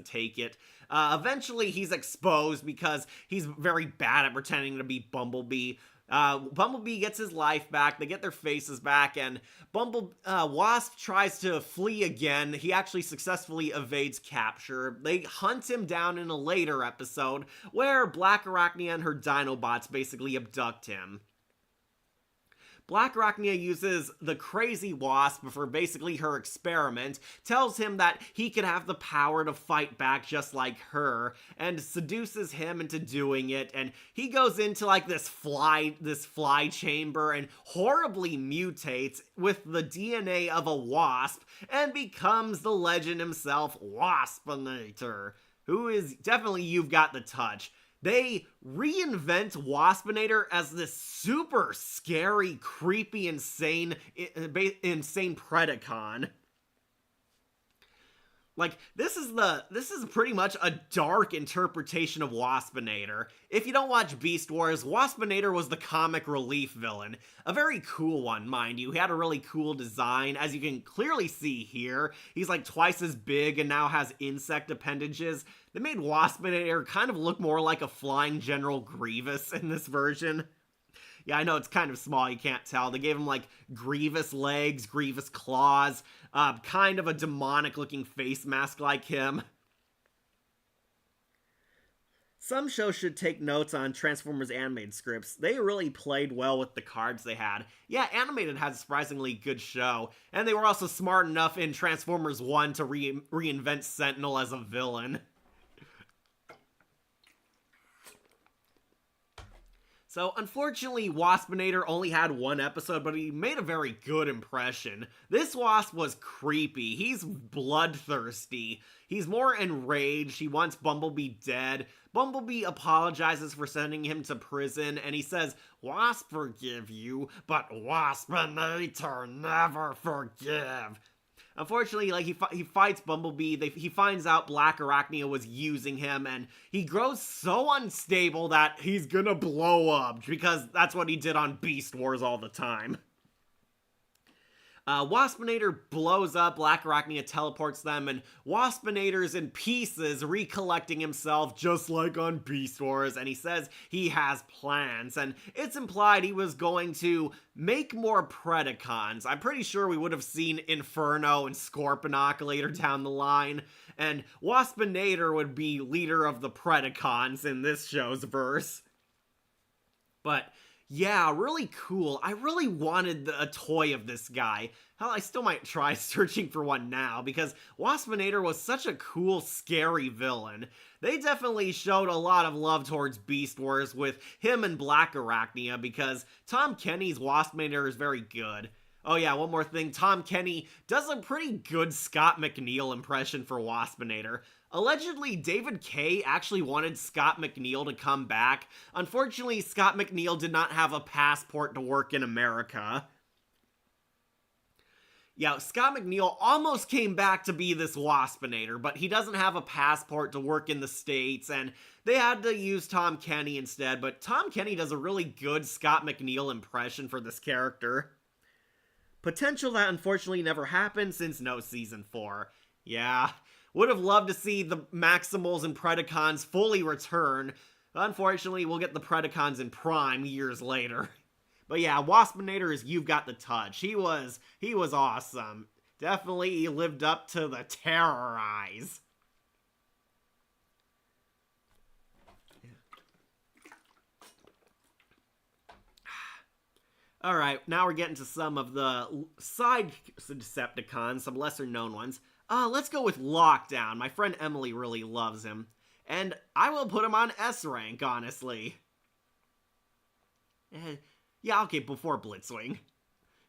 Speaker 1: take it. Eventually, he's exposed because he's very bad at pretending to be Bumblebee. Bumblebee gets his life back, they get their faces back, and Wasp tries to flee again. He actually successfully evades capture. They hunt him down in a later episode, where Black Arachnia and her Dinobots basically abduct him. Black Arachnia uses the crazy wasp for basically her experiment, tells him that he could have the power to fight back just like her, and seduces him into doing it, and he goes into like this fly chamber and horribly mutates with the DNA of a wasp and becomes the legend himself, Waspinator, who is definitely You've Got the Touch. They reinvent Waspinator as this super scary, creepy, insane Predacon. Like, this is pretty much a dark interpretation of Waspinator. If you don't watch Beast Wars, Waspinator was the comic relief villain. A very cool one, mind you. He had a really cool design, as you can clearly see here. He's like twice as big and now has insect appendages. They made Waspinator kind of look more like a flying General Grievous in this version. Yeah, I know it's kind of small, you can't tell. They gave him, like, Grievous legs, Grievous claws, kind of a demonic-looking face mask like him. Some shows should take notes on Transformers animated scripts. They really played well with the cards they had. Yeah, Animated had a surprisingly good show, and they were also smart enough in Transformers 1 to reinvent Sentinel as a villain. So, unfortunately, Waspinator only had one episode, but he made a very good impression. This Wasp was creepy. He's bloodthirsty. He's more enraged. He wants Bumblebee dead. Bumblebee apologizes for sending him to prison, and he says, "Wasp forgive you, but Waspinator never forgive." Unfortunately, like, he fights Bumblebee, he finds out Black Arachnia was using him, and he grows so unstable that he's gonna blow up, because that's what he did on Beast Wars all the time. Waspinator blows up, Black Arachnia teleports them, and Waspinator's in pieces, recollecting himself just like on Beast Wars, and he says he has plans, and it's implied he was going to make more Predacons. I'm pretty sure we would have seen Inferno and Scorponok later down the line, and Waspinator would be leader of the Predacons in this show's verse. But yeah, really cool. I really wanted a toy of this guy. Hell, I still might try searching for one now, because Waspinator was such a cool, scary villain. They definitely showed a lot of love towards Beast Wars with him and Black Arachnia, because Tom Kenny's Waspinator is very good. Oh yeah, one more thing. Tom Kenny does a pretty good Scott McNeil impression for Waspinator. Allegedly, David Kaye actually wanted Scott McNeil to come back. Unfortunately, Scott McNeil did not have a passport to work in America. Yeah, Scott McNeil almost came back to be this Waspinator, but he doesn't have a passport to work in the States, and they had to use Tom Kenny instead, but Tom Kenny does a really good Scott McNeil impression for this character. Potential that unfortunately never happened since no Season 4. Yeah, would have loved to see the Maximals and Predacons fully return. Unfortunately, we'll get the Predacons in Prime years later. But yeah, Waspinator is You've Got the Touch. He was awesome. Definitely he lived up to the Terrorize. Alright, now we're getting to some of the side Decepticons, some lesser known ones. Let's go with Lockdown. My friend Emily really loves him. And I will put him on S rank, honestly. Yeah, okay, before Blitzwing.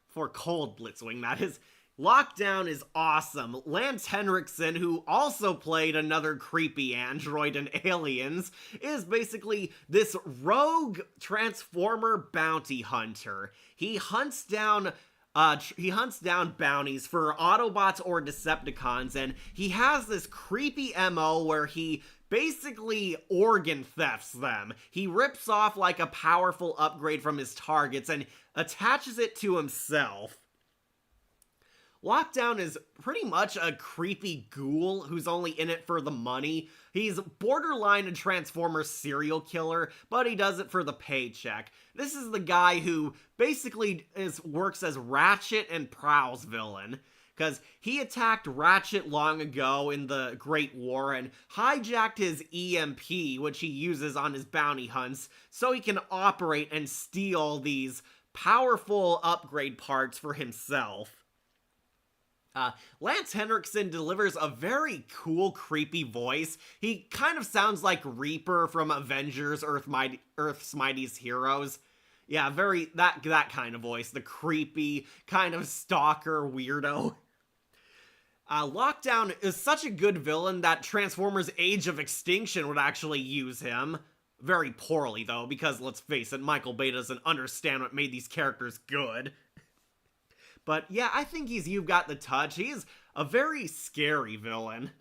Speaker 1: Before Cold Blitzwing, that is. Lockdown is awesome. Lance Henriksen, who also played another creepy android in Aliens, is basically this rogue Transformer bounty hunter. He hunts down bounties for Autobots or Decepticons, and he has this creepy MO where he basically organ thefts them. He rips off like a powerful upgrade from his targets and attaches it to himself. Lockdown is pretty much a creepy ghoul who's only in it for the money. He's borderline a Transformers serial killer, but he does it for the paycheck. This is the guy who basically works as Ratchet and Prowl's villain, because he attacked Ratchet long ago in the Great War and hijacked his EMP, which he uses on his bounty hunts, so he can operate and steal these powerful upgrade parts for himself. Lance Henriksen delivers a very cool, creepy voice. He kind of sounds like Reaper from Avengers Earth's Mightiest Heroes. Yeah, very, that kind of voice. The creepy, kind of stalker weirdo. Lockdown is such a good villain that Transformers Age of Extinction would actually use him. Very poorly, though, because let's face it, Michael Bay doesn't understand what made these characters good. But yeah, I think You've Got the Touch. He's a very scary villain.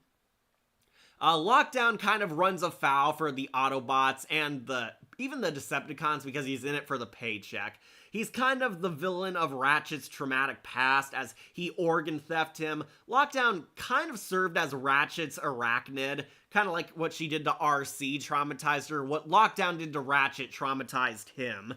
Speaker 1: Lockdown kind of runs afoul for the Autobots and even the Decepticons because he's in it for the paycheck. He's kind of the villain of Ratchet's traumatic past as he organ theft him. Lockdown kind of served as Ratchet's arachnid, kind of like what she did to RC traumatized her. What Lockdown did to Ratchet traumatized him.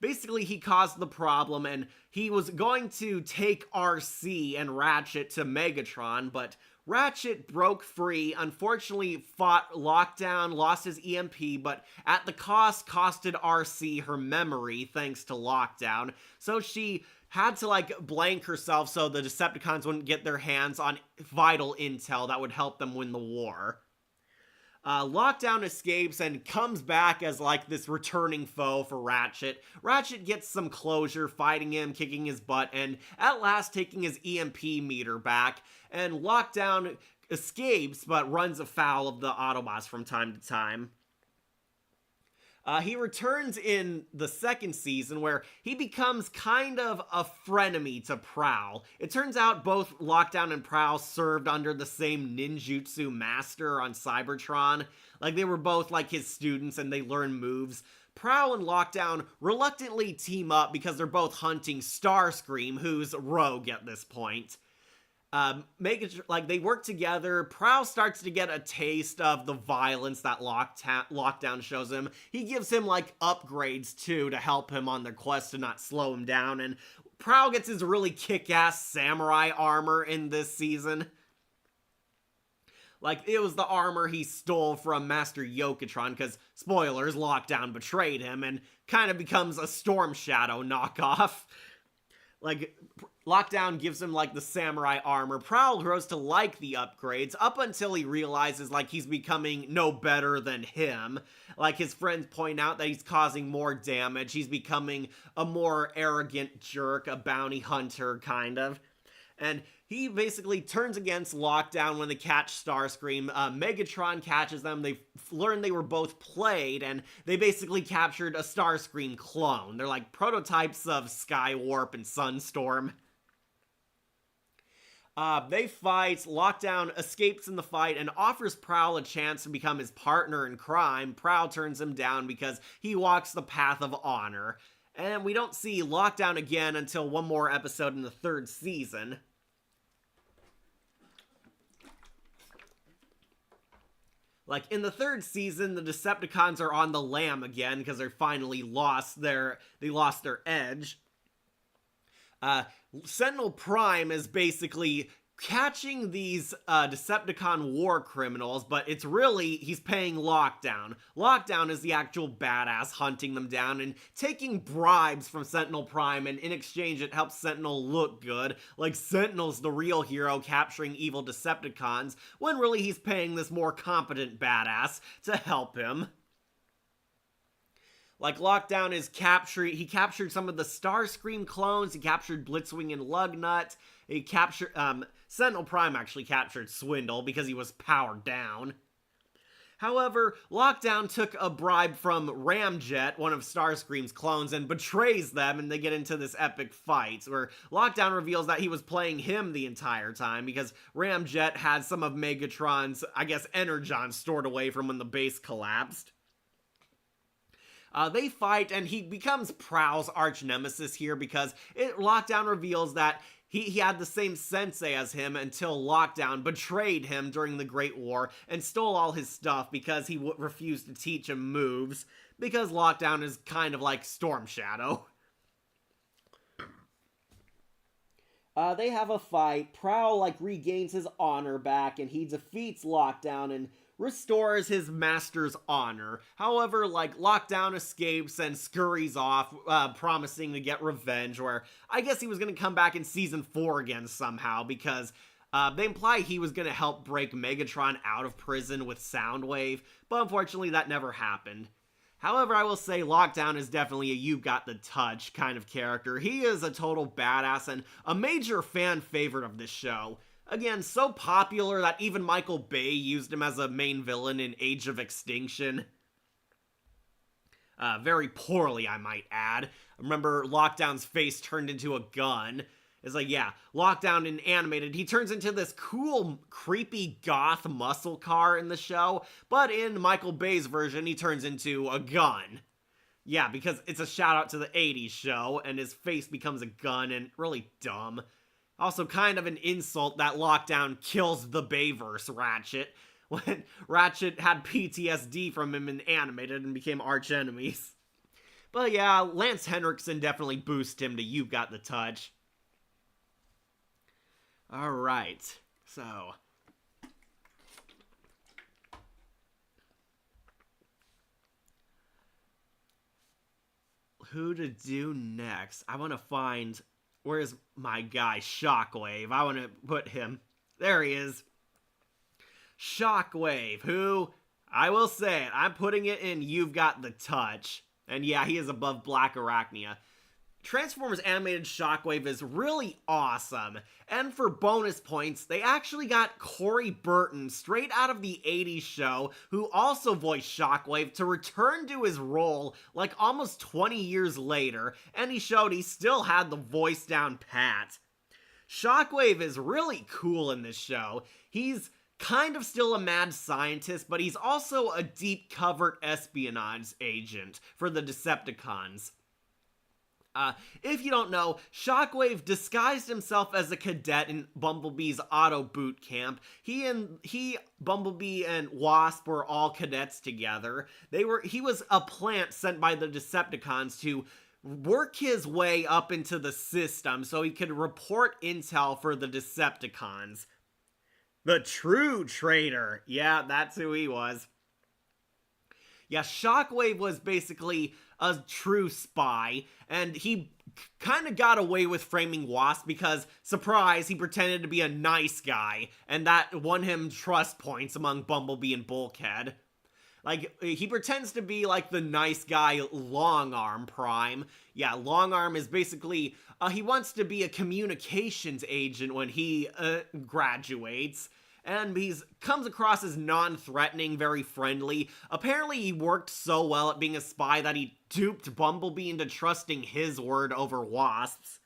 Speaker 1: Basically, he caused the problem, and he was going to take RC and Ratchet to Megatron, but Ratchet broke free, unfortunately fought Lockdown, lost his EMP, but at the costed RC her memory thanks to Lockdown, so she had to, blank herself so the Decepticons wouldn't get their hands on vital intel that would help them win the war. Lockdown escapes and comes back as this returning foe for Ratchet. Ratchet gets some closure fighting him, kicking his butt, and at last taking his EMP meter back. And Lockdown escapes but runs afoul of the Autobots from time to time. He returns in the second season where he becomes kind of a frenemy to Prowl. It turns out both Lockdown and Prowl served under the same ninjutsu master on Cybertron. They were both his students and they learn moves. Prowl and Lockdown reluctantly team up because they're both hunting Starscream, who's rogue at this point. They work together. Prowl starts to get a taste of the violence that Lockdown shows him. He gives him upgrades too to help him on their quest to not slow him down, and Prowl gets his really kick-ass samurai armor in this season. It was the armor he stole from Master Yokotron, because, spoilers, Lockdown betrayed him and kind of becomes a Storm Shadow knockoff. Lockdown gives him, the samurai armor. Prowl grows to like the upgrades up until he realizes, he's becoming no better than him. His friends point out that he's causing more damage. He's becoming a more arrogant jerk, a bounty hunter, kind of. And he basically turns against Lockdown when they catch Starscream. Megatron catches them. They learn they were both played, and they basically captured a Starscream clone. They're prototypes of Skywarp and Sunstorm. They fight. Lockdown escapes in the fight and offers Prowl a chance to become his partner in crime. Prowl turns him down because he walks the path of honor. And we don't see Lockdown again until one more episode in the third season. In the third season, the Decepticons are on the lam again because they finally lost their edge. Sentinel Prime is basically catching these Decepticon war criminals, but it's really, he's paying Lockdown. Lockdown is the actual badass hunting them down and taking bribes from Sentinel Prime, and in exchange it helps Sentinel look good. Sentinel's the real hero capturing evil Decepticons, when really he's paying this more competent badass to help him. Lockdown is he captured some of the Starscream clones, he captured Blitzwing and Lugnut, he captured, Sentinel Prime actually captured Swindle because he was powered down. However, Lockdown took a bribe from Ramjet, one of Starscream's clones, and betrays them, and they get into this epic fight, where Lockdown reveals that he was playing him the entire time, because Ramjet had some of Megatron's, energon stored away from when the base collapsed. They fight, and he becomes Prowl's arch nemesis here because Lockdown reveals that he had the same sensei as him until Lockdown betrayed him during the Great War and stole all his stuff because he refused to teach him moves, because Lockdown is kind of like Storm Shadow. They have a fight. Prowl regains his honor back, and he defeats Lockdown and restores his master's honor. However, Lockdown escapes and scurries off, promising to get revenge. Where I guess he was going to come back in season 4 again somehow, because they imply he was going to help break Megatron out of prison with Soundwave, but unfortunately that never happened. However, I will say Lockdown is definitely a you got the touch kind of character. He is a total badass and a major fan favorite of this show. Again, so popular that even Michael Bay used him as a main villain in Age of Extinction. Very poorly, I might add. Remember, Lockdown's face turned into a gun. It's yeah, Lockdown in animated, he turns into this cool, creepy goth muscle car in the show, but in Michael Bay's version, he turns into a gun. Yeah, because it's a shout out to the 80s show, and his face becomes a gun, and really dumb. Also kind of an insult that Lockdown kills the Bayverse Ratchet, when Ratchet had PTSD from him in animated and became arch enemies. But yeah, Lance Henriksen definitely boosts him to You Got the Touch. Alright, so who to do next? I want to find, where's my guy, Shockwave? I want to put him, there he is. Shockwave, who, I will say it, I'm putting it in You've Got the Touch. And yeah, he is above Black Arachnia. Transformers Animated Shockwave is really awesome, and for bonus points, they actually got Corey Burton, straight out of the 80s show, who also voiced Shockwave, to return to his role almost 20 years later, and he showed he still had the voice down pat. Shockwave is really cool in this show. He's kind of still a mad scientist, but he's also a deep covert espionage agent for the Decepticons. If you don't know, Shockwave disguised himself as a cadet in Bumblebee's auto boot camp. Bumblebee, and Wasp were all cadets together. He was a plant sent by the Decepticons to work his way up into the system so he could report intel for the Decepticons. The true traitor. Yeah, that's who he was. Yeah, Shockwave was basically a true spy, and he kind of got away with framing Wasp because, surprise, he pretended to be a nice guy, and that won him trust points among Bumblebee and Bulkhead. He pretends to be the nice guy Longarm Prime. Yeah, Longarm is basically, he wants to be a communications agent when he graduates. And he comes across as non-threatening, very friendly. Apparently he worked so well at being a spy that he duped Bumblebee into trusting his word over Wasp's.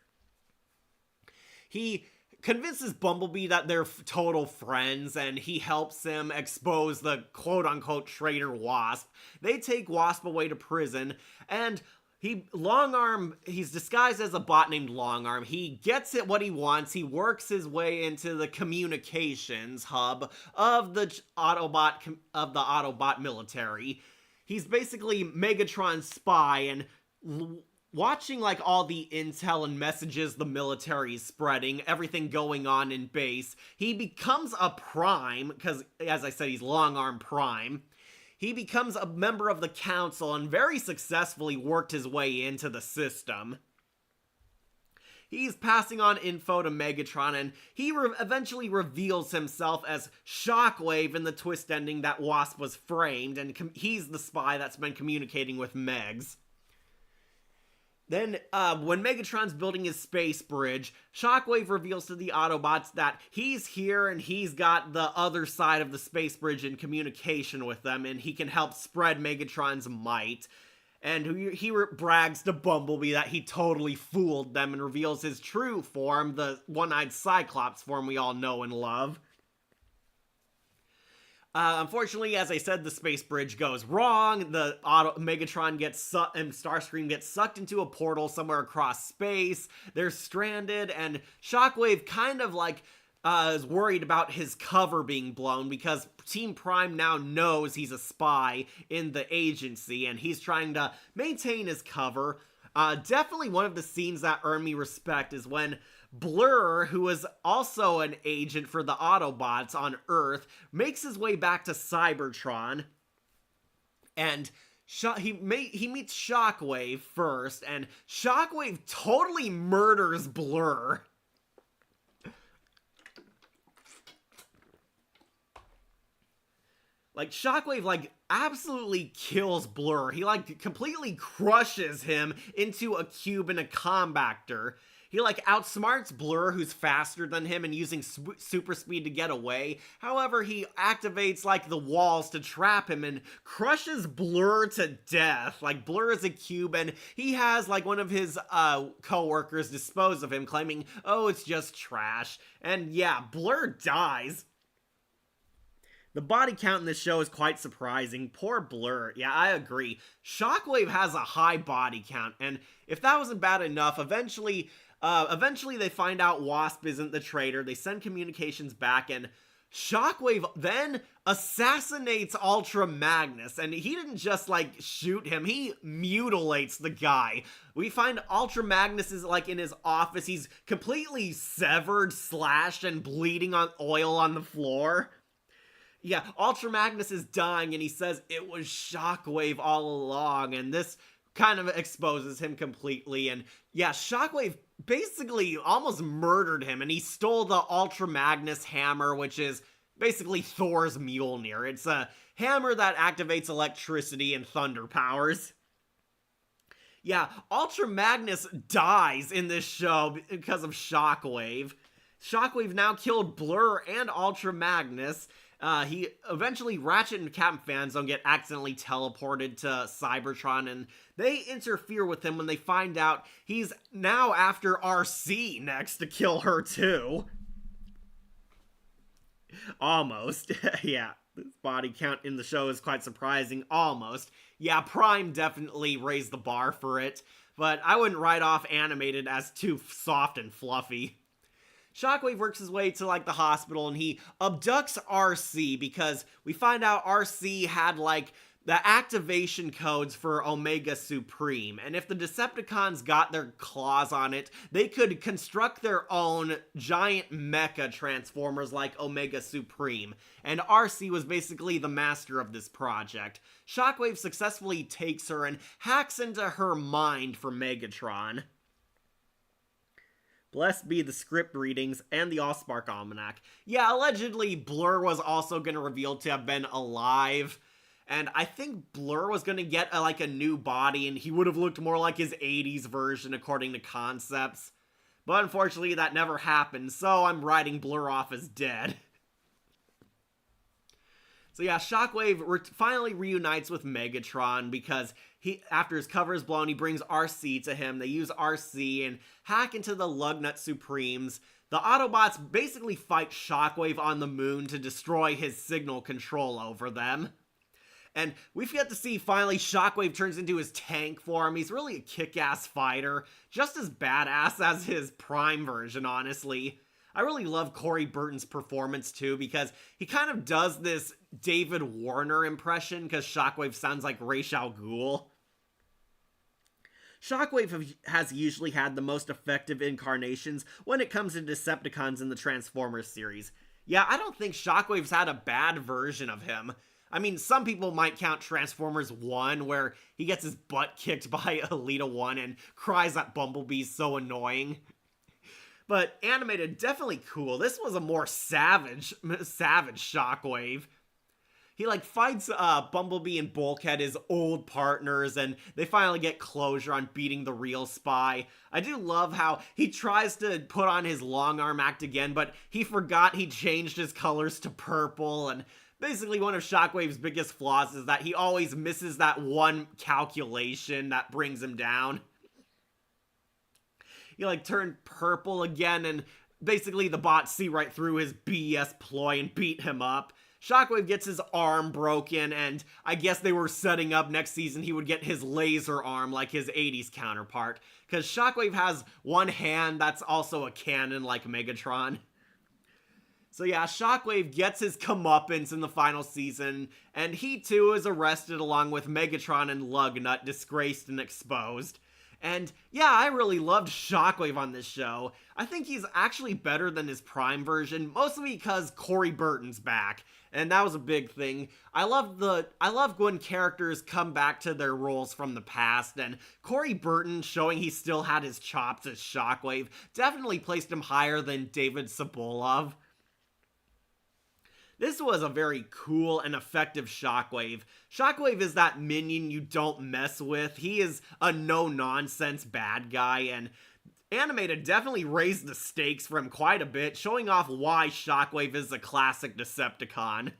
Speaker 1: He convinces Bumblebee that they're total friends, and he helps him expose the quote-unquote traitor Wasp. They take Wasp away to prison, and he's disguised as a bot named Longarm. He gets it what he wants. He works his way into the communications hub of the Autobot military. He's basically Megatron's spy, and watching all the intel and messages the military is spreading, everything going on in base, he becomes a Prime, because as I said, he's Longarm Prime. He becomes a member of the council and very successfully worked his way into the system. He's passing on info to Megatron, and he eventually reveals himself as Shockwave in the twist ending that Wasp was framed, and he's the spy that's been communicating with Megs. Then, when Megatron's building his space bridge, Shockwave reveals to the Autobots that he's here and he's got the other side of the space bridge in communication with them, and he can help spread Megatron's might. And he brags to Bumblebee that he totally fooled them and reveals his true form, the one-eyed Cyclops form we all know and love. Unfortunately, as I said, the space bridge goes wrong. Megatron and Starscream get sucked into a portal somewhere across space. They're stranded, and Shockwave kind of is worried about his cover being blown because Team Prime now knows he's a spy in the agency, and he's trying to maintain his cover. Definitely one of the scenes that earned me respect is when Blur, who is also an agent for the Autobots on Earth, makes his way back to Cybertron, and he meets Shockwave first, and Shockwave totally murders Blur. Like, Shockwave, like, absolutely kills Blur. He, like, completely crushes him into a cube and a compactor. He, like, outsmarts Blur, who's faster than him and using super speed to get away. However, he activates, like, the walls to trap him and crushes Blur to death. Like, Blur is a cube, and he has, like, one of his co-workers dispose of him, claiming, oh, it's just trash. And yeah, Blur dies. The body count in this show is quite surprising. Poor Blur. Yeah, I agree. Shockwave has a high body count, and if that wasn't bad enough, eventually they find out Wasp isn't the traitor. They send communications back, and Shockwave then assassinates Ultra Magnus, and he didn't just, like, shoot him, he mutilates the guy. We find Ultra Magnus is, like, in his office. He's completely severed, slashed, and bleeding on oil on the floor. Yeah, Ultra Magnus is dying, and he says it was Shockwave all along, and this kind of exposes him completely. And yeah, Shockwave basically almost murdered him, and he stole the Ultra Magnus hammer, which is basically Thor's Mjolnir. It's a hammer that activates electricity and thunder powers. Yeah, Ultra Magnus dies in this show because of Shockwave. Shockwave now killed Blur and Ultra Magnus. He eventually, Ratchet and Captain Fanzone get accidentally teleported to Cybertron, and they interfere with him when they find out he's now after RC next to kill her too. Almost. Yeah, this body count in the show is quite surprising. Almost. Yeah, Prime definitely raised the bar for it, but I wouldn't write off Animated as too soft and fluffy. Shockwave works his way to, like, the hospital, and he abducts RC because we find out RC had, like, the activation codes for Omega Supreme, and if the Decepticons got their claws on it, they could construct their own giant mecha transformers like Omega Supreme, and RC was basically the master of this project. Shockwave successfully takes her and hacks into her mind for Megatron. Blessed be the script readings and the Allspark Almanac. Yeah, allegedly Blur was also going to reveal to have been alive, and I think Blur was going to get like a new body, and he would have looked more like his 80s version according to concepts. But unfortunately that never happened, so I'm writing Blur off as dead. So yeah, Shockwave finally reunites with Megatron because after his cover is blown, he brings RC to him. They use RC and hack into the Lugnut Supremes. The Autobots basically fight Shockwave on the moon to destroy his signal control over them. And we get to see finally Shockwave turns into his tank form. He's really a kick-ass fighter, just as badass as his Prime version, honestly. I really love Corey Burton's performance too, because he kind of does this David Warner impression, because Shockwave sounds like Ra's al Ghul. Shockwave has usually had the most effective incarnations when it comes to Decepticons in the Transformers series. Yeah, I don't think Shockwave's had a bad version of him. I mean, some people might count Transformers 1, where he gets his butt kicked by Elita 1 and cries that Bumblebee's so annoying. But Animated, definitely cool. This was a more savage Shockwave. He, like, fights Bumblebee and Bulkhead, his old partners, and they finally get closure on beating the real spy. I do love how he tries to put on his long arm act again, but he forgot he changed his colors to purple, and basically one of Shockwave's biggest flaws is that he always misses that one calculation that brings him down. He, like, turned purple again, and basically the bots see right through his BS ploy and beat him up. Shockwave gets his arm broken, and I guess they were setting up next season he would get his laser arm like his 80s counterpart, because Shockwave has one hand that's also a cannon like Megatron. So yeah, Shockwave gets his comeuppance in the final season, and he too is arrested along with Megatron and Lugnut, disgraced and exposed. And yeah, I really loved Shockwave on this show. I think he's actually better than his Prime version, mostly because Corey Burton's back. And that was a big thing. I love when characters come back to their roles from the past, and Corey Burton showing he still had his chops as Shockwave definitely placed him higher than David Sobolov. This was a very cool and effective Shockwave. Shockwave is that minion you don't mess with. He is a no-nonsense bad guy, and Animated definitely raised the stakes for him quite a bit, showing off why Shockwave is a classic Decepticon.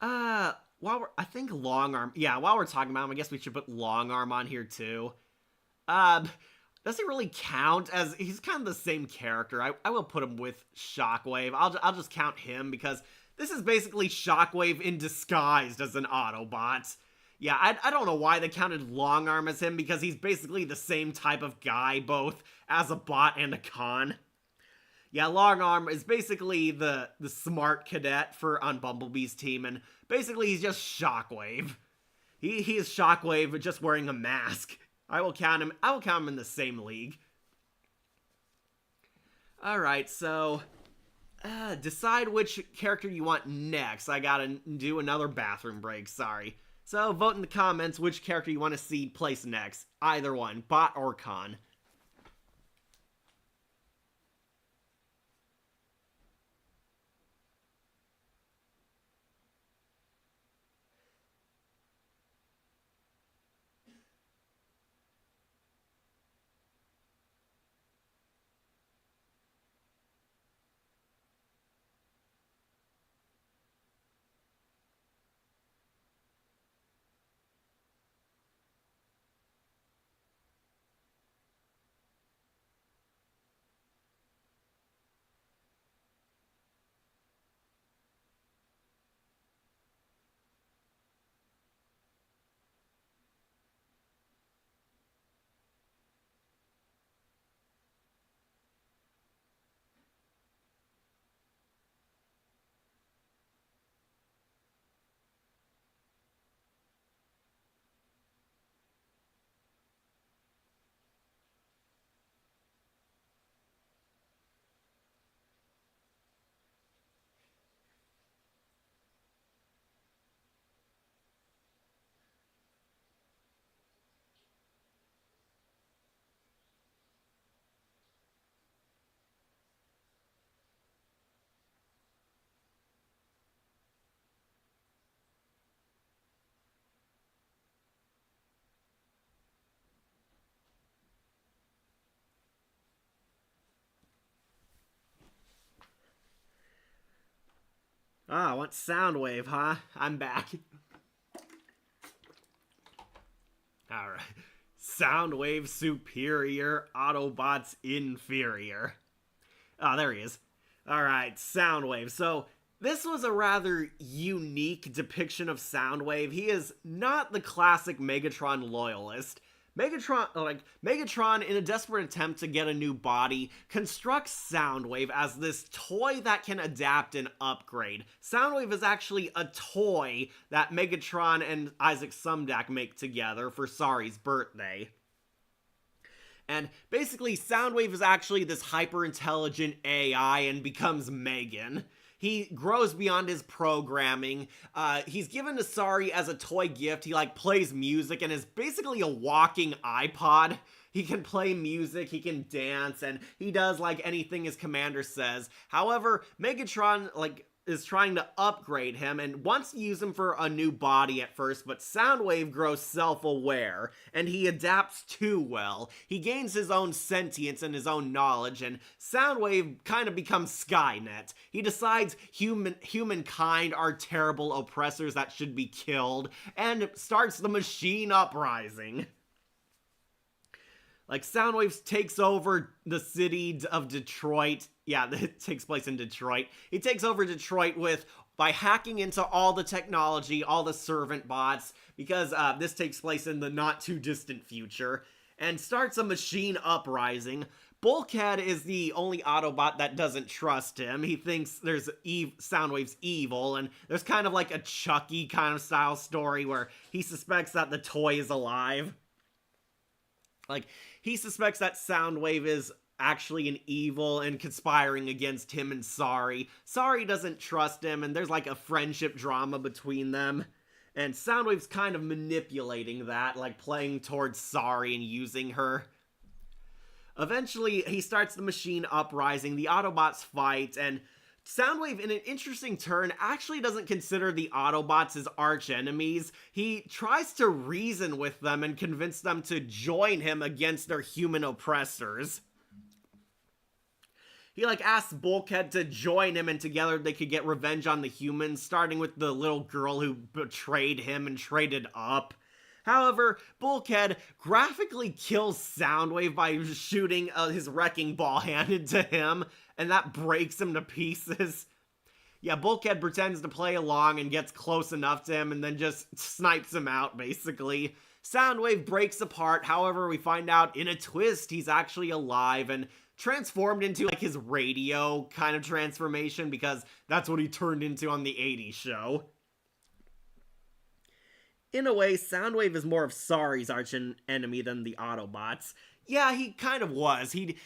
Speaker 1: I think Long Arm, yeah, while we're talking about him, I guess we should put Long Arm on here too. Does he really count, as he's kind of the same character? I will put him with Shockwave. I'll just count him because this is basically Shockwave in disguised as an Autobot. Yeah, I don't know why they counted Long Arm as him, because he's basically the same type of guy, both as a bot and a con. Yeah, Long Arm is basically the smart cadet on Bumblebee's team, and basically he's just Shockwave. He is Shockwave just wearing a mask. I will count him in the same league. Alright, so decide which character you want next. I gotta do another bathroom break, sorry. So vote in the comments which character you want to see place next. Either one, bot or con. Ah, I want Soundwave, huh? I'm back. Alright. Soundwave superior, Autobots inferior. Ah, there he is. Alright, Soundwave. So, this was a rather unique depiction of Soundwave. He is not the classic Megatron loyalist. Megatron, in a desperate attempt to get a new body, constructs Soundwave as this toy that can adapt and upgrade. Soundwave is actually a toy that Megatron and Isaac Sumdac make together for Sari's birthday. And basically, Soundwave is actually this hyper-intelligent AI and becomes Megan. He grows beyond his programming. He's given to Sari as a toy gift. He, plays music and is basically a walking iPod. He can play music, he can dance, and he does, anything his commander says. However, Megatron, is trying to upgrade him and wants to use him for a new body at first, but Soundwave grows self-aware, and he adapts too well. He gains his own sentience and his own knowledge, and Soundwave kind of becomes Skynet. He decides humankind are terrible oppressors that should be killed, and starts the machine uprising. Soundwave takes over the city of Detroit. Yeah, it takes place in Detroit. He takes over Detroit by hacking into all the technology, all the servant bots, because this takes place in the not-too-distant future, and starts a machine uprising. Bulkhead is the only Autobot that doesn't trust him. He thinks Soundwave's evil, and there's kind of like a Chucky kind of style story where he suspects that the toy is alive. Like, he suspects that Soundwave is actually an evil and conspiring against him and Sari. Sari doesn't trust him, and there's like a friendship drama between them. And Soundwave's kind of manipulating that, like playing towards Sari and using her. Eventually, he starts the machine uprising, the Autobots fight, and Soundwave, in an interesting turn, actually doesn't consider the Autobots as arch enemies. He tries to reason with them and convince them to join him against their human oppressors. He asks Bulkhead to join him, and together they could get revenge on the humans, starting with the little girl who betrayed him and traded up. However, Bulkhead graphically kills Soundwave by shooting his wrecking ball handed to him, and that breaks him to pieces. Yeah, Bulkhead pretends to play along and gets close enough to him and then just snipes him out, basically. Soundwave breaks apart, however, we find out in a twist he's actually alive and transformed into his radio kind of transformation, because that's what he turned into on the 80s show. In a way, Soundwave is more of Sari's arch enemy than the Autobots. Yeah, he kind of was. He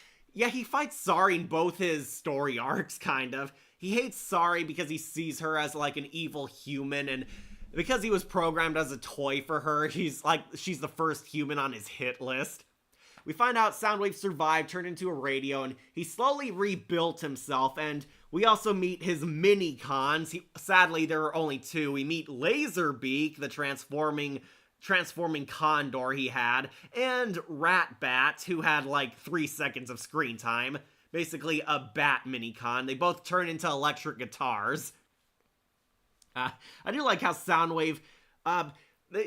Speaker 1: fights Sari in both his story arcs, kind of. He hates Sari because he sees her as an evil human, and because he was programmed as a toy for her, she's the first human on his hit list. We find out Soundwave survived, turned into a radio, and he slowly rebuilt himself, and we also meet his mini-cons. Sadly, there are only two. We meet Laserbeak, the transforming condor he had, and Ratbat, who had 3 seconds of screen time. Basically, a bat mini-con. They both turn into electric guitars. I do like how Soundwave...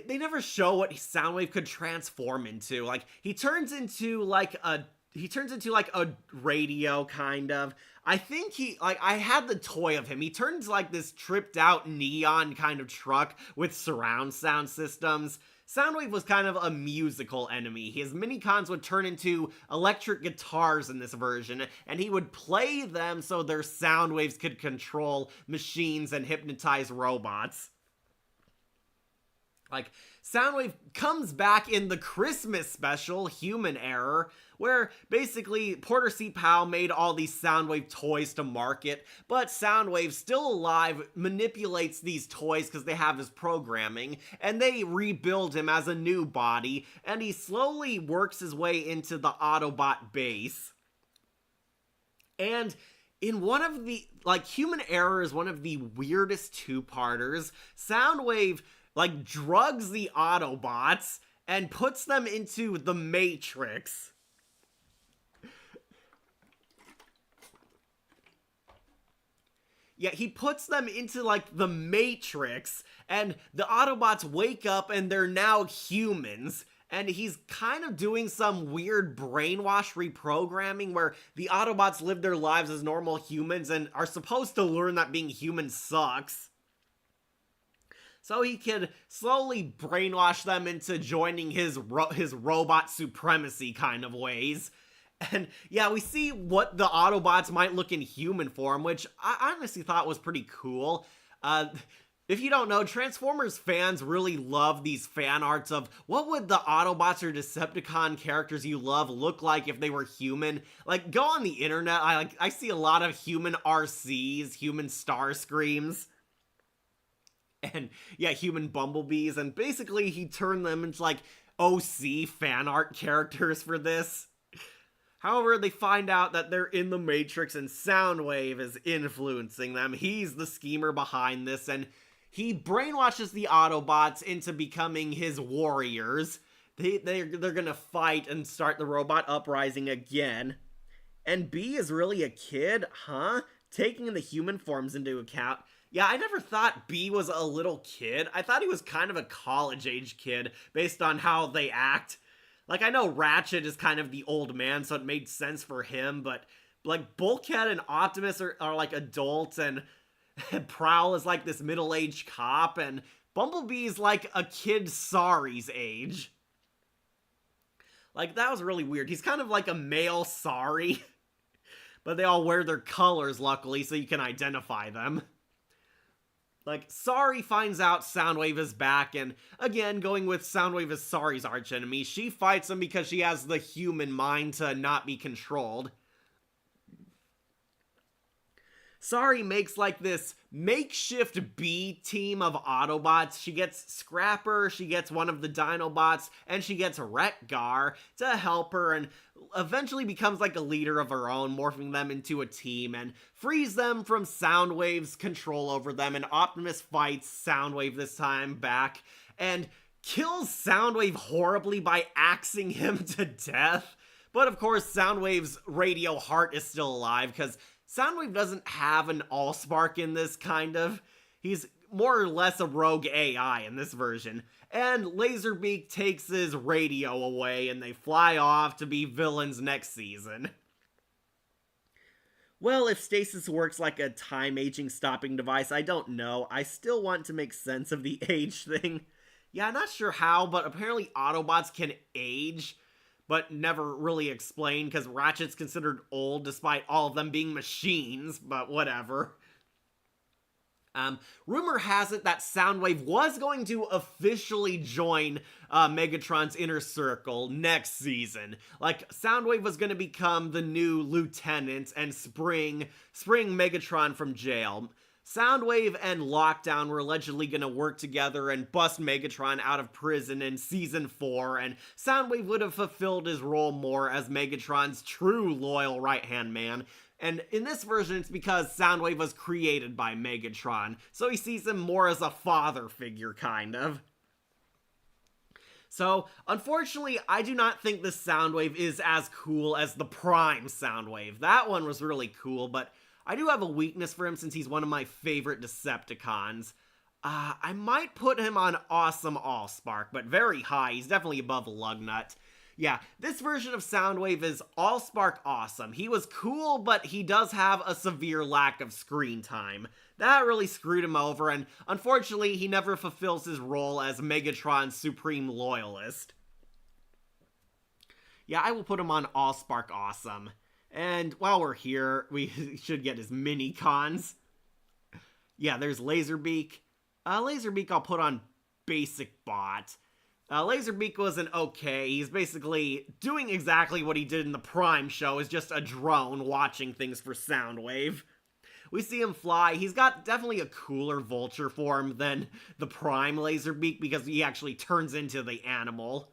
Speaker 1: They never show what Soundwave could transform into. He turns into a radio, kind of. I think I had the toy of him. He turns this tripped out neon kind of truck with surround sound systems. Soundwave was kind of a musical enemy. His mini-cons would turn into electric guitars in this version, and he would play them so their sound waves could control machines and hypnotize robots. Soundwave comes back in the Christmas special, Human Error, where basically Porter C. Powell made all these Soundwave toys to market, but Soundwave, still alive, manipulates these toys because they have his programming, and they rebuild him as a new body, and he slowly works his way into the Autobot base. And in one of the, Human Error is one of the weirdest two-parters. Soundwave drugs the Autobots and puts them into the Matrix. Yeah, he puts them into, the Matrix, and the Autobots wake up and they're now humans. And he's kind of doing some weird brainwash reprogramming where the Autobots live their lives as normal humans and are supposed to learn that being human sucks. So he can slowly brainwash them into joining his robot supremacy kind of ways. And yeah, we see what the Autobots might look in human form, which I honestly thought was pretty cool. If you don't know, Transformers fans really love these fan arts of what would the Autobots or Decepticon characters you love look like if they were human. Go on the internet, I see a lot of human RCs, human Starscreams. And yeah, human bumblebees, and basically he turned them into OC fan art characters for this. However, they find out that they're in the Matrix and Soundwave is influencing them. He's the schemer behind this, and he brainwashes the Autobots into becoming his warriors. They're gonna fight and start the robot uprising again. And B is really a kid, huh? Taking the human forms into account. Yeah, I never thought B was a little kid. I thought he was kind of a college-age kid, based on how they act. I know Ratchet is kind of the old man, so it made sense for him, but, Bulkhead and Optimus are adults, and Prowl is, this middle-aged cop, and Bumblebee's, a kid Sari's age. Like, that was really weird. He's kind of like a male Sorry, but they all wear their colors, luckily, so you can identify them. Like, Sorry finds out Soundwave is back, and again, going with Soundwave as Sorry's archenemy, she fights him because she has the human mind to not be controlled. Sorry makes like this makeshift B team of Autobots. She gets Scrapper, she gets one of the Dinobots, and she gets Retgar to help her, and eventually becomes like a leader of her own, morphing them into a team and frees them from Soundwave's control over them. And Optimus fights Soundwave this time back and kills Soundwave horribly by axing him to death. But of course, Soundwave's radio heart is still alive because Soundwave doesn't have an Allspark in this, kind of. He's more or less a rogue AI in this version. And Laserbeak takes his radio away and they fly off to be villains next season. Well, if stasis works like a time-aging stopping device, I don't know. I still want to make sense of the age thing. Yeah, I'm not sure how, but apparently Autobots can age, but never really explained because Ratchet's considered old despite all of them being machines, but whatever. Rumor has it that Soundwave was going to officially join Megatron's Inner Circle next season. Like, Soundwave was going to become the new lieutenant and spring Megatron from jail. Soundwave and Lockdown were allegedly going to work together and bust Megatron out of prison in Season 4, and Soundwave would have fulfilled his role more as Megatron's true loyal right-hand man. And in this version, it's because Soundwave was created by Megatron, so he sees him more as a father figure, kind of. So, unfortunately, I do not think this Soundwave is as cool as the Prime Soundwave. That one was really cool, but I do have a weakness for him since he's one of my favorite Decepticons. I might put him on Awesome Allspark, but very high. He's definitely above Lugnut. Yeah, this version of Soundwave is Allspark awesome. He was cool, but he does have a severe lack of screen time. That really screwed him over, and unfortunately, he never fulfills his role as Megatron's supreme loyalist. Yeah, I will put him on Allspark awesome. And while we're here, we should get his mini-cons. Yeah, there's Laserbeak. Laserbeak I'll put on Basic Bot. Laserbeak was an okay. He's basically doing exactly what he did in the Prime show, is just a drone watching things for Soundwave. We see him fly. He's got definitely a cooler vulture form than the Prime Laserbeak because he actually turns into the animal.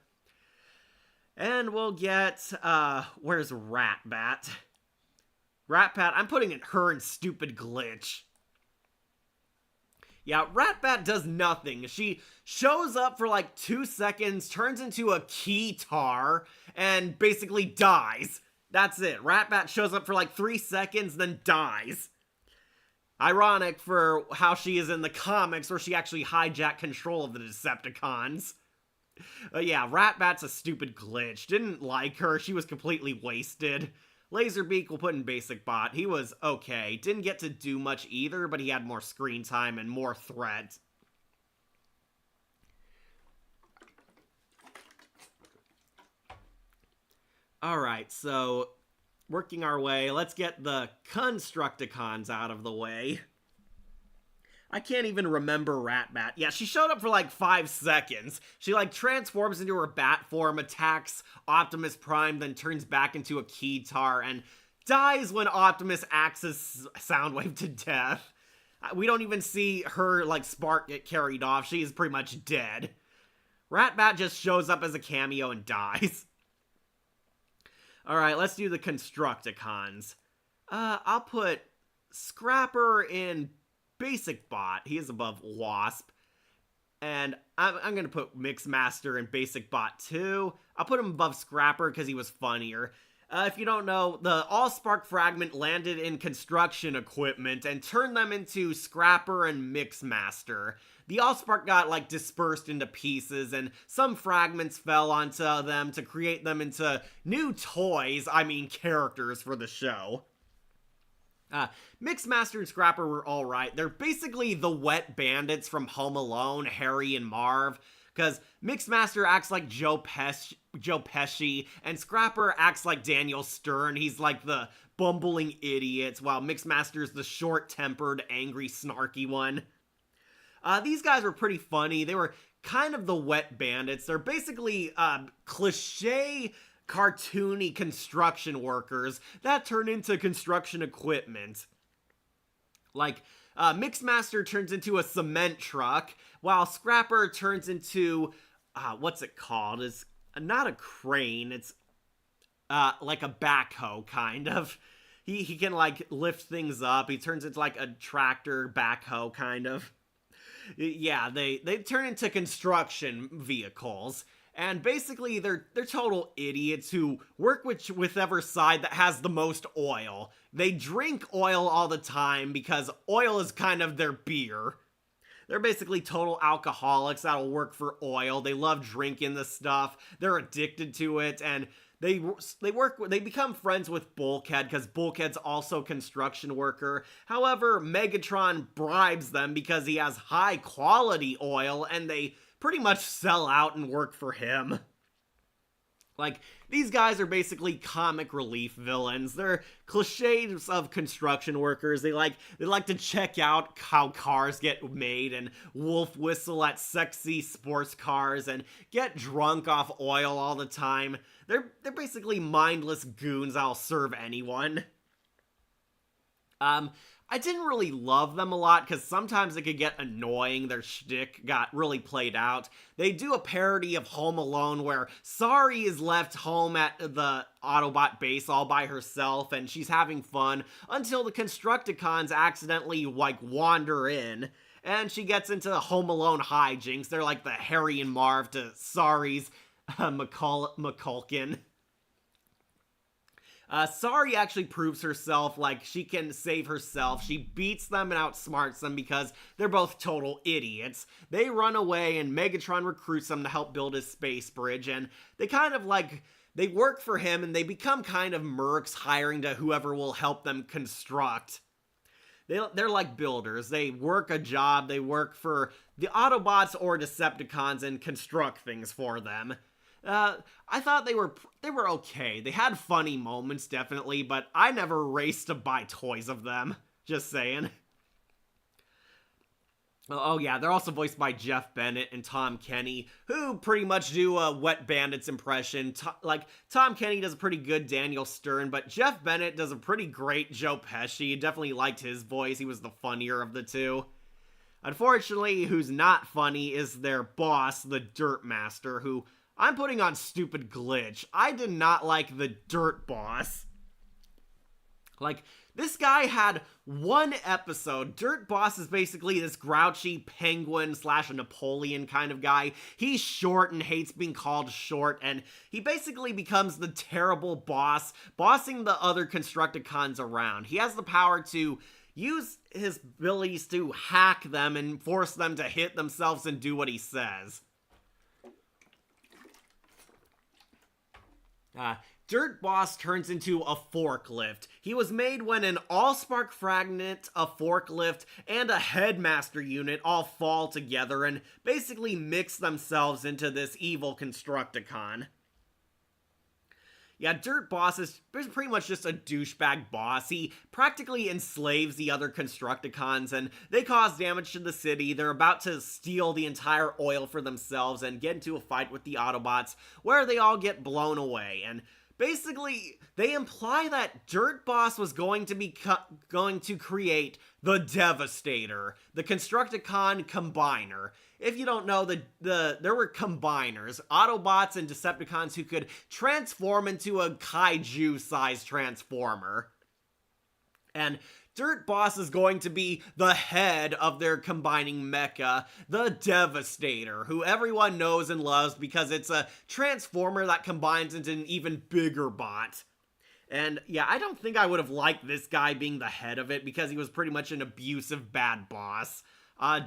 Speaker 1: And we'll get, where's Ratbat? Ratbat, I'm putting her in Stupid Glitch. Yeah, Ratbat does nothing. She shows up for like 2 seconds, turns into a keytar, and basically dies. That's it. Ratbat shows up for like 3 seconds, then dies. Ironic for how she is in the comics, where she actually hijacked control of the Decepticons. Yeah, Ratbat's a stupid glitch. Didn't like her. She was completely wasted. Laserbeak we'll put in Basic Bot. He was okay. Didn't get to do much either, but he had more screen time and more threat. Alright, so working our way, let's get the Constructicons out of the way. I can't even remember Ratbat. Yeah, she showed up for like 5 seconds. She like transforms into her bat form, attacks Optimus Prime, then turns back into a keytar, and dies when Optimus axes Soundwave to death. We don't even see her like spark get carried off. She is pretty much dead. Ratbat just shows up as a cameo and dies. Alright, let's do the Constructicons. I'll put Scrapper in Basic Bot. He is above Wasp. And I'm going to put Mixmaster in Basic Bot too. I'll put him above Scrapper because he was funnier. If you don't know, the Allspark fragment landed in construction equipment and turned them into Scrapper and Mixmaster. The Allspark got like dispersed into pieces and some fragments fell onto them to create them into new toys, characters for the show. Mixmaster and Scrapper were alright. They're basically the wet bandits from Home Alone, Harry and Marv. Because Mixmaster acts like Joe Pesci, and Scrapper acts like Daniel Stern. He's like the bumbling idiot, while Mixmaster's the short-tempered, angry, snarky one. These guys were pretty funny. They were kind of the wet bandits. They're basically cliche, cartoony construction workers that turn into construction equipment. Like, Mixmaster turns into a cement truck, while Scrapper turns into, what's it called? It's not a crane, it's, like a backhoe, kind of. He can, like, lift things up. He turns into, like, a tractor backhoe, kind of. Yeah, they turn into construction vehicles. And basically, they're total idiots who work with whichever side that has the most oil. They drink oil all the time because oil is kind of their beer. They're basically total alcoholics that'll work for oil. They love drinking the stuff. They're addicted to it, and they become friends with Bulkhead because Bulkhead's also a construction worker. However, Megatron bribes them because he has high quality oil, and they pretty much sell out and work for him. Like, these guys are basically comic relief villains. They're cliches of construction workers. They like to check out how cars get made and wolf whistle at sexy sports cars and get drunk off oil all the time. They're basically mindless goons that'll serve anyone. I didn't really love them a lot because sometimes it could get annoying. Their shtick got really played out. They do a parody of Home Alone where Sari is left home at the Autobot base all by herself and she's having fun until the Constructicons accidentally, like, wander in. And she gets into Home Alone hijinks. They're like the Harry and Marv to Sari's McCulkin. Sari actually proves herself, like, she can save herself. She beats them and outsmarts them because they're both total idiots. They run away and Megatron recruits them to help build his space bridge, and they kind of, like, they work for him and they become kind of mercs hiring to whoever will help them construct. They're like builders. They work a job, they work for the Autobots or Decepticons and construct things for them. I thought they were okay. They had funny moments, definitely, but I never raced to buy toys of them. Just saying. Oh yeah, they're also voiced by Jeff Bennett and Tom Kenny, who pretty much do a Wet Bandits impression. Tom Kenny does a pretty good Daniel Stern, but Jeff Bennett does a pretty great Joe Pesci. Definitely liked his voice. He was the funnier of the two. Unfortunately, who's not funny is their boss, the Dirt Master, who I'm putting on stupid glitch. I did not like the Dirt Boss. Like, this guy had one episode. Dirt Boss is basically this grouchy penguin / Napoleon kind of guy. He's short and hates being called short, and he basically becomes the terrible boss, bossing the other Constructicons around. He has the power to use his abilities to hack them and force them to hit themselves and do what he says. Dirt Boss turns into a forklift. He was made when an Allspark fragment, a forklift, and a Headmaster unit all fall together and basically mix themselves into this evil Constructicon. Yeah, Dirt Boss is pretty much just a douchebag boss. He practically enslaves the other Constructicons, and they cause damage to the city. They're about to steal the entire oil for themselves and get into a fight with the Autobots, where they all get blown away. And basically, they imply that Dirt Boss was going to create the Devastator, the Constructicon Combiner. If you don't know, there were combiners, Autobots and Decepticons who could transform into a kaiju-sized transformer. And Dirt Boss is going to be the head of their combining mecha, the Devastator, who everyone knows and loves because it's a transformer that combines into an even bigger bot. And yeah, I don't think I would have liked this guy being the head of it because he was pretty much an abusive bad boss.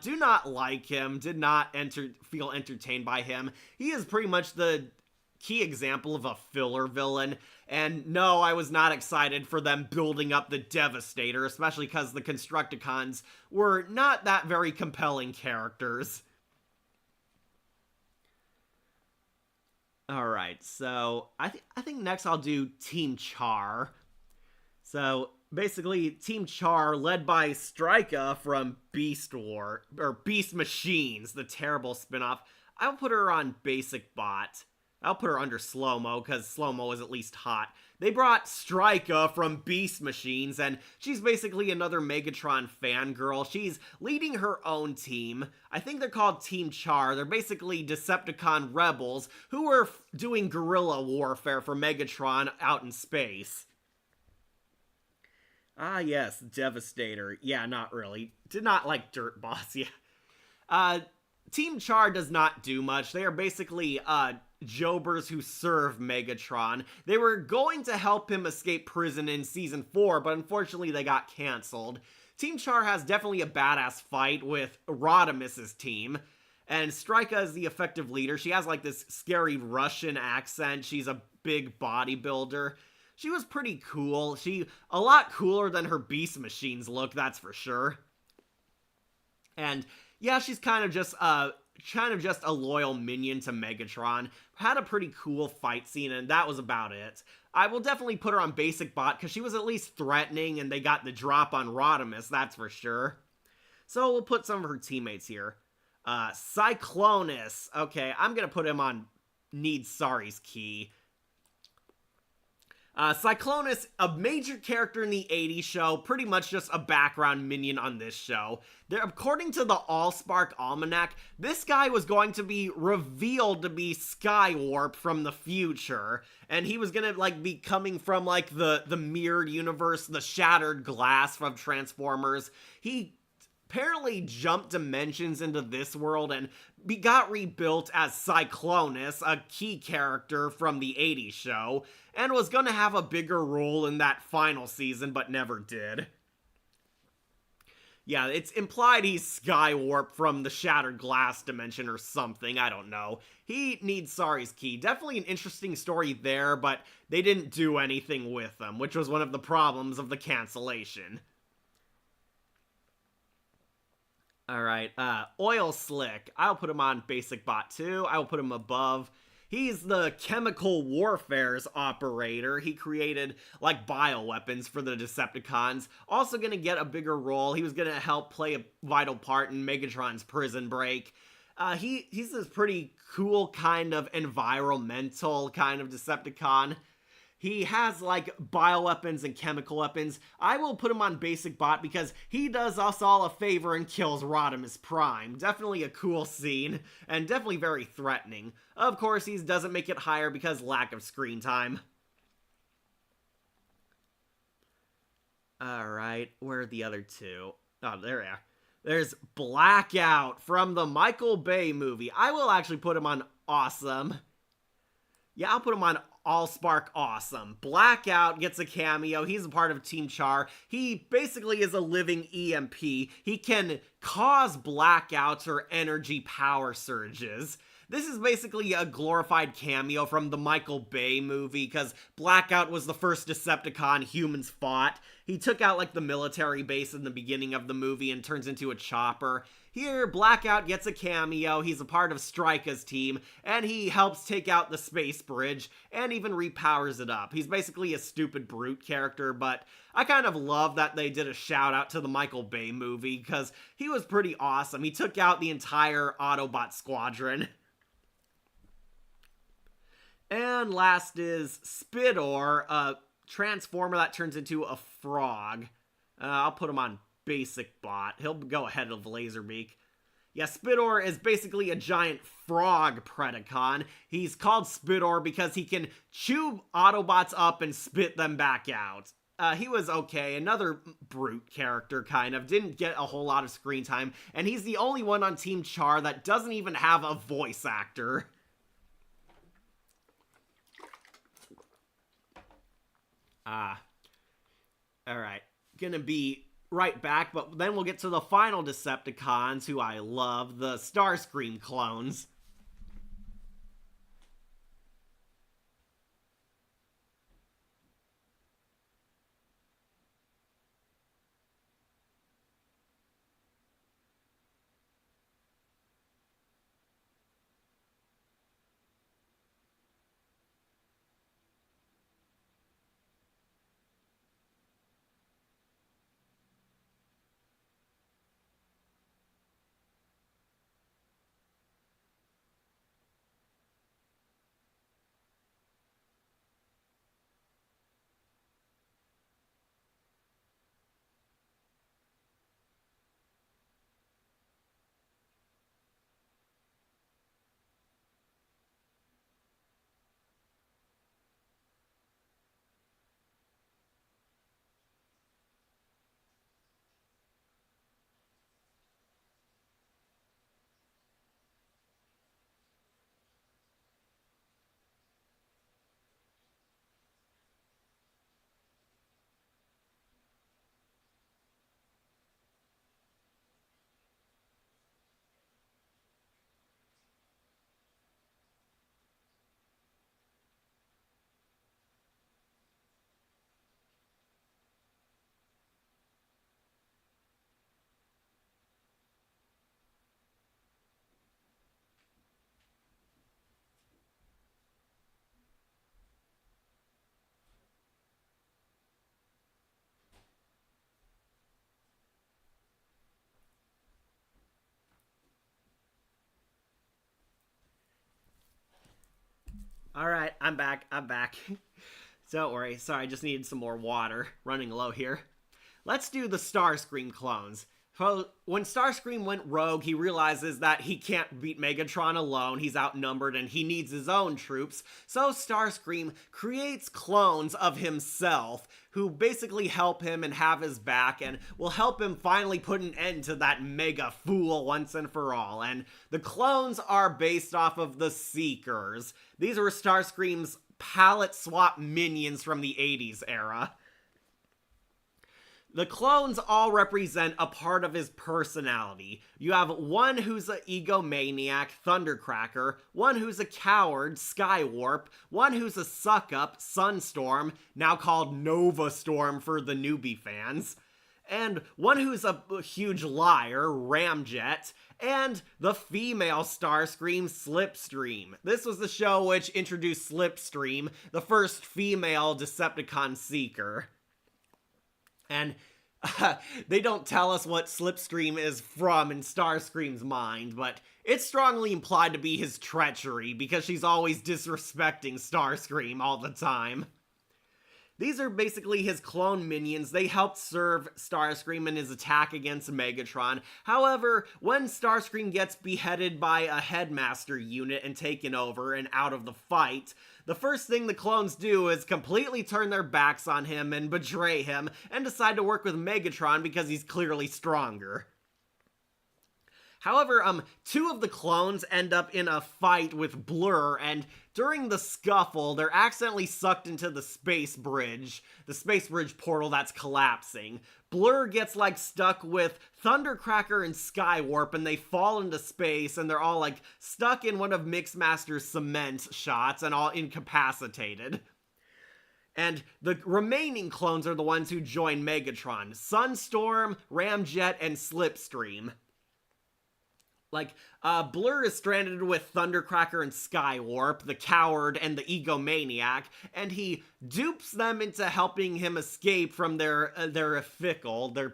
Speaker 1: Do not like him, did not feel entertained by him. He is pretty much the key example of a filler villain. And no, I was not excited for them building up the Devastator, especially because the Constructicons were not that very compelling characters. All right, so I think next I'll do Team Char. So basically, Team Char, led by Strika from Beast War or Beast Machines, the terrible spinoff. I'll put her on Basic Bot. I'll put her under Slow Mo because Slow Mo is at least hot. They brought Strika from Beast Machines, and she's basically another Megatron fangirl. She's leading her own team. I think they're called Team Char. They're basically Decepticon rebels who are doing guerrilla warfare for Megatron out in space. Ah, yes, Devastator. Yeah, not really. Did not like Dirt Boss, yeah. Uh, Team Char does not do much. They are basically, Jobers who serve Megatron. They were going to help him escape prison in Season 4, but unfortunately they got cancelled. Team Char has definitely a badass fight with Rodimus's team. And Strika is the effective leader. She has, like, this scary Russian accent. She's a big bodybuilder. She was pretty cool. She a lot cooler than her Beast Machines look, that's for sure. And yeah, she's kind of just a loyal minion to Megatron. Had a pretty cool fight scene, and that was about it. I will definitely put her on Basic Bot because she was at least threatening, and they got the drop on Rodimus, that's for sure. So we'll put some of her teammates here. Cyclonus. Okay, I'm gonna put him on Need Sorry's Key. Cyclonus, a major character in the 80s show, pretty much just a background minion on this show. According to the Allspark Almanac, this guy was going to be revealed to be Skywarp from the future, and he was gonna, like, be coming from, like, the mirrored universe, the shattered glass from Transformers. He apparently jumped dimensions into this world and got rebuilt as Cyclonus, a key character from the 80s show, and was gonna have a bigger role in that final season, but never did. Yeah, it's implied he's Skywarp from the Shattered Glass dimension or something, I don't know. He needs Sorry's Key. Definitely an interesting story there, but they didn't do anything with him, which was one of the problems of the cancellation. Alright, Oil Slick. I'll put him on Basic Bot 2. I will put him above. He's the chemical warfare's operator. He created, like, bioweapons for the Decepticons. Also gonna get a bigger role. He was gonna help play a vital part in Megatron's prison break. He's this pretty cool kind of environmental kind of Decepticon. He has, like, bioweapons and chemical weapons. I will put him on Basic Bot because he does us all a favor and kills Rodimus Prime. Definitely a cool scene, and definitely very threatening. Of course, he doesn't make it higher because lack of screen time. Alright, where are the other two? Oh, there they are. There's Blackout from the Michael Bay movie. I will actually put him on Awesome. Yeah, I'll put him on Allspark Awesome. Blackout gets a cameo. He's a part of Team Char. He basically is a living EMP. He can cause blackouts or energy power surges. This is basically a glorified cameo from the Michael Bay movie because Blackout was the first Decepticon humans fought. He took out, like, the military base in the beginning of the movie and turns into a chopper. Here, Blackout gets a cameo. He's a part of Strika's team, and he helps take out the space bridge and even repowers it up. He's basically a stupid brute character, but I kind of love that they did a shout out to the Michael Bay movie because he was pretty awesome. He took out the entire Autobot squadron. And last is Spidor, a transformer that turns into a frog. I'll put him on Basic Bot. He'll go ahead of Laserbeak. Yeah, Spidor is basically a giant frog Predacon. He's called Spidor because he can chew Autobots up and spit them back out. He was okay. Another brute character, kind of. Didn't get a whole lot of screen time. And he's the only one on Team Char that doesn't even have a voice actor. Alright. Gonna be right back, but then we'll get to the final Decepticons, who I love, the Starscream clones. All right, I'm back. I'm back. Don't worry. Sorry, I just needed some more water. Running low here. Let's do the Starscream clones. So, when Starscream went rogue, he realizes that he can't beat Megatron alone. He's outnumbered and he needs his own troops. So Starscream creates clones of himself who basically help him and have his back and will help him finally put an end to that mega fool once and for all. And the clones are based off of the Seekers. These were Starscream's palette swap minions from the 80s era. The clones all represent a part of his personality. You have one who's an egomaniac, Thundercracker, one who's a coward, Skywarp, one who's a suck-up, Sunstorm, now called Nova Storm for the newbie fans, and one who's a huge liar, Ramjet, and the female Starscream, Slipstream. This was the show which introduced Slipstream, the first female Decepticon Seeker. And they don't tell us what Slipstream is from in Starscream's mind, but it's strongly implied to be his treachery because she's always disrespecting Starscream all the time. These are basically his clone minions. They helped serve Starscream in his attack against Megatron. However, when Starscream gets beheaded by a headmaster unit and taken over and out of the fight, the first thing the clones do is completely turn their backs on him and betray him and decide to work with Megatron because he's clearly stronger. However, two of the clones end up in a fight with Blur, and during the scuffle, they're accidentally sucked into the space bridge portal that's collapsing. Blur gets, stuck with Thundercracker and Skywarp, and they fall into space, and they're all, stuck in one of Mixmaster's cement shots and all incapacitated. And the remaining clones are the ones who join Megatron: Sunstorm, Ramjet, and Slipstream. Blur is stranded with Thundercracker and Skywarp, the coward and the egomaniac, and he dupes them into helping him escape from their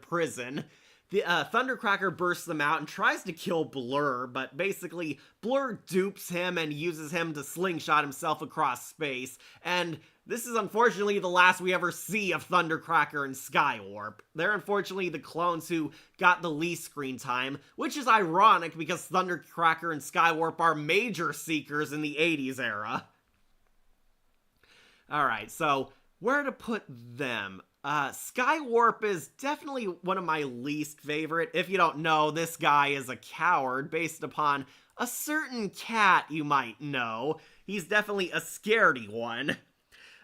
Speaker 1: prison. The Thundercracker bursts them out and tries to kill Blur, but basically Blur dupes him and uses him to slingshot himself across space, and this is unfortunately the last we ever see of Thundercracker and Skywarp. They're unfortunately the clones who got the least screen time, which is ironic because Thundercracker and Skywarp are major Seekers in the 80s era. Alright, so where to put them? Skywarp is definitely one of my least favorite. If you don't know, this guy is a coward based upon a certain cat you might know. He's definitely a scaredy one.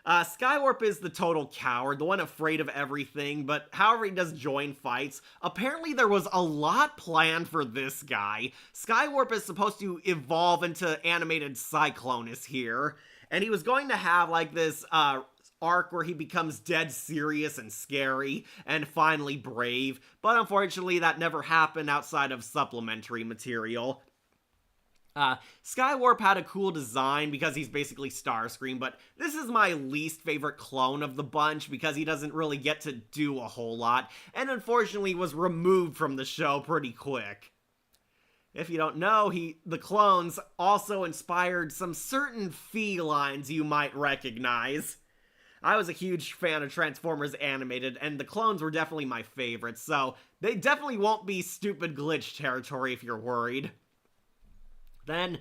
Speaker 1: Skywarp is the total coward, the one afraid of everything, but however he does join fights. Apparently there was a lot planned for this guy. Skywarp is supposed to evolve into animated Cyclonus here, and he was going to have this arc where he becomes dead serious and scary and finally brave, but unfortunately that never happened outside of supplementary material. Skywarp had a cool design because he's basically Starscream, but this is my least favorite clone of the bunch because he doesn't really get to do a whole lot, and unfortunately was removed from the show pretty quick. If you don't know, the clones also inspired some certain felines you might recognize. I was a huge fan of Transformers Animated, and the clones were definitely my favorites, so they definitely won't be stupid glitch territory if you're worried. Then,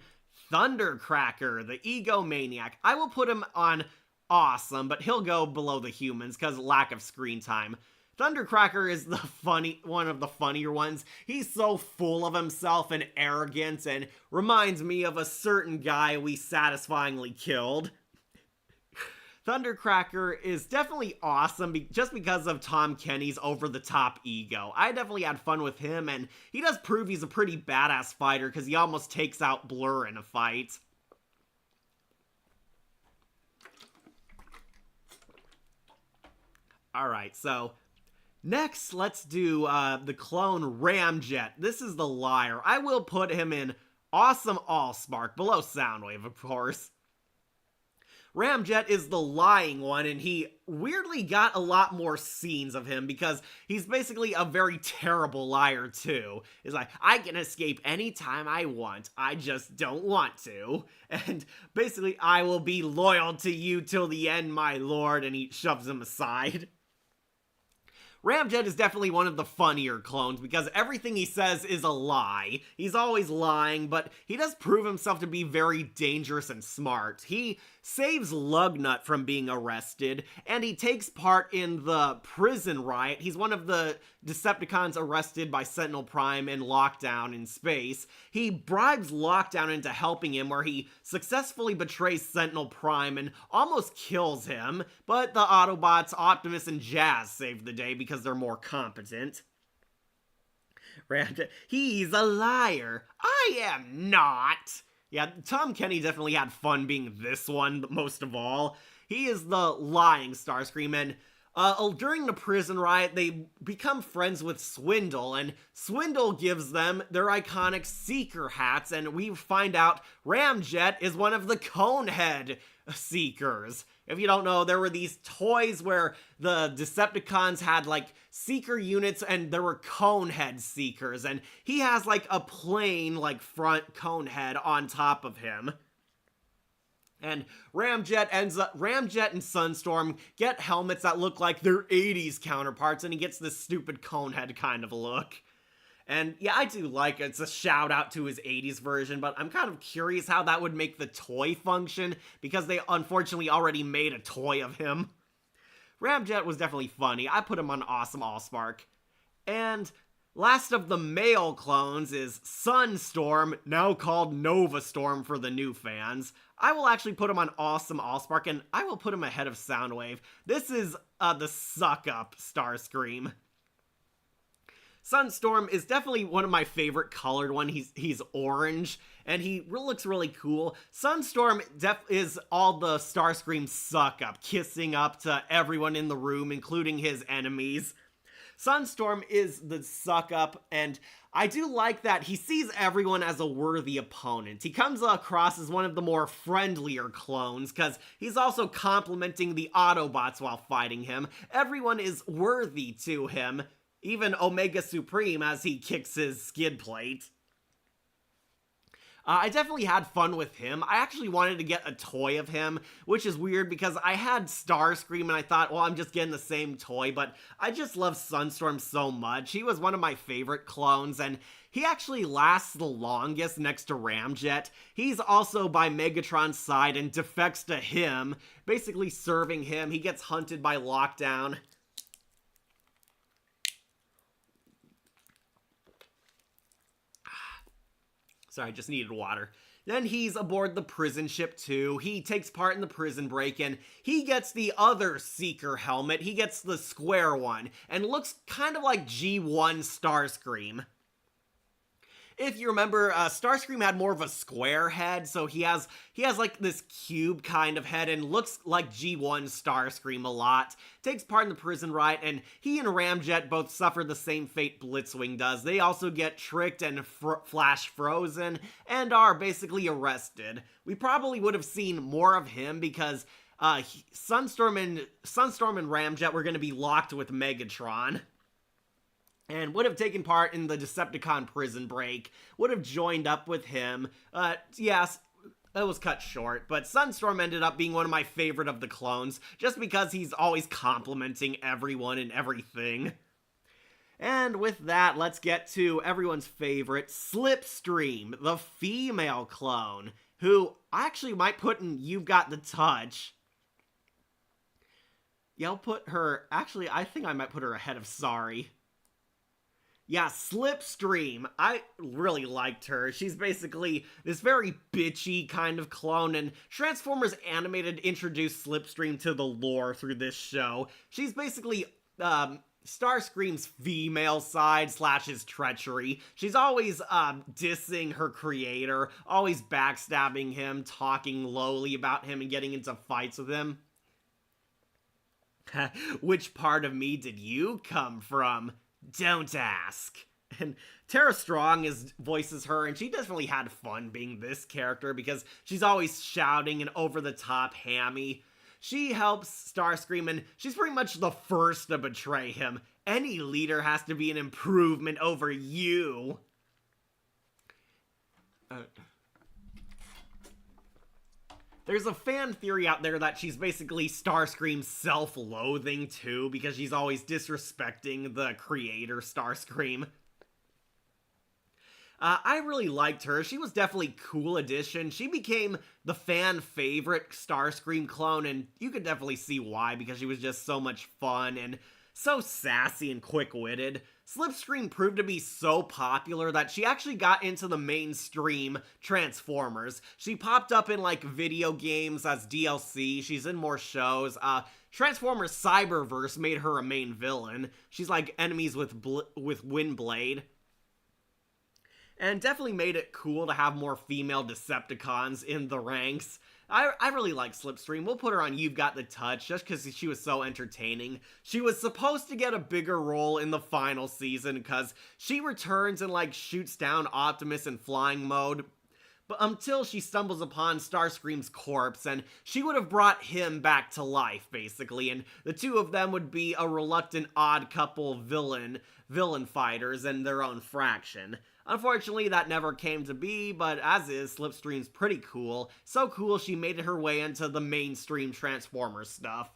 Speaker 1: Thundercracker, the egomaniac. I will put him on awesome, but he'll go below the humans because lack of screen time. Thundercracker is one of the funnier ones. He's so full of himself and arrogant and reminds me of a certain guy we satisfyingly killed. Thundercracker is definitely awesome just because of Tom Kenny's over-the-top ego. I definitely had fun with him, and he does prove he's a pretty badass fighter because he almost takes out Blur in a fight. Alright, so next let's do the clone Ramjet. This is the liar. I will put him in Awesome Allspark, below Soundwave, of course. Ramjet is the lying one, and he weirdly got a lot more scenes of him because he's basically a very terrible liar too. He's like, I can escape anytime I want, I just don't want to. And basically, I will be loyal to you till the end, my lord, and he shoves him aside. Ramjet is definitely one of the funnier clones because everything he says is a lie. He's always lying, but he does prove himself to be very dangerous and smart. He saves Lugnut from being arrested, and he takes part in the prison riot. He's one of the Decepticons arrested by Sentinel Prime and Lockdown in space. He bribes Lockdown into helping him, where he successfully betrays Sentinel Prime and almost kills him, but the Autobots, Optimus, and Jazz save the day because they're more competent. Ramjet, he's a liar. I am not. Yeah, Tom Kenny definitely had fun being this one, most of all. He is the lying Starscream, and during the prison riot, they become friends with Swindle, and Swindle gives them their iconic Seeker hats, and we find out Ramjet is one of the Conehead Seekers. If you don't know, there were these toys where the Decepticons had, like, Seeker units, and there were Conehead Seekers, and he has, like, a plain, like, front Conehead on top of him. And Ramjet and Sunstorm get helmets that look like their 80s counterparts, and he gets this stupid Conehead kind of look. And yeah, I do like it. It's a shout out to his 80s version, but I'm kind of curious how that would make the toy function, because they unfortunately already made a toy of him. Ramjet was definitely funny. I put him on Awesome Allspark. And last of the male clones is Sunstorm, now called Nova Storm for the new fans. I will actually put him on Awesome Allspark, and I will put him ahead of Soundwave. This is the suck-up Starscream. Sunstorm is definitely one of my favorite colored one. He's orange, and he looks really cool. Sunstorm is all the Starscream suck-up, kissing up to everyone in the room, including his enemies. Sunstorm is the suck-up, and I do like that he sees everyone as a worthy opponent. He comes across as one of the more friendlier clones, because he's also complimenting the Autobots while fighting him. Everyone is worthy to him, even Omega Supreme as he kicks his skid plate. I definitely had fun with him. I actually wanted to get a toy of him, which is weird because I had Starscream and I thought, well, I'm just getting the same toy, but I just love Sunstorm so much. He was one of my favorite clones, and he actually lasts the longest next to Ramjet. He's also by Megatron's side and defects to him, basically serving him. He gets hunted by Lockdown. Sorry, I just needed water. Then he's aboard the prison ship too. He takes part in the prison break-in. He gets the other Seeker helmet. He gets the square one, and looks kind of like G1 Starscream. If you remember, Starscream had more of a square head, so he has like this cube kind of head and looks like G1 Starscream a lot. Takes part in the prison riot, and he and Ramjet both suffer the same fate Blitzwing does. They also get tricked and flash frozen, and are basically arrested. We probably would have seen more of him because Sunstorm and Ramjet were going to be locked with Megatron, and would have taken part in the Decepticon prison break, would have joined up with him. Yes, that was cut short, but Sunstorm ended up being one of my favorite of the clones, just because he's always complimenting everyone and everything. And with that, let's get to everyone's favorite, Slipstream, the female clone, who I actually might put in You've Got the Touch. Yeah, I'll put her, actually, I think I might put her ahead of Sorry. Yeah, Slipstream. I really liked her. She's basically this very bitchy kind of clone, and Transformers Animated introduced Slipstream to the lore through this show. She's basically Starscream's female side / his treachery. She's always dissing her creator, always backstabbing him, talking lowly about him, and getting into fights with him. Which part of me did you come from? Don't ask. And Tara Strong voices her, and she definitely had fun being this character because she's always shouting and over the top hammy. She helps Starscream, and she's pretty much the first to betray him. Any leader has to be an improvement over you. There's a fan theory out there that she's basically Starscream's self-loathing too, because she's always disrespecting the creator, Starscream. I really liked her. She was definitely a cool addition. She became the fan favorite Starscream clone, and you could definitely see why, because she was just so much fun and so sassy and quick-witted. Slipstream proved to be so popular that she actually got into the mainstream Transformers. She popped up in, like, video games as DLC. She's in more shows. Transformers Cyberverse made her a main villain. She's, like, enemies with Windblade. And definitely made it cool to have more female Decepticons in the ranks. I really like Slipstream. We'll put her on You've Got the Touch just because she was so entertaining. She was supposed to get a bigger role in the final season because she returns and like shoots down Optimus in flying mode. But until she stumbles upon Starscream's corpse, and she would have brought him back to life, basically, and the two of them would be a reluctant odd couple villain fighters in their own fraction. Unfortunately, that never came to be, but as is, Slipstream's pretty cool. So cool she made her way into the mainstream Transformers stuff.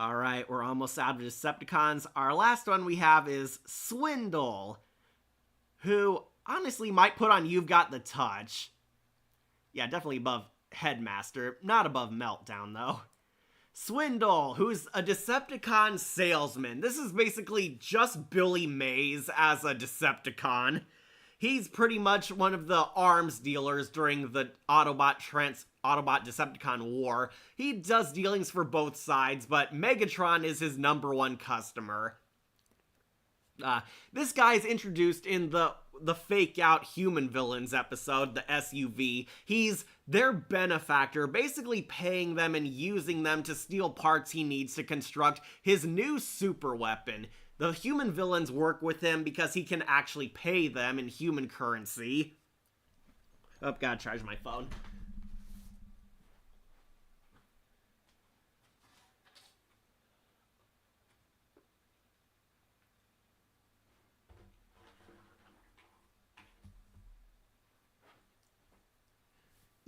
Speaker 1: Alright, we're almost out of Decepticons. Our last one we have is Swindle, who honestly might put on You've Got the Touch. Yeah, definitely above Headmaster, not above Meltdown though. Swindle, who's a Decepticon salesman. This is basically just Billy Mays as a Decepticon. He's pretty much one of the arms dealers during the Autobot Decepticon war. He does dealings for both sides, but Megatron is his #1 customer. This guy's introduced in the Fake Out Human Villains episode, the SUV. He's their benefactor, basically paying them and using them to steal parts he needs to construct his new super weapon. The human villains work with him because he can actually pay them in human currency. Oh, gotta charge my phone.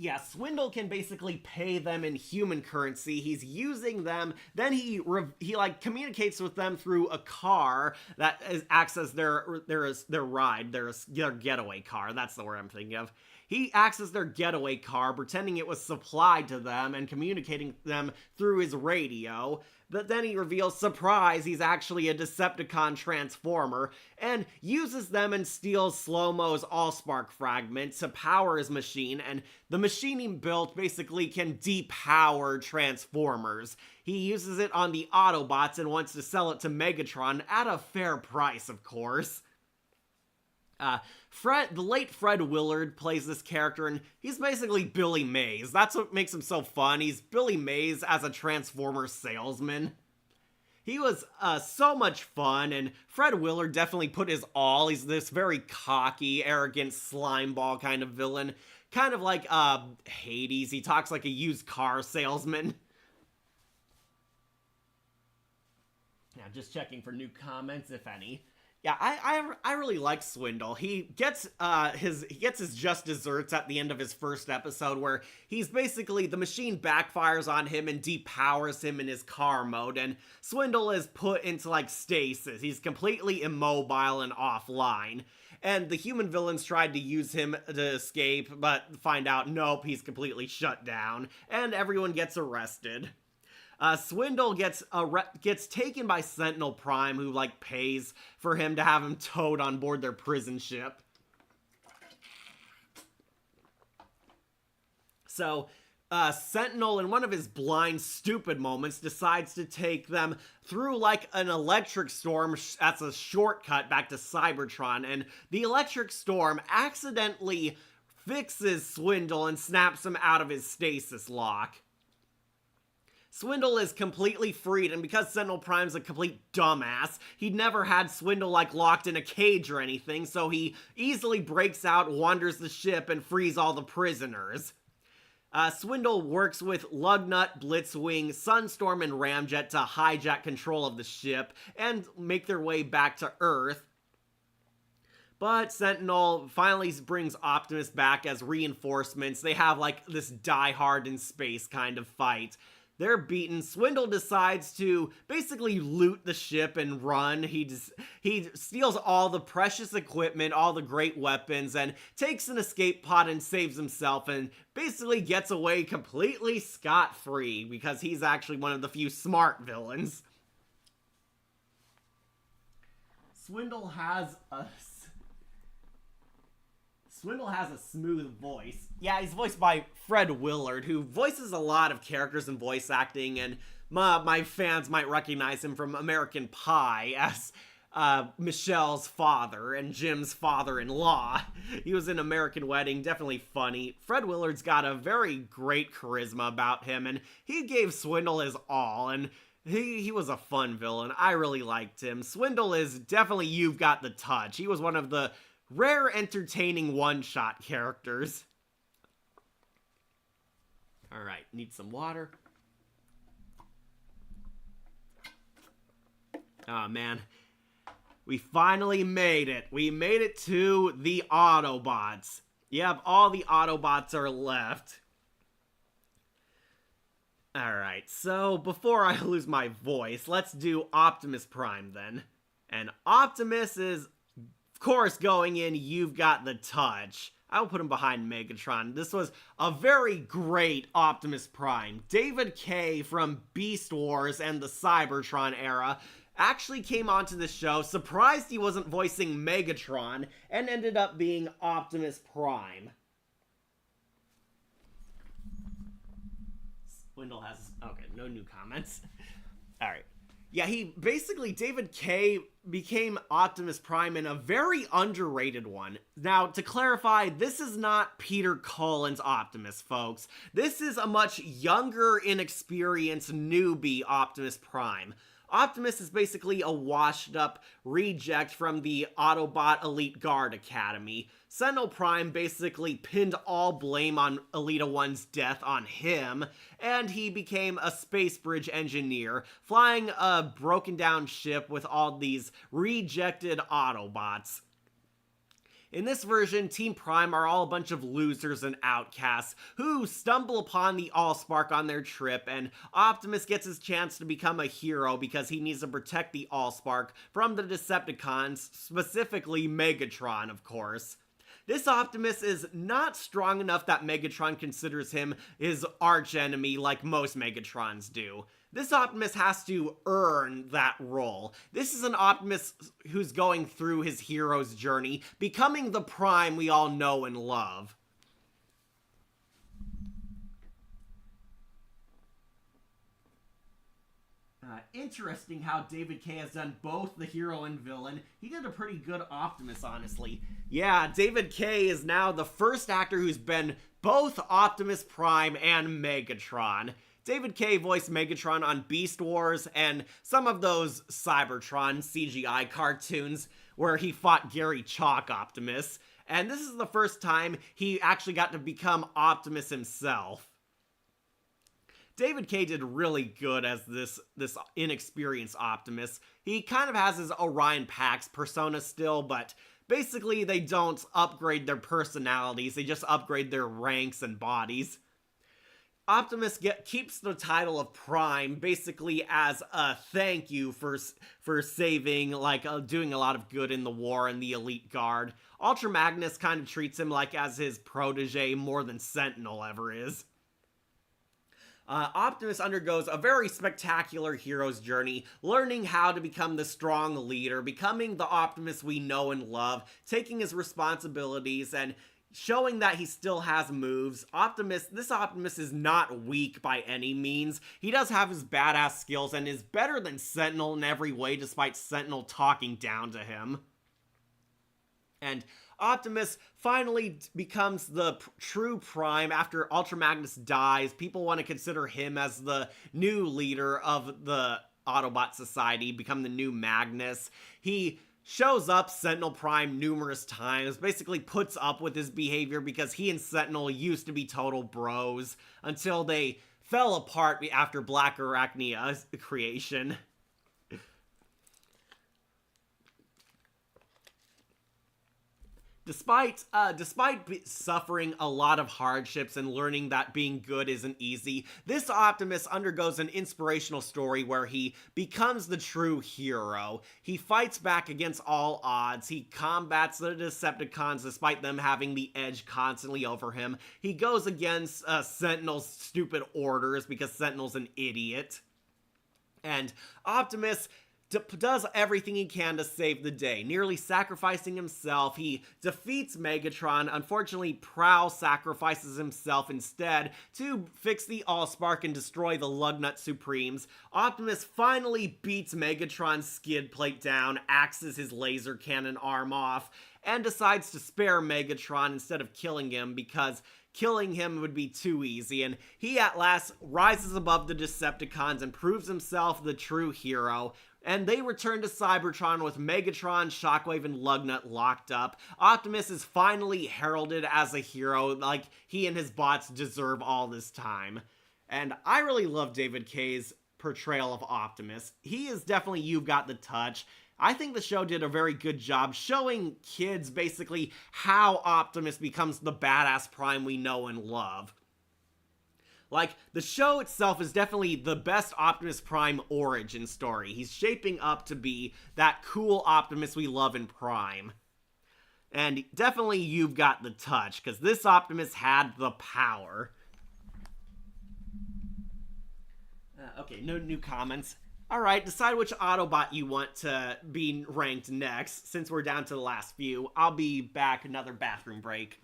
Speaker 1: Yeah, Swindle can basically pay them in human currency. He's using them. Then he like communicates with them through a car that acts as their ride, their getaway car. That's the word I'm thinking of. He acts as their getaway car, pretending it was supplied to them and communicating them through his radio. But then he reveals, surprise, he's actually a Decepticon Transformer, and uses them and steals Slow-Mo's Allspark fragment to power his machine, and the machine he built basically can depower Transformers. He uses it on the Autobots and wants to sell it to Megatron at a fair price, of course. The late Fred Willard plays this character, and he's basically Billy Mays. That's what makes him so fun. He's Billy Mays as a Transformers salesman. He was so much fun, and Fred Willard definitely put his all. He's this very cocky, arrogant, slimeball kind of villain. Kind of like Hades. He talks like a used car salesman. Now, just checking for new comments, if any. Yeah, I really like Swindle. He gets his just desserts at the end of his first episode, where he's basically, the machine backfires on him and depowers him in his car mode, and Swindle is put into like stasis. He's completely immobile and offline. And the human villains tried to use him to escape, but find out, nope, he's completely shut down, and everyone gets arrested. Swindle gets taken by Sentinel Prime, who like pays for him to have him towed on board their prison ship. So Sentinel, in one of his blind, stupid moments, decides to take them through like an electric storm. That's a shortcut back to Cybertron, and the electric storm accidentally fixes Swindle and snaps him out of his stasis lock. Swindle is completely freed, and because Sentinel Prime's a complete dumbass, he'd never had Swindle like locked in a cage or anything, so he easily breaks out, wanders the ship, and frees all the prisoners. Swindle works with Lugnut, Blitzwing, Sunstorm, and Ramjet to hijack control of the ship and make their way back to Earth. But Sentinel finally brings Optimus back as reinforcements. They have like this die hard in space kind of fight. They're beaten. Swindle decides to basically loot the ship and run. He steals all the precious equipment, all the great weapons, and takes an escape pod and saves himself and basically gets away completely scot-free because he's actually one of the few smart villains. Swindle has a smooth voice. Yeah, he's voiced by Fred Willard, who voices a lot of characters in voice acting, and my fans might recognize him from American Pie as Michelle's father and Jim's father-in-law. He was in American Wedding, definitely funny. Fred Willard's got a very great charisma about him, and he gave Swindle his all, and he was a fun villain. I really liked him. Swindle is definitely You've Got the Touch. He was one of the rare entertaining one-shot characters. Alright, need some water. Oh man, we finally made it. We made it to the Autobots. Yep, all the Autobots are left. Alright, so before I lose my voice, let's do Optimus Prime then. And Optimus is, of course, going in You've Got the Touch. I'll put him behind Megatron. This was a very great Optimus Prime. David Kaye from Beast Wars and the Cybertron era actually came onto the show, surprised he wasn't voicing Megatron, and ended up being Optimus Prime. Swindle has... okay, no new comments. Alright. Yeah, David Kaye became Optimus Prime in a very underrated one. Now, to clarify, this is not Peter Cullen's Optimus, folks. This is a much younger, inexperienced, newbie Optimus Prime. Optimus is basically a washed-up reject from the Autobot Elite Guard Academy. Sentinel Prime basically pinned all blame on Elita 1's death on him, and he became a space bridge engineer, flying a broken-down ship with all these rejected Autobots. In this version, Team Prime are all a bunch of losers and outcasts who stumble upon the Allspark on their trip, and Optimus gets his chance to become a hero because he needs to protect the Allspark from the Decepticons, specifically Megatron, of course. This Optimus is not strong enough that Megatron considers him his archenemy like most Megatrons do. This Optimus has to earn that role. This is an Optimus who's going through his hero's journey, becoming the Prime we all know and love. Interesting how David Kaye has done both the hero and villain. He did a pretty good Optimus, honestly. Yeah, David Kaye is now the first actor who's been both Optimus Prime and Megatron. David Kaye voiced Megatron on Beast Wars and some of those Cybertron CGI cartoons where he fought Gary Chalk Optimus. And this is the first time he actually got to become Optimus himself. David Kaye did really good as this inexperienced Optimus. He kind of has his Orion Pax persona still, but basically they don't upgrade their personalities, they just upgrade their ranks and bodies. Optimus keeps the title of Prime basically as a thank you for saving, doing a lot of good in the war and the Elite Guard. Ultra Magnus kind of treats him like as his protege more than Sentinel ever is. Optimus undergoes a very spectacular hero's journey, learning how to become the strong leader, becoming the Optimus we know and love, taking his responsibilities, and showing that he still has moves. This Optimus is not weak by any means. He does have his badass skills and is better than Sentinel in every way, despite Sentinel talking down to him. And Optimus finally becomes the true Prime after Ultra Magnus dies. People want to consider him as the new leader of the Autobot Society, become the new Magnus. He shows up Sentinel Prime numerous times, basically puts up with his behavior because he and Sentinel used to be total bros until they fell apart after Black Arachnia's creation. Despite suffering a lot of hardships and learning that being good isn't easy, this Optimus undergoes an inspirational story where he becomes the true hero. He fights back against all odds. He combats the Decepticons despite them having the edge constantly over him. He goes against Sentinel's stupid orders because Sentinel's an idiot. And Optimus does everything he can to save the day, nearly sacrificing himself. He defeats Megatron. Unfortunately, Prowl sacrifices himself instead to fix the Allspark and destroy the Lugnut Supremes. Optimus finally beats Megatron's skid plate down, axes his laser cannon arm off, and decides to spare Megatron instead of killing him because killing him would be too easy, and he at last rises above the Decepticons and proves himself the true hero. And they return to Cybertron with Megatron, Shockwave, and Lugnut locked up. Optimus is finally heralded as a hero, like he and his bots deserve all this time. And I really love David Kaye's portrayal of Optimus. He is definitely You've Got the Touch. I think the show did a very good job showing kids basically how Optimus becomes the badass Prime we know and love. Like, the show itself is definitely the best Optimus Prime origin story. He's shaping up to be that cool Optimus we love in Prime. And definitely You've Got the Touch, because this Optimus had the power. Okay, no new comments. Alright, decide which Autobot you want to be ranked next. Since we're down to the last few, I'll be back, another bathroom break.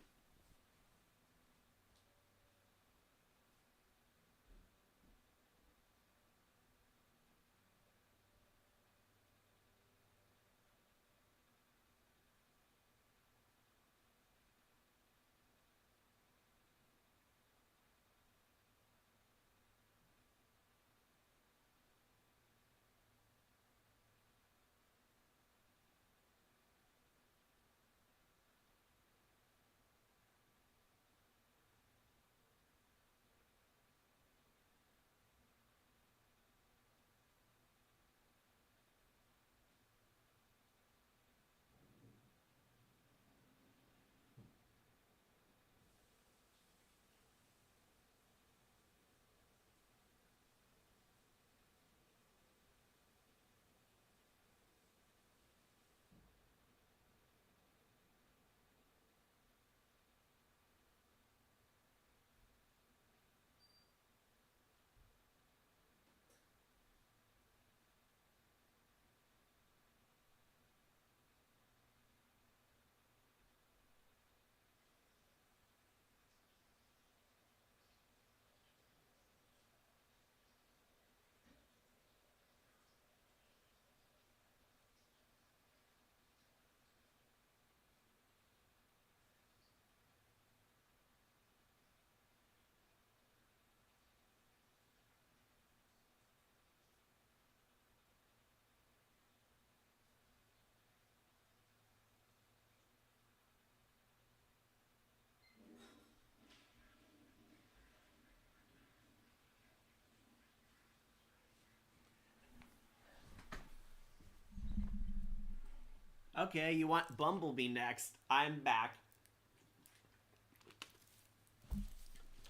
Speaker 1: Okay, you want Bumblebee next. I'm back.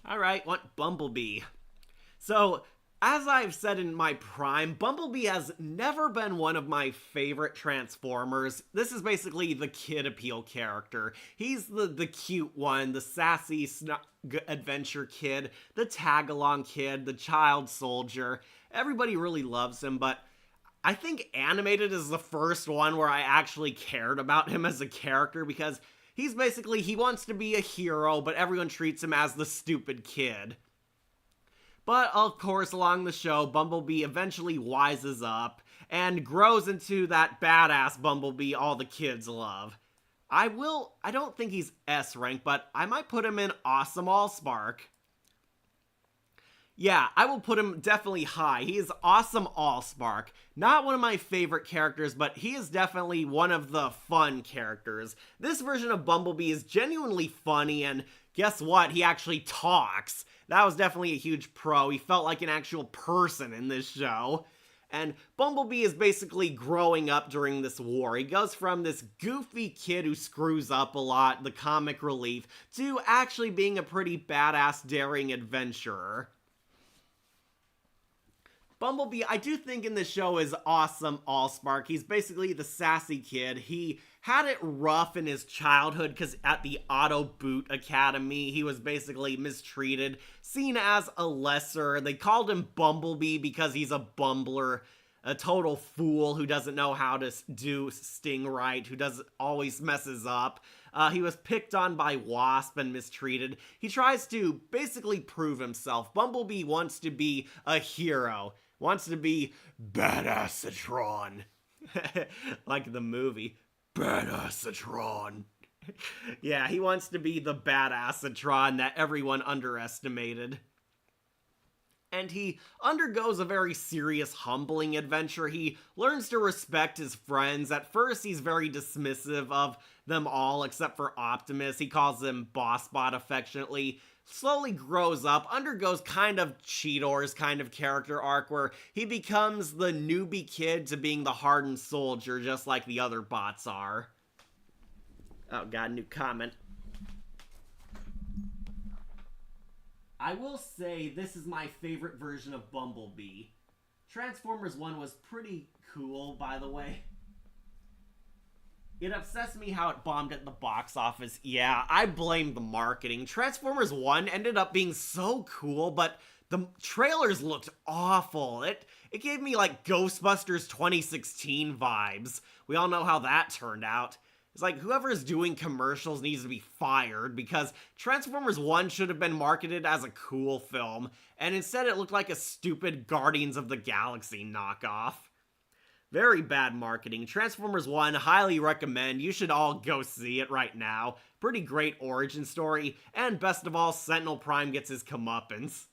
Speaker 1: Alright, want Bumblebee. So, as I've said in my prime, Bumblebee has never been one of my favorite Transformers. This is basically the kid appeal character. He's the cute one, the sassy adventure kid, the tag-along kid, the child soldier. Everybody really loves him, but I think Animated is the first one where I actually cared about him as a character because he's basically, he wants to be a hero, but everyone treats him as the stupid kid. But, of course, along the show, Bumblebee eventually wises up and grows into that badass Bumblebee all the kids love. I don't think he's S rank, but I might put him in Awesome Allspark. Yeah, I will put him definitely high. He is Awesome Allspark. Not one of my favorite characters, but he is definitely one of the fun characters. This version of Bumblebee is genuinely funny, and guess what? He actually talks. That was definitely a huge pro. He felt like an actual person in this show. And Bumblebee is basically growing up during this war. He goes from this goofy kid who screws up a lot, the comic relief, to actually being a pretty badass, daring adventurer. Bumblebee, I do think in this show is Awesome Allspark. He's basically the sassy kid. He had it rough in his childhood because at the Auto Boot Academy, he was basically mistreated, seen as a lesser. They called him Bumblebee because he's a bumbler, a total fool who doesn't know how to do Sting right, who always messes up. He was picked on by Wasp and mistreated. He tries to basically prove himself. Bumblebee wants to be a hero. Wants to be Badassatron. Like the movie. Badassatron. Yeah, he wants to be the Badassatron that everyone underestimated. And he undergoes a very serious, humbling adventure. He learns to respect his friends. At first, he's very dismissive of them all, except for Optimus. He calls him Bossbot affectionately. Slowly grows up, undergoes kind of Cheetor's kind of character arc where he becomes the newbie kid to being the hardened soldier, just like the other bots are. Oh, got a new comment. I will say this is my favorite version of Bumblebee. Transformers 1 was pretty cool, by the way. It obsessed me how it bombed at the box office. Yeah, I blame the marketing. Transformers 1 ended up being so cool, but the trailers looked awful. It gave me like Ghostbusters 2016 vibes. We all know how that turned out. It's like whoever's doing commercials needs to be fired because Transformers 1 should have been marketed as a cool film, and instead it looked like a stupid Guardians of the Galaxy knockoff. Very bad marketing. Transformers 1, highly recommend. You should all go see it right now. Pretty great origin story. And best of all, Sentinel Prime gets his comeuppance.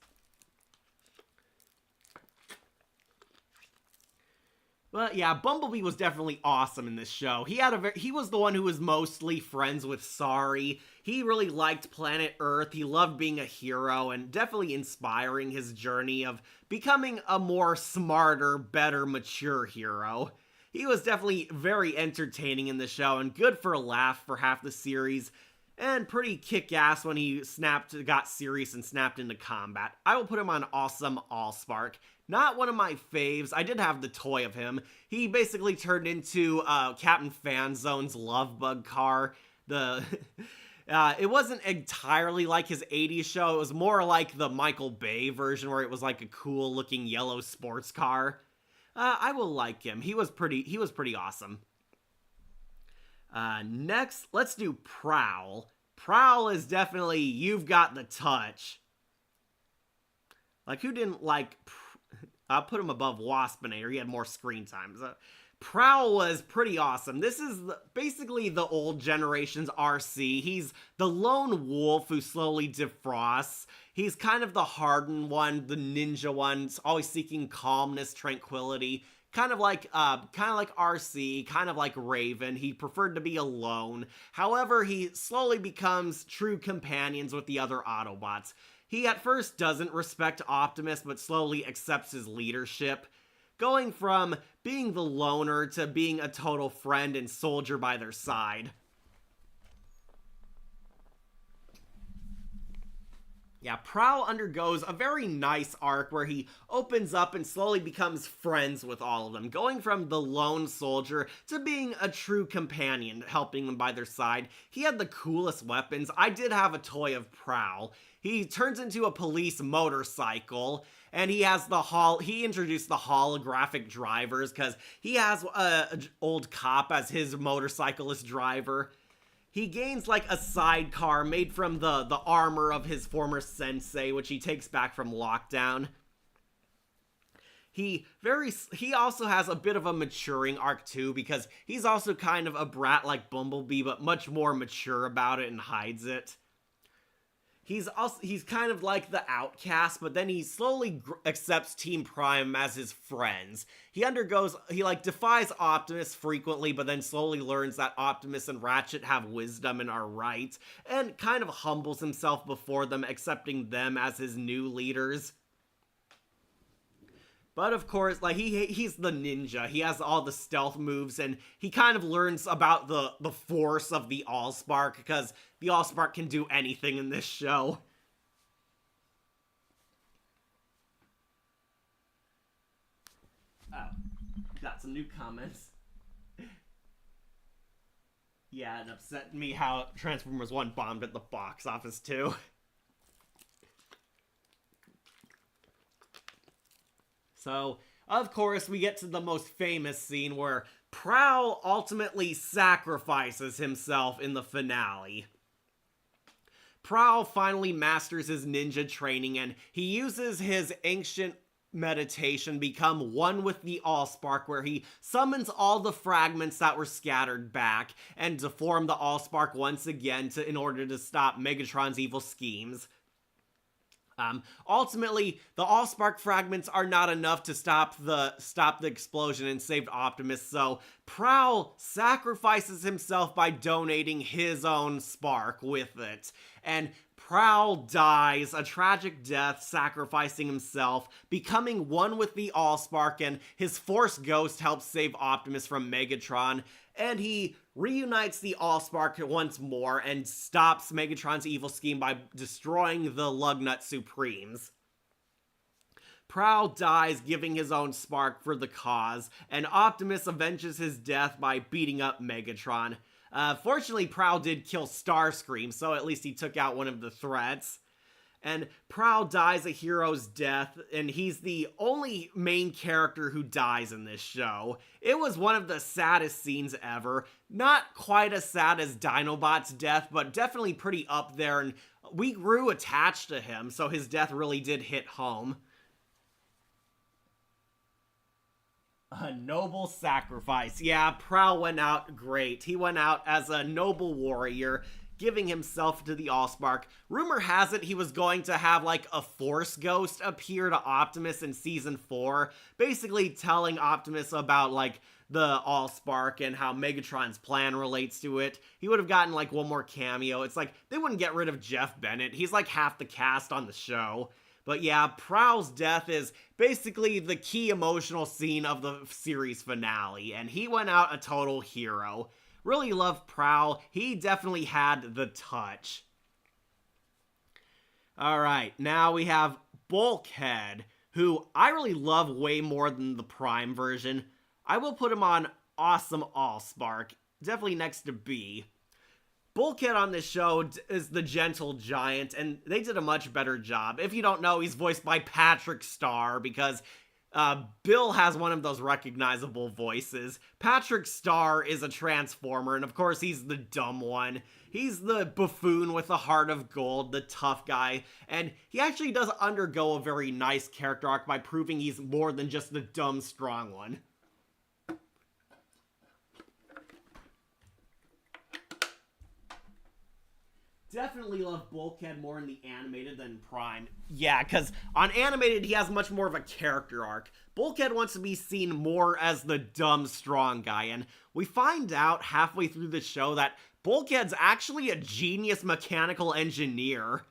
Speaker 1: But yeah, Bumblebee was definitely awesome in this show. He was the one who was mostly friends with Sari. He really liked planet Earth. He loved being a hero and definitely inspiring his journey of becoming a more smarter, better, mature hero. He was definitely very entertaining in the show and good for a laugh for half the series. And pretty kick-ass when he got serious and snapped into combat. I will put him on Awesome Allspark. Not one of my faves. I did have the toy of him. He basically turned into Captain Fanzone's Love Bug car. It wasn't entirely like his 80s show. It was more like the Michael Bay version where it was like a cool-looking yellow sports car. I will like him. He was pretty awesome. Next, let's do Prowl. Prowl is definitely, you've got the touch. Like, who didn't like... I'll put him above Waspinator. He had more screen time. So, Prowl was pretty awesome. This is basically the old generation's RC. He's the lone wolf who slowly defrosts. He's kind of the hardened one, the ninja one, always seeking calmness, tranquility. Kind of like RC, kind of like Raven. He preferred to be alone. However, he slowly becomes true companions with the other Autobots. He at first doesn't respect Optimus, but slowly accepts his leadership, going from being the loner to being a total friend and soldier by their side. Yeah, Prowl undergoes a very nice arc where he opens up and slowly becomes friends with all of them, going from the lone soldier to being a true companion, helping them by their side. He had the coolest weapons. I did have a toy of Prowl. He turns into a police motorcycle, and he introduced the holographic drivers because he has an old cop as his motorcyclist driver. He gains like a sidecar made from the armor of his former sensei, which he takes back from Lockdown. he also has a bit of a maturing arc too, because he's also kind of a brat like Bumblebee, but much more mature about it and hides it. He's kind of like the outcast, but then he slowly accepts Team Prime as his friends. He like defies Optimus frequently, but then slowly learns that Optimus and Ratchet have wisdom and are right, and kind of humbles himself before them, accepting them as his new leaders. But of course, like he's the ninja. He has all the stealth moves, and he kind of learns about the force of the Allspark, because the Allspark can do anything in this show. Oh, got some new comments. Yeah, it upset me how Transformers 1 bombed at the box office too. So, of course, we get to the most famous scene where Prowl ultimately sacrifices himself in the finale. Prowl finally masters his ninja training, and he uses his ancient meditation become one with the Allspark, where he summons all the fragments that were scattered back and to form the Allspark once again in order to stop Megatron's evil schemes. Ultimately, the Allspark fragments are not enough to stop the explosion and save Optimus, so Prowl sacrifices himself by donating his own spark with it. And Prowl dies a tragic death, sacrificing himself, becoming one with the Allspark, and his Force Ghost helps save Optimus from Megatron, and he reunites the Allspark once more and stops Megatron's evil scheme by destroying the Lugnut Supremes. Prowl dies, giving his own spark for the cause, and Optimus avenges his death by beating up Megatron. Fortunately, Prowl did kill Starscream, so at least he took out one of the threats. And Prowl dies a hero's death, and he's the only main character who dies in this show. It was one of the saddest scenes ever. Not quite as sad as Dinobot's death, but definitely pretty up there, and we grew attached to him, so his death really did hit home. A noble sacrifice. Yeah, Prowl went out great. He went out as a noble warrior, giving himself to the Allspark. Rumor has it he was going to have like a Force Ghost appear to Optimus in Season 4, basically telling Optimus about like the Allspark and how Megatron's plan relates to it. He would have gotten like one more cameo. It's like they wouldn't get rid of Jeff Bennett. He's like half the cast on the show. But yeah, Prowl's death is basically the key emotional scene of the series finale, and he went out a total hero. Really love Prowl. He definitely had the touch. Alright, now we have Bulkhead, who I really love way more than the Prime version. I will put him on Awesome Allspark, definitely next to B. Bulkhead on this show is the gentle giant, and they did a much better job. If you don't know, he's voiced by Patrick Star, because Bill has one of those recognizable voices. Patrick Star is a Transformer, and of course he's the dumb one. He's the buffoon with a heart of gold, the tough guy, and he actually does undergo a very nice character arc by proving he's more than just the dumb strong one. Definitely love Bulkhead more in the animated than Prime. Yeah, because on animated, he has much more of a character arc. Bulkhead wants to be seen more as the dumb, strong guy, and we find out halfway through the show that Bulkhead's actually a genius mechanical engineer.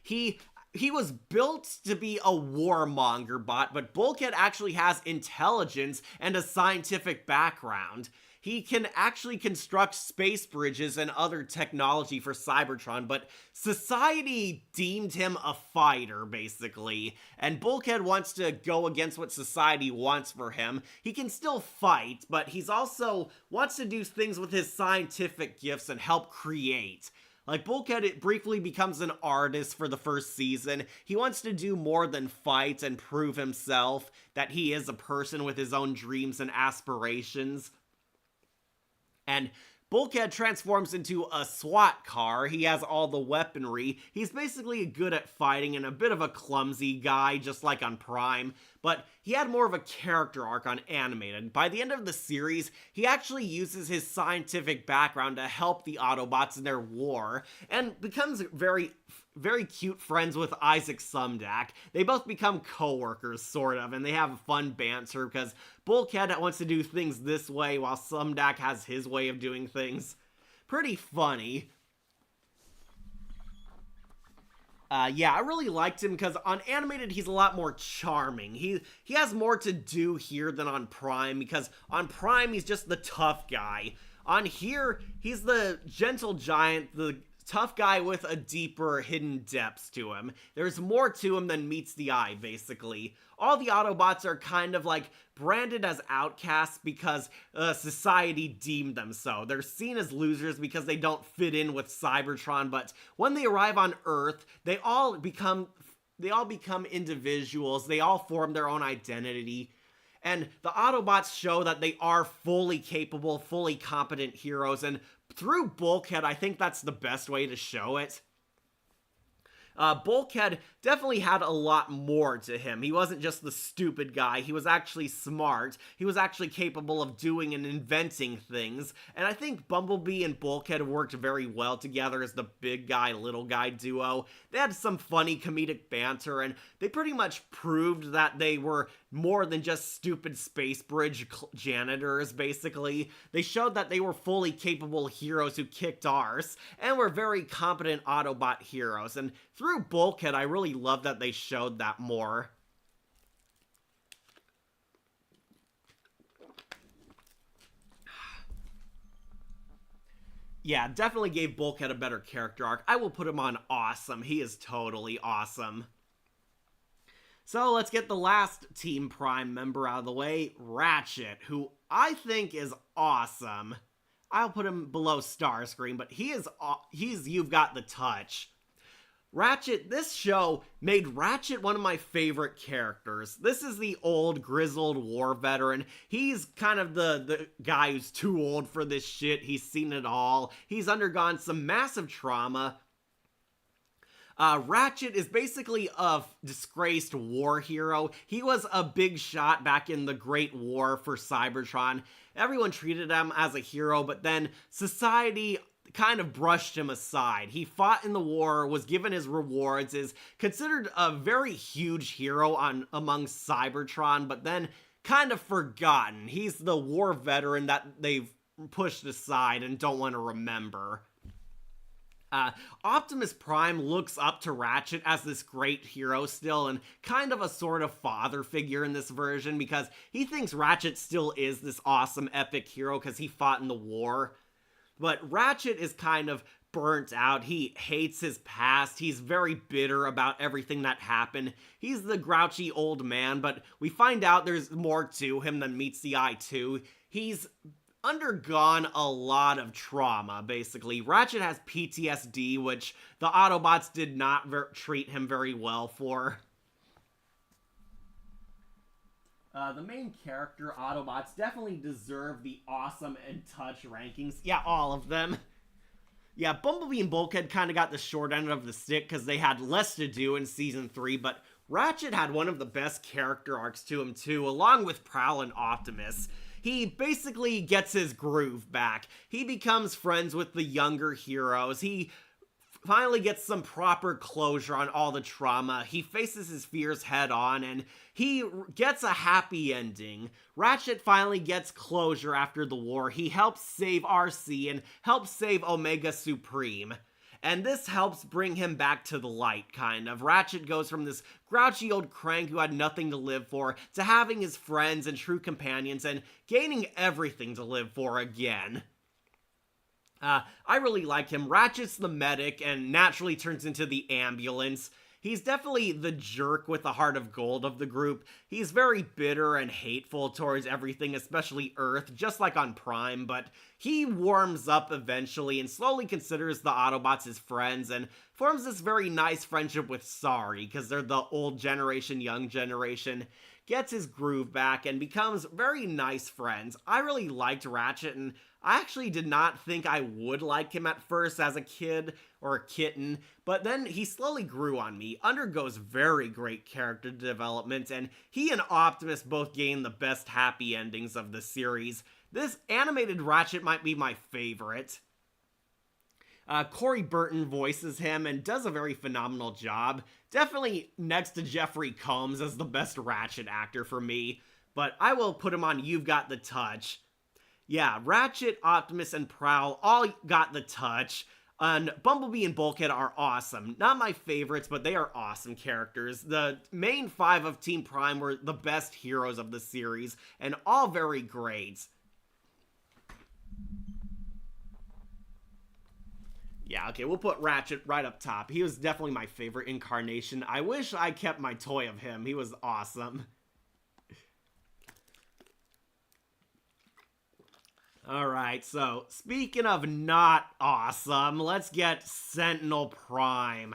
Speaker 1: He was built to be a warmonger bot, but Bulkhead actually has intelligence and a scientific background. He can actually construct space bridges and other technology for Cybertron, but society deemed him a fighter, basically. And Bulkhead wants to go against what society wants for him. He can still fight, but he's also wants to do things with his scientific gifts and help create. Like, Bulkhead it briefly becomes an artist for the first season. He wants to do more than fight and prove himself that he is a person with his own dreams and aspirations. And Bulkhead transforms into a SWAT car. He has all the weaponry. He's basically good at fighting and a bit of a clumsy guy, just like on Prime. But he had more of a character arc on Animated. By the end of the series, he actually uses his scientific background to help the Autobots in their war, and becomes very cute friends with Isaac Sumdac. They both become co-workers, sort of, and they have fun banter because Bulkhead wants to do things this way while Sumdac has his way of doing things. Pretty funny. Yeah, I really liked him because on Animated he's a lot more charming. He has more to do here than on Prime, because on Prime he's just the tough guy. On here, he's the gentle giant, the tough guy with a deeper hidden depths to him. There's more to him than meets the eye, basically. All the Autobots are kind of like branded as outcasts because society deemed them so. They're seen as losers because they don't fit in with Cybertron, but when they arrive on Earth, they all become individuals. They all form their own identity. And the Autobots show that they are fully capable, fully competent heroes, and through Bulkhead, I think that's the best way to show it. Bulkhead definitely had a lot more to him. He wasn't just the stupid guy. He was actually smart. He was actually capable of doing and inventing things. And I think Bumblebee and Bulkhead worked very well together as the big guy, little guy duo. They had some funny comedic banter, and they pretty much proved that they were more than just stupid space bridge janitors, basically. They showed that they were fully capable heroes who kicked arse, and were very competent Autobot heroes. And through Bulkhead, I really love that they showed that more. Yeah, definitely gave Bulkhead a better character arc. I will put him on awesome. He is totally awesome. So let's get the last Team Prime member out of the way, Ratchet, who I think is awesome. I'll put him below Starscream, but he's You've Got the Touch. Ratchet, this show made Ratchet one of my favorite characters. This is the old, grizzled war veteran. He's kind of the guy who's too old for this shit. He's seen it all. He's undergone some massive trauma. Ratchet is basically a disgraced war hero. He was a big shot back in the Great War for Cybertron. Everyone treated him as a hero, but then society kind of brushed him aside. He fought in the war, was given his rewards, is considered a very huge hero among Cybertron, but then kind of forgotten. He's the war veteran that they've pushed aside and don't want to remember. Optimus Prime looks up to Ratchet as this great hero still, and kind of a sort of father figure in this version, because he thinks Ratchet still is this awesome epic hero because he fought in the war. But Ratchet is kind of burnt out. He hates his past. He's very bitter about everything that happened. He's the grouchy old man, but we find out there's more to him than meets the eye too. He's undergone a lot of trauma, basically. Ratchet has PTSD, which the Autobots did not treat him very well for. The main character, Autobots, definitely deserve the awesome and touch rankings. Yeah, all of them. Yeah, Bumblebee and Bulkhead kind of got the short end of the stick because they had less to do in Season 3, but Ratchet had one of the best character arcs to him too, along with Prowl and Optimus. He basically gets his groove back. He becomes friends with the younger heroes. He finally gets some proper closure on all the trauma. He faces his fears head on, and he gets a happy ending. Ratchet finally gets closure after the war. He helps save RC and helps save Omega Supreme. And this helps bring him back to the light, kind of. Ratchet goes from this grouchy old crank who had nothing to live for to having his friends and true companions and gaining everything to live for again. I really like him. Ratchet's the medic and naturally turns into the ambulance. He's definitely the jerk with the heart of gold of the group. He's very bitter and hateful towards everything, especially Earth, just like on Prime, but he warms up eventually and slowly considers the Autobots his friends and forms this very nice friendship with Sorry, because they're the old generation, young generation. gets his groove back, and becomes very nice friends. I really liked Ratchet, and I actually did not think I would like him at first as a kid or a kitten, but then he slowly grew on me, undergoes very great character development, and he and Optimus both gain the best happy endings of the series. This animated Ratchet might be my favorite. Corey Burton voices him and does a very phenomenal job. Definitely next to Jeffrey Combs as the best Ratchet actor for me, but I will put him on You've Got the Touch. Yeah, Ratchet, Optimus, and Prowl all got the touch, and Bumblebee and Bulkhead are awesome. Not my favorites, but they are awesome characters. The main 5 of Team Prime were the best heroes of the series, and all very great. Yeah, okay, we'll put Ratchet right up top. He was definitely my favorite incarnation. I wish I kept my toy of him. He was awesome. Alright, so speaking of not awesome, let's get Sentinel Prime.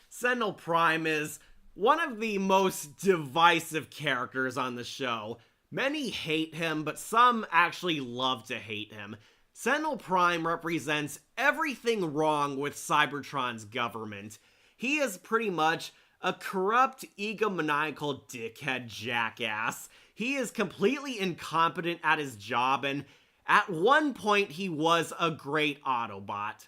Speaker 1: Sentinel Prime is one of the most divisive characters on the show. Many hate him, but some actually love to hate him. Sentinel Prime represents everything wrong with Cybertron's government. He is pretty much a corrupt, egomaniacal dickhead jackass. He is completely incompetent at his job, and at one point he was a great Autobot.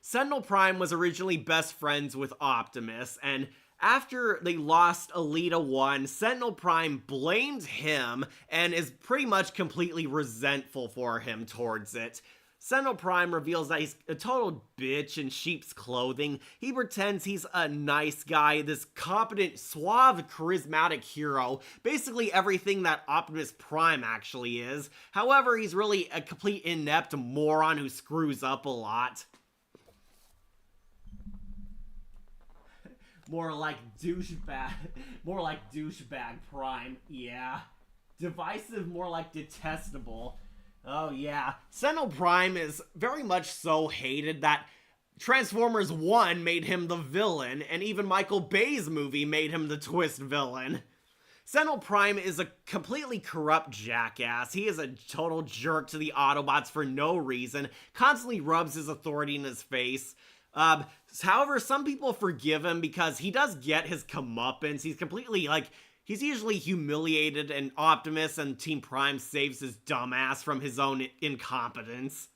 Speaker 1: Sentinel Prime was originally best friends with Optimus, and after they lost Elita 1, Sentinel Prime blames him and is pretty much completely resentful for him towards it. Sentinel Prime reveals that he's a total bitch in sheep's clothing. He pretends he's a nice guy, this competent, suave, charismatic hero, basically everything that Optimus Prime actually is. However, he's really a complete inept moron who screws up a lot. More like douchebag Prime, yeah. Divisive, more like detestable. Oh yeah. Sentinel Prime is very much so hated that Transformers 1 made him the villain, and even Michael Bay's movie made him the twist villain. Sentinel Prime is a completely corrupt jackass. He is a total jerk to the Autobots for no reason, constantly rubs his authority in his face. However, some people forgive him because he does get his comeuppance. He's completely, he's usually humiliated, and Optimus and Team Prime saves his dumbass from his own incompetence.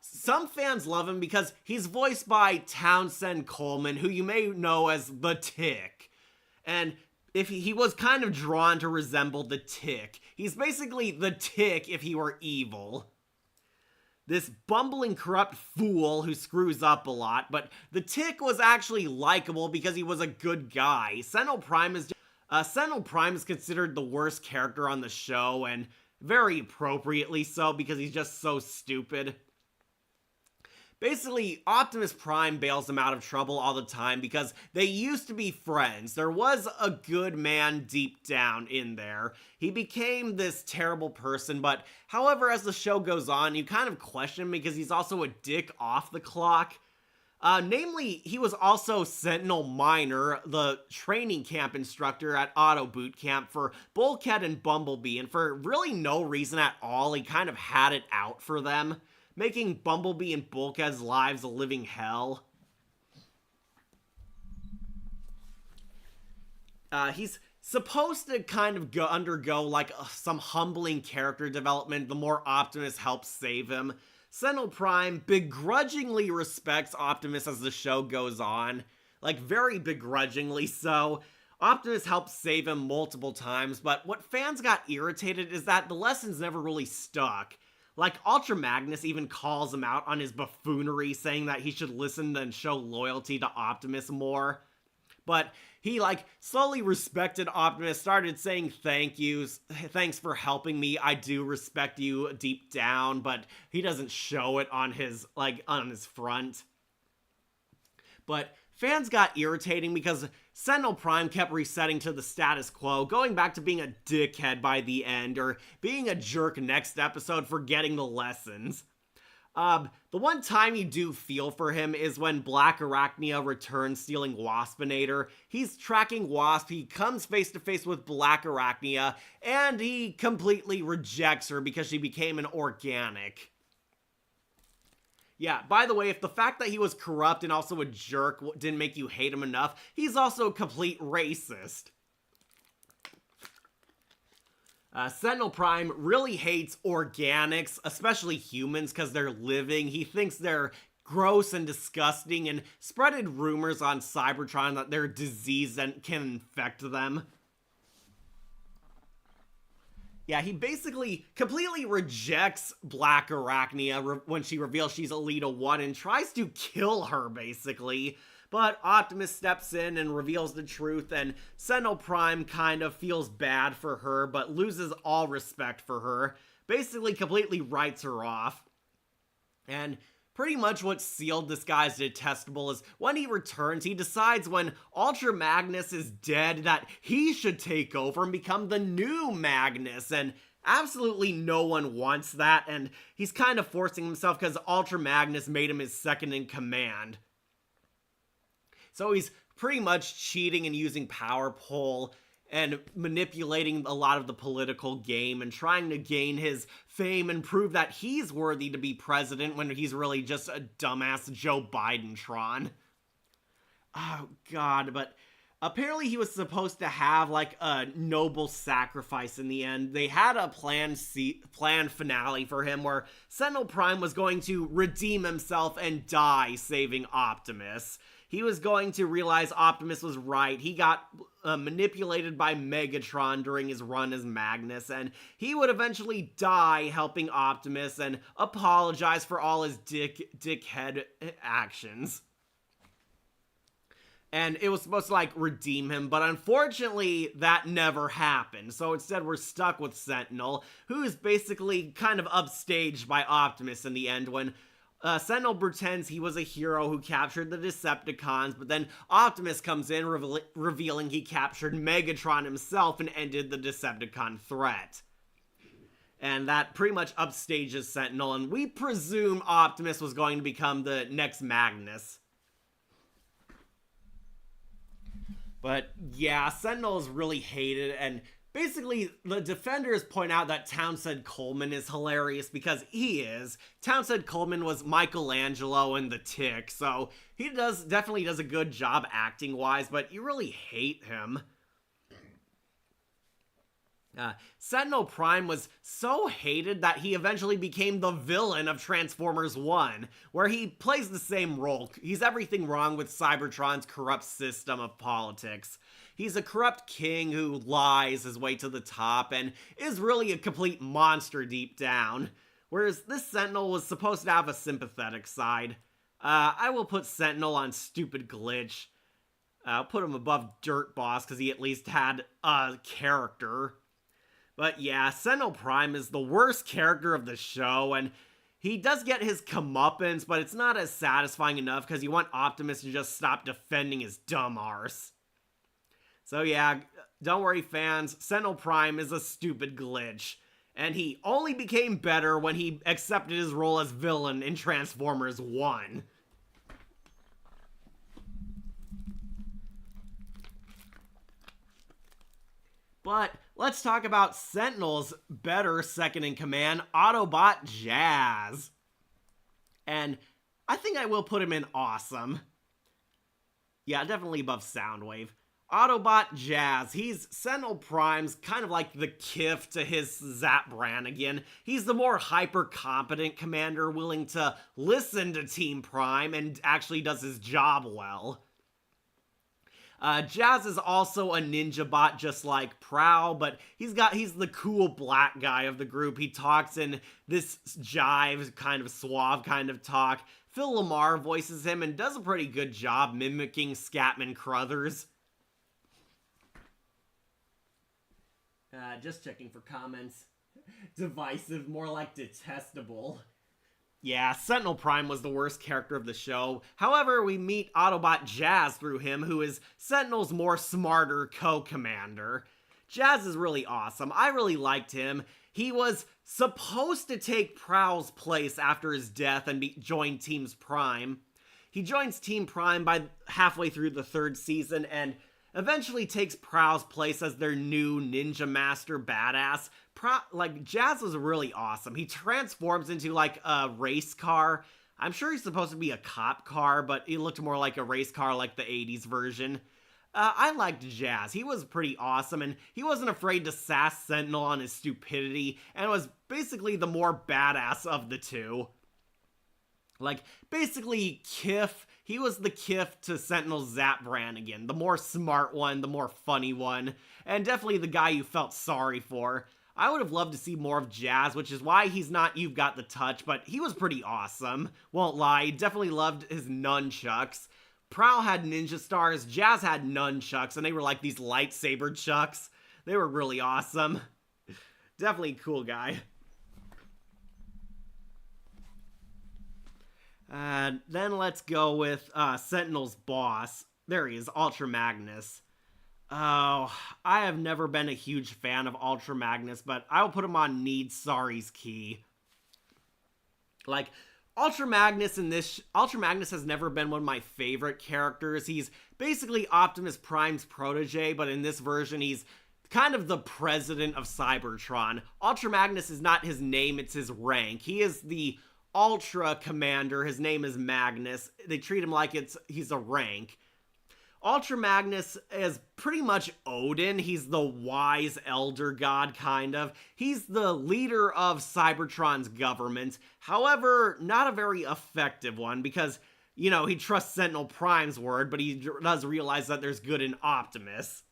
Speaker 1: Some fans love him because he's voiced by Townsend Coleman, who you may know as the Tick. And if he was kind of drawn to resemble the Tick. He's basically the Tick if he were evil. This bumbling, corrupt fool who screws up a lot, but the Tick was actually likable because he was a good guy. Sentinel Prime is considered the worst character on the show, and very appropriately so because he's just so stupid. Basically, Optimus Prime bails him out of trouble all the time because they used to be friends. There was a good man deep down in there. He became this terrible person, but however, as the show goes on, you kind of question him because he's also a dick off the clock. Namely, he was also Sentinel Minor, the training camp instructor at Auto Boot Camp for Bulkhead and Bumblebee, and for really no reason at all, he kind of had it out for them, making Bumblebee and Bulkhead's lives a living hell. He's supposed to kind of undergo some humbling character development the more Optimus helps save him. Sentinel Prime begrudgingly respects Optimus as the show goes on, very begrudgingly so. Optimus helps save him multiple times, but what fans got irritated is that the lessons never really stuck. Ultra Magnus even calls him out on his buffoonery, saying that he should listen and show loyalty to Optimus more. But he, slowly respected Optimus, started saying thank yous, thanks for helping me, I do respect you deep down, but he doesn't show it on his, on his front. But fans got irritating because Sentinel Prime kept resetting to the status quo, going back to being a dickhead by the end, or being a jerk next episode, forgetting the lessons. The one time you do feel for him is when Black Arachnia returns stealing Waspinator. He's tracking Wasp, he comes face to face with Black Arachnia, and he completely rejects her because she became an organic. Yeah, by the way, if the fact that he was corrupt and also a jerk didn't make you hate him enough, he's also a complete racist. Sentinel Prime really hates organics, especially humans, because they're living. He thinks they're gross and disgusting and spreaded rumors on Cybertron that they're diseased and can infect them. Yeah, he basically completely rejects Black Arachnia when she reveals she's Elita 1 and tries to kill her, basically. But Optimus steps in and reveals the truth, and Sentinel Prime kind of feels bad for her, but loses all respect for her. Basically completely writes her off. And pretty much what sealed this guy's detestable is when he returns, he decides when Ultra Magnus is dead that he should take over and become the new Magnus, and absolutely no one wants that, and he's kind of forcing himself because Ultra Magnus made him his second in command. So he's pretty much cheating and using power pole and manipulating a lot of the political game and trying to gain his fame and prove that he's worthy to be president when he's really just a dumbass Joe Biden-tron. Oh god, but apparently he was supposed to have like a noble sacrifice in the end. They had a planned finale for him where Sentinel Prime was going to redeem himself and die saving Optimus. He was going to realize Optimus was right. He got manipulated by Megatron during his run as Magnus, and he would eventually die helping Optimus and apologize for all his dickhead actions. And it was supposed to, like, redeem him, but unfortunately, that never happened. So instead, we're stuck with Sentinel, who's basically kind of upstaged by Optimus in the end when Sentinel pretends he was a hero who captured the Decepticons, but then Optimus comes in revealing he captured Megatron himself and ended the Decepticon threat. And that pretty much upstages Sentinel, and we presume Optimus was going to become the next Magnus. But yeah, Sentinel is really hated, and basically, the Defenders point out that Townsend Coleman is hilarious because he is. Townsend Coleman was Michelangelo in The Tick, so he definitely does a good job acting-wise, but you really hate him. Sentinel Prime was so hated that he eventually became the villain of Transformers 1, where he plays the same role. He's everything wrong with Cybertron's corrupt system of politics. He's a corrupt king who lies his way to the top and is really a complete monster deep down. Whereas this Sentinel was supposed to have a sympathetic side. I will put Sentinel on Stupid Glitch. I'll put him above Dirt Boss because he at least had a character. But yeah, Sentinel Prime is the worst character of the show, and he does get his comeuppance, but it's not as satisfying enough because you want Optimus to just stop defending his dumb arse. So yeah, don't worry fans, Sentinel Prime is a stupid glitch. And he only became better when he accepted his role as villain in Transformers 1. But let's talk about Sentinel's better second-in-command, Autobot Jazz. And I think I will put him in awesome. Yeah, definitely above Soundwave. Autobot Jazz, he's Sentinel Prime's kind of like the Kif to his Zap Brannigan. He's the more hyper-competent commander willing to listen to Team Prime and actually does his job well. Jazz is also a ninja bot just like Prowl, but he's the cool black guy of the group. He talks in this jive, kind of suave kind of talk. Phil Lamar voices him and does a pretty good job mimicking Scatman Crothers. Just checking for comments. Divisive, more like detestable. Yeah, Sentinel Prime was the worst character of the show. However, we meet Autobot Jazz through him, who is Sentinel's more smarter co-commander. Jazz is really awesome. I really liked him. He was supposed to take Prowl's place after his death and join Team Prime. He joins Team Prime by halfway through the third season and eventually takes Prowl's place as their new Ninja Master badass. Jazz was really awesome. He transforms into like a race car. I'm sure he's supposed to be a cop car, but he looked more like a race car like the 80s version. I liked Jazz. He was pretty awesome, and he wasn't afraid to sass Sentinel on his stupidity, and was basically the more badass of the two. Like, basically, he was the Kif to Sentinel's Zap Brannigan. The more smart one, the more funny one, and definitely the guy you felt sorry for. I would have loved to see more of Jazz, which is why he's not You've Got the Touch, but he was pretty awesome. Won't lie, definitely loved his nunchucks. Prowl had ninja stars, Jazz had nunchucks, and they were like these lightsaber chucks. They were really awesome. Definitely a cool guy. Then let's go with Sentinel's boss. There he is, Ultra Magnus. Oh, I have never been a huge fan of Ultra Magnus, but I will put him on Need Sorry's key. Like, Ultra Magnus has never been one of my favorite characters. He's basically Optimus Prime's protege, but in this version, he's kind of the president of Cybertron. Ultra Magnus is not his name, it's his rank. He is the Ultra Commander. His name is Magnus. They treat him like he's a rank. Ultra Magnus is pretty much Odin. He's the wise elder god, kind of. He's the leader of Cybertron's government. However, not a very effective one because, you know, he trusts Sentinel Prime's word, but he does realize that there's good in Optimus.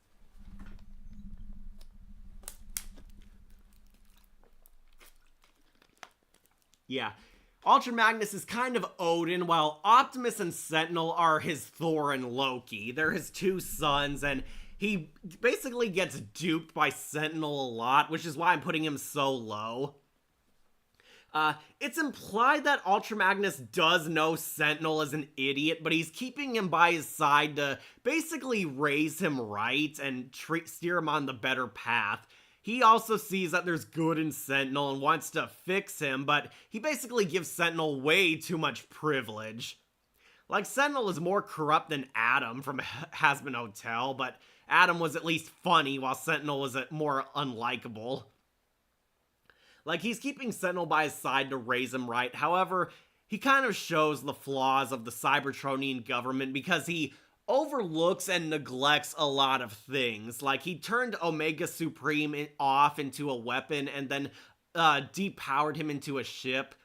Speaker 1: Yeah. Ultra Magnus is kind of Odin, while Optimus and Sentinel are his Thor and Loki. They're his two sons, and he basically gets duped by Sentinel a lot, which is why I'm putting him so low. It's implied that Ultra Magnus does know Sentinel is an idiot, but he's keeping him by his side to basically raise him right and steer him on the better path. He also sees that there's good in Sentinel and wants to fix him, but he basically gives Sentinel way too much privilege. Like, Sentinel is more corrupt than Adam from Hazbin Hotel, but Adam was at least funny, while Sentinel was more unlikable. Like, he's keeping Sentinel by his side to raise him right. However, he kind of shows the flaws of the Cybertronian government because he overlooks and neglects a lot of things. Like, he turned Omega Supreme off into a weapon and then depowered him into a ship.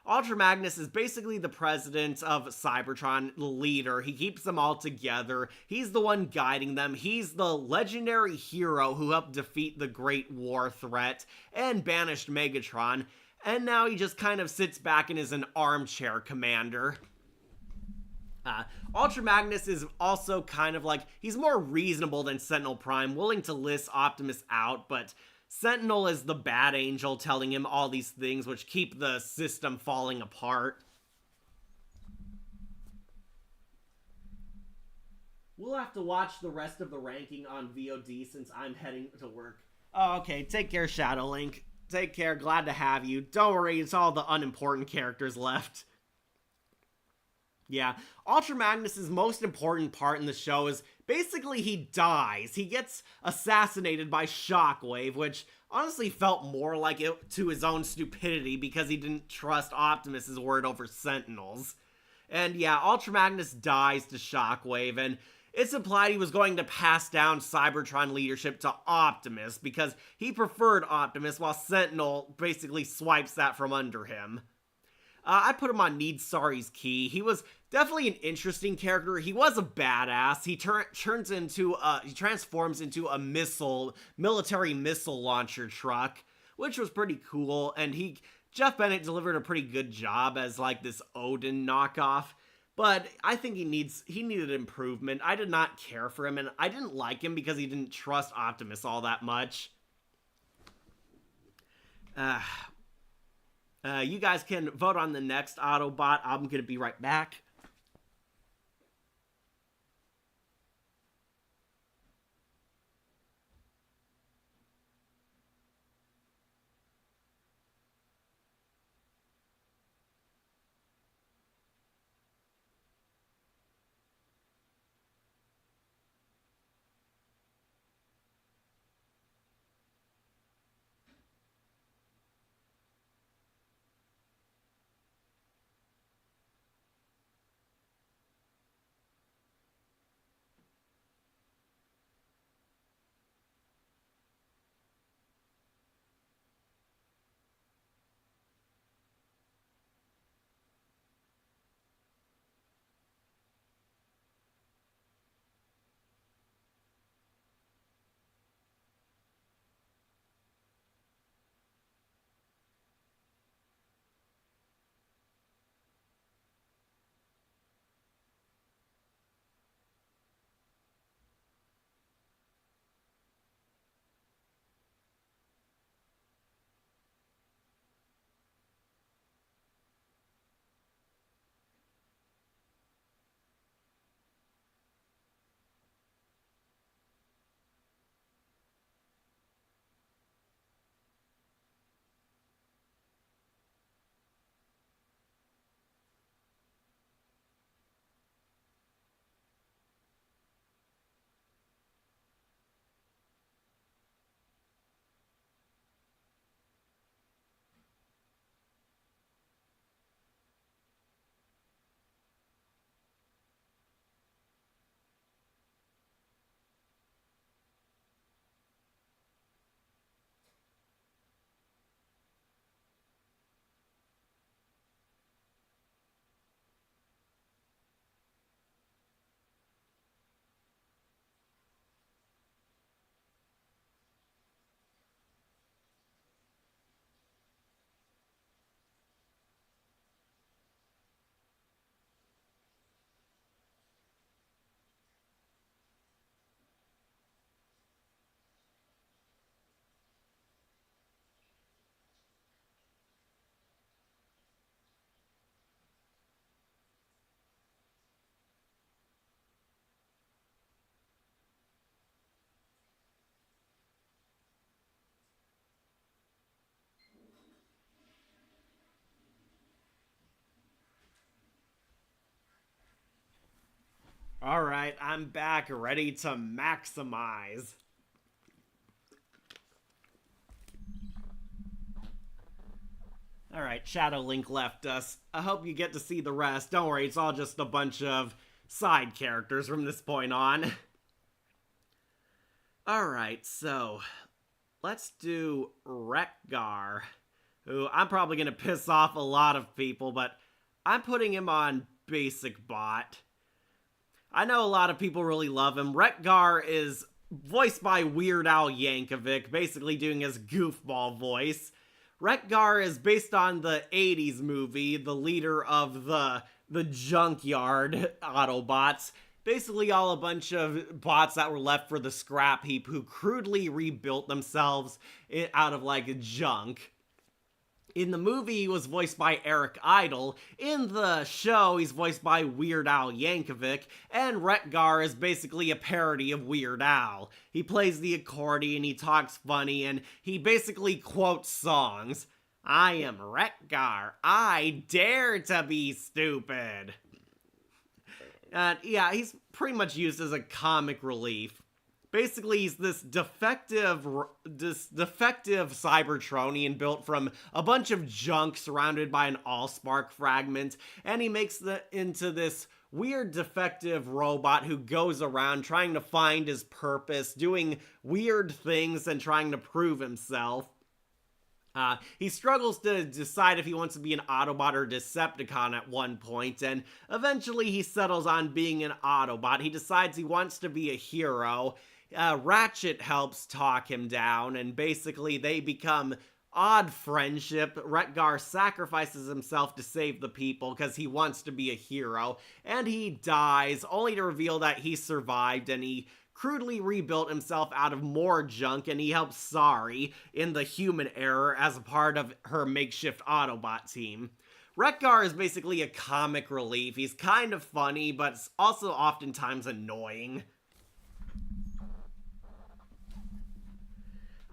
Speaker 1: Ultra Magnus is basically the president of Cybertron, the leader. He keeps them all together. He's the one guiding them. He's the legendary hero who helped defeat the Great War threat and banished Megatron. And now he just kind of sits back and is an armchair commander. Ultra Magnus is also kind of like, he's more reasonable than Sentinel Prime, willing to list Optimus out, but Sentinel is the bad angel telling him all these things which keep the system falling apart. We'll have to watch the rest of the ranking on VOD since I'm heading to work. Oh, okay, take care, Shadow Link. Take care, glad to have you. Don't worry, it's all the unimportant characters left. Yeah, Ultra Magnus' most important part in the show is basically he dies. He gets assassinated by Shockwave, which honestly felt more like it to his own stupidity because he didn't trust Optimus' word over Sentinel's. And yeah, Ultra Magnus dies to Shockwave, and it's implied he was going to pass down Cybertron leadership to Optimus because he preferred Optimus while Sentinel basically swipes that from under him. I put him on Need Sorry's key. He was definitely an interesting character. He was a badass. He transforms into a military missile launcher truck, which was pretty cool. And Jeff Bennett delivered a pretty good job as like this Odin knockoff. But I think he needed improvement. I did not care for him, and I didn't like him because he didn't trust Optimus all that much. You guys can vote on the next Autobot. I'm going to be right back. Alright, I'm back, ready to maximize. Alright, Shadow Link left us. I hope you get to see the rest. Don't worry, it's all just a bunch of side characters from this point on. Alright, so let's do Rekgar, who I'm probably going to piss off a lot of people, but I'm putting him on Basic Bot. I know a lot of people really love him. Rekgar is voiced by Weird Al Yankovic, basically doing his goofball voice. Rekgar is based on the 80s movie, the leader of the junkyard Autobots. Basically all a bunch of bots that were left for the scrap heap who crudely rebuilt themselves out of like junk. In the movie, he was voiced by Eric Idle. In the show, he's voiced by Weird Al Yankovic, and Rekgar is basically a parody of Weird Al. He plays the accordion, he talks funny, and he basically quotes songs. I am Rekgar. I dare to be stupid. And yeah, he's pretty much used as a comic relief. Basically, he's this defective Cybertronian built from a bunch of junk surrounded by an Allspark fragment, and he makes into this weird defective robot who goes around trying to find his purpose, doing weird things and trying to prove himself. He struggles to decide if he wants to be an Autobot or Decepticon at one point, and eventually he settles on being an Autobot. He decides he wants to be a hero. Ratchet helps talk him down, and basically they become odd friendship. Rekgar sacrifices himself to save the people because he wants to be a hero, and he dies, only to reveal that he survived and he crudely rebuilt himself out of more junk, and he helps Sari in the human era as a part of her makeshift Autobot team. Rekgar is basically a comic relief. He's kind of funny, but also oftentimes annoying.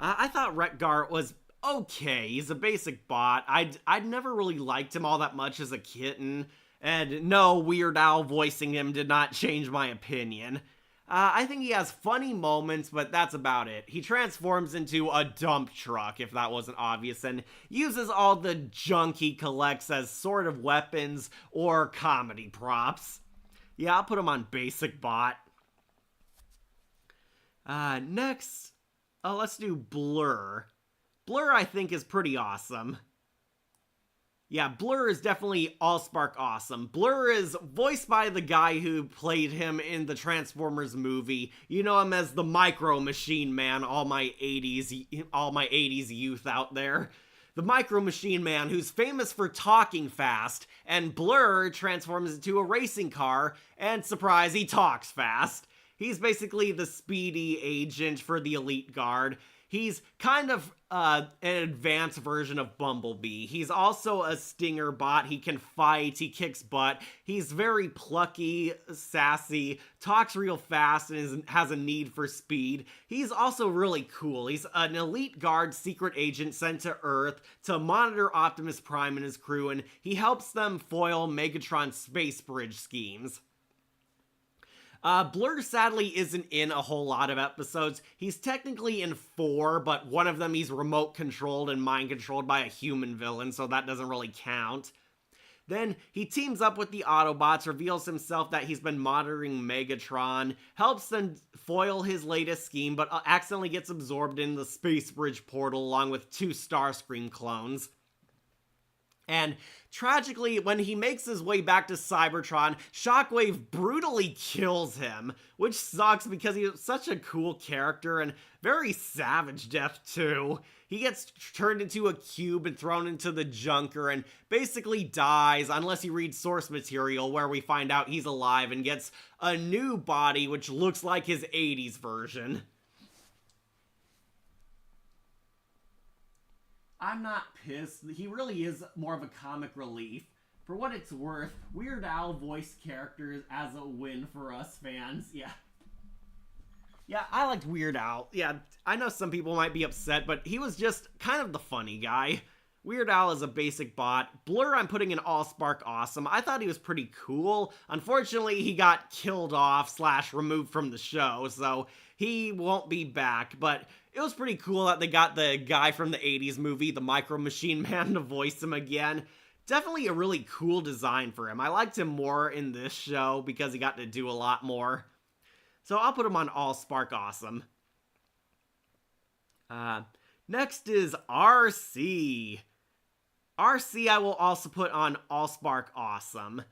Speaker 1: I thought Rekgar was okay. He's a basic bot. I'd never really liked him all that much as a kitten, and no, Weird Al voicing him did not change my opinion. I think he has funny moments, but that's about it. He transforms into a dump truck, if that wasn't obvious, and uses all the junk he collects as sort of weapons or comedy props. Yeah, I'll put him on Basic Bot. Next, let's do Blur. Blur, I think, is pretty awesome. Yeah, Blur is definitely Allspark awesome. Blur is voiced by the guy who played him in the Transformers movie. You know him as the Micro Machine Man, all my 80s youth out there. The Micro Machine Man, who's famous for talking fast, and Blur transforms into a racing car, and surprise, he talks fast. He's basically the speedy agent for the Elite Guard. He's kind of an advanced version of Bumblebee. He's also a stinger bot. He can fight. He kicks butt. He's very plucky, sassy, talks real fast, and has a need for speed. He's also really cool. He's an Elite Guard secret agent sent to Earth to monitor Optimus Prime and his crew, and he helps them foil Megatron's space bridge schemes. Blur sadly isn't in a whole lot of episodes. He's technically in 4, but one of them he's remote controlled and mind controlled by a human villain, so that doesn't really count. Then he teams up with the Autobots, reveals himself that he's been monitoring Megatron, helps them foil his latest scheme, but accidentally gets absorbed in the Space Bridge portal along with 2 Starscream clones. And tragically, when he makes his way back to Cybertron, Shockwave brutally kills him, which sucks because he's such a cool character and very savage death too. He gets turned into a cube and thrown into the junker and basically dies unless you read source material where we find out he's alive and gets a new body which looks like his 80s version. I'm not pissed. He really is more of a comic relief. For what it's worth, Weird Al voiced characters as a win for us fans. Yeah. Yeah, I liked Weird Al. Yeah, I know some people might be upset, but he was just kind of the funny guy. Weird Al is a basic bot. Blur I'm putting in Allspark Awesome. I thought he was pretty cool. Unfortunately, he got killed off slash removed from the show, so he won't be back. But it was pretty cool that they got the guy from the 80s movie, the Micro Machine Man, to voice him again. Definitely a really cool design for him. I liked him more in this show because he got to do a lot more. So I'll put him on Allspark Awesome. Next is RC. RC I will also put on Allspark Awesome.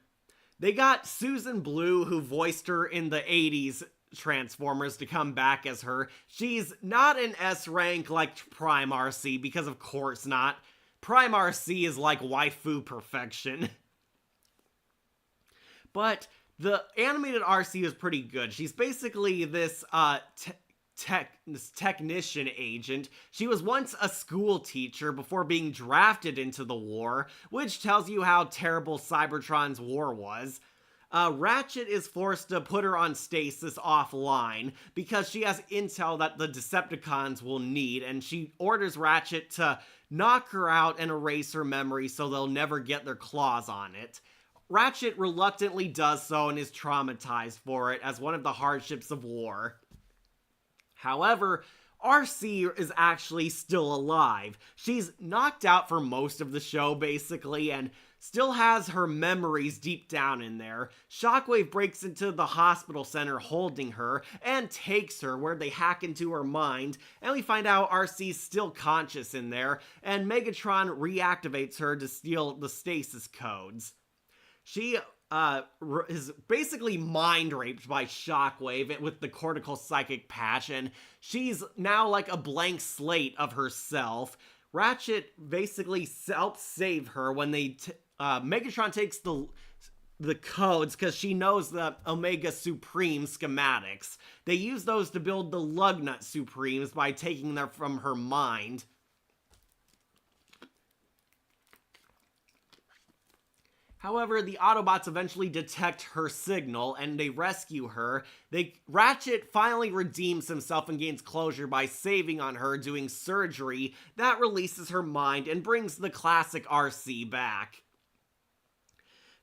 Speaker 1: They got Susan Blue, who voiced her in the 80s Transformers, to come back as her. She's not an S rank like Prime RC, because of course not. Prime RC is like waifu perfection. But the animated RC is pretty good. She's basically this this technician agent. She was once a school teacher before being drafted into the war, which tells you how terrible Cybertron's war was. Ratchet is forced to put her on stasis offline because she has intel that the Decepticons will need, and she orders Ratchet to knock her out and erase her memory so they'll never get their claws on it. Ratchet reluctantly does so and is traumatized for it as one of the hardships of war. However, RC is actually still alive. She's knocked out for most of the show, basically, and still has her memories deep down in there. Shockwave breaks into the hospital center holding her and takes her, where they hack into her mind, and we find out RC's still conscious in there, and Megatron reactivates her to steal the stasis codes. She is basically mind raped by Shockwave with the cortical psychic patch, and she's now like a blank slate of herself. Ratchet basically helps save her when Megatron takes the codes because she knows the Omega Supreme schematics. They use those to build the Lugnut Supremes by taking them from her mind. However, the Autobots eventually detect her signal, and they rescue her. Ratchet finally redeems himself and gains closure by saving on her, doing surgery that releases her mind and brings the classic RC back.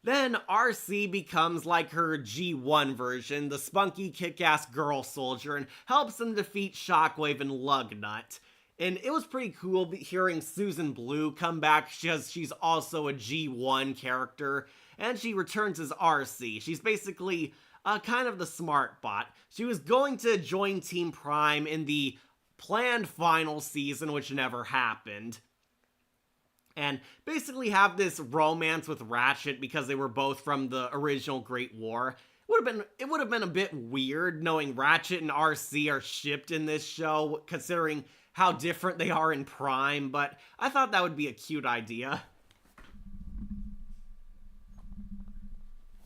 Speaker 1: Then RC becomes like her G1 version, the spunky kick-ass girl soldier, and helps them defeat Shockwave and Lugnut. And it was pretty cool hearing Susan Blue come back because she's also a G1 character, and she returns as RC. She's basically kind of the smart bot. She was going to join Team Prime in the planned final season, which never happened, and basically have this romance with Ratchet because they were both from the original Great War. It would have been a bit weird knowing Ratchet and RC are shipped in this show, considering how different they are in Prime, but I thought that would be a cute idea.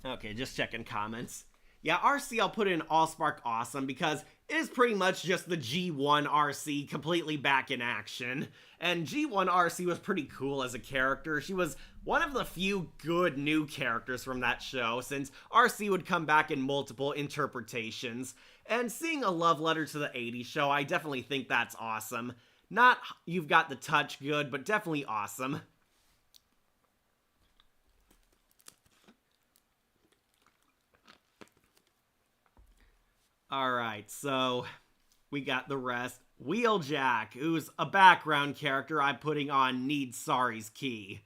Speaker 1: Okay, just checking comments. Yeah, RC I'll put in Allspark Awesome because it is pretty much just the G1 RC completely back in action. And G1 RC was pretty cool as a character. She was one of the few good new characters from that show, since RC would come back in multiple interpretations. And seeing a love letter to the 80s show, I definitely think that's awesome. Not You've Got the Touch good, but definitely awesome. Alright, so we got the rest. Wheeljack, who's a background character I'm putting on Need Sari's Key.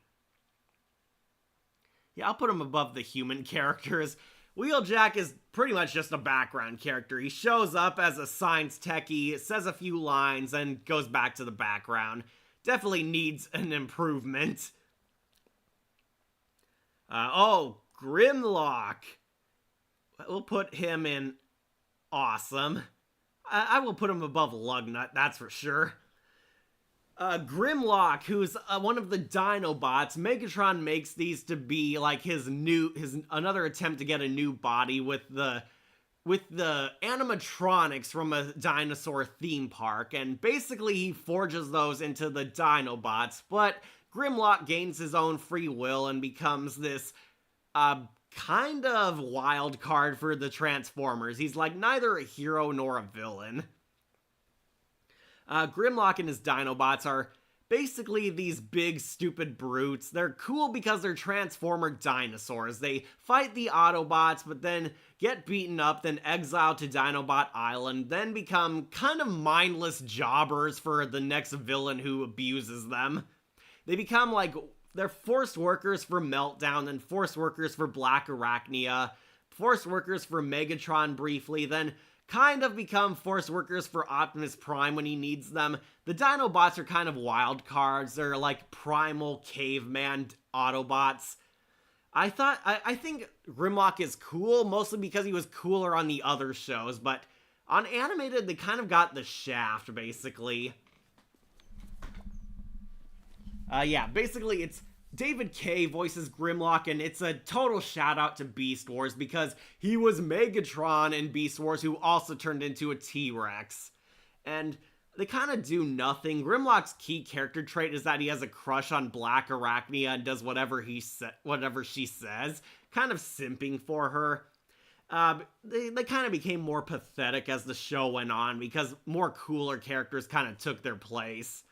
Speaker 1: Yeah, I'll put him above the human characters. Wheeljack is pretty much just a background character. He shows up as a science techie, says a few lines, and goes back to the background. Definitely needs an improvement. Grimlock. We'll put him in Awesome. I will put him above Lugnut, that's for sure. Grimlock, who's one of the Dinobots. Megatron makes these to be like his another attempt to get a new body with the animatronics from a dinosaur theme park, and basically he forges those into the Dinobots, but Grimlock gains his own free will and becomes this kind of wild card for the Transformers. He's like neither a hero nor a villain. Grimlock and his Dinobots are basically these big stupid brutes. They're cool because they're Transformer dinosaurs. They fight the Autobots, but then get beaten up, then exiled to Dinobot Island, then become kind of mindless jobbers for the next villain who abuses them. They become like, they're forced workers for Meltdown, then forced workers for Black Arachnia, forced workers for Megatron briefly, then kind of become force workers for Optimus Prime when he needs them. The Dinobots are kind of wild cards. They're like primal caveman Autobots. I think Grimlock is cool, mostly because he was cooler on the other shows, but on animated, they kind of got the shaft, basically. Yeah, basically it's David Kaye voices Grimlock, and it's a total shout out to Beast Wars because he was Megatron in Beast Wars, who also turned into a T-Rex. And they kind of do nothing. Grimlock's key character trait is that he has a crush on Black Arachnia and does whatever she says, kind of simping for her. They kind of became more pathetic as the show went on because more cooler characters kind of took their place.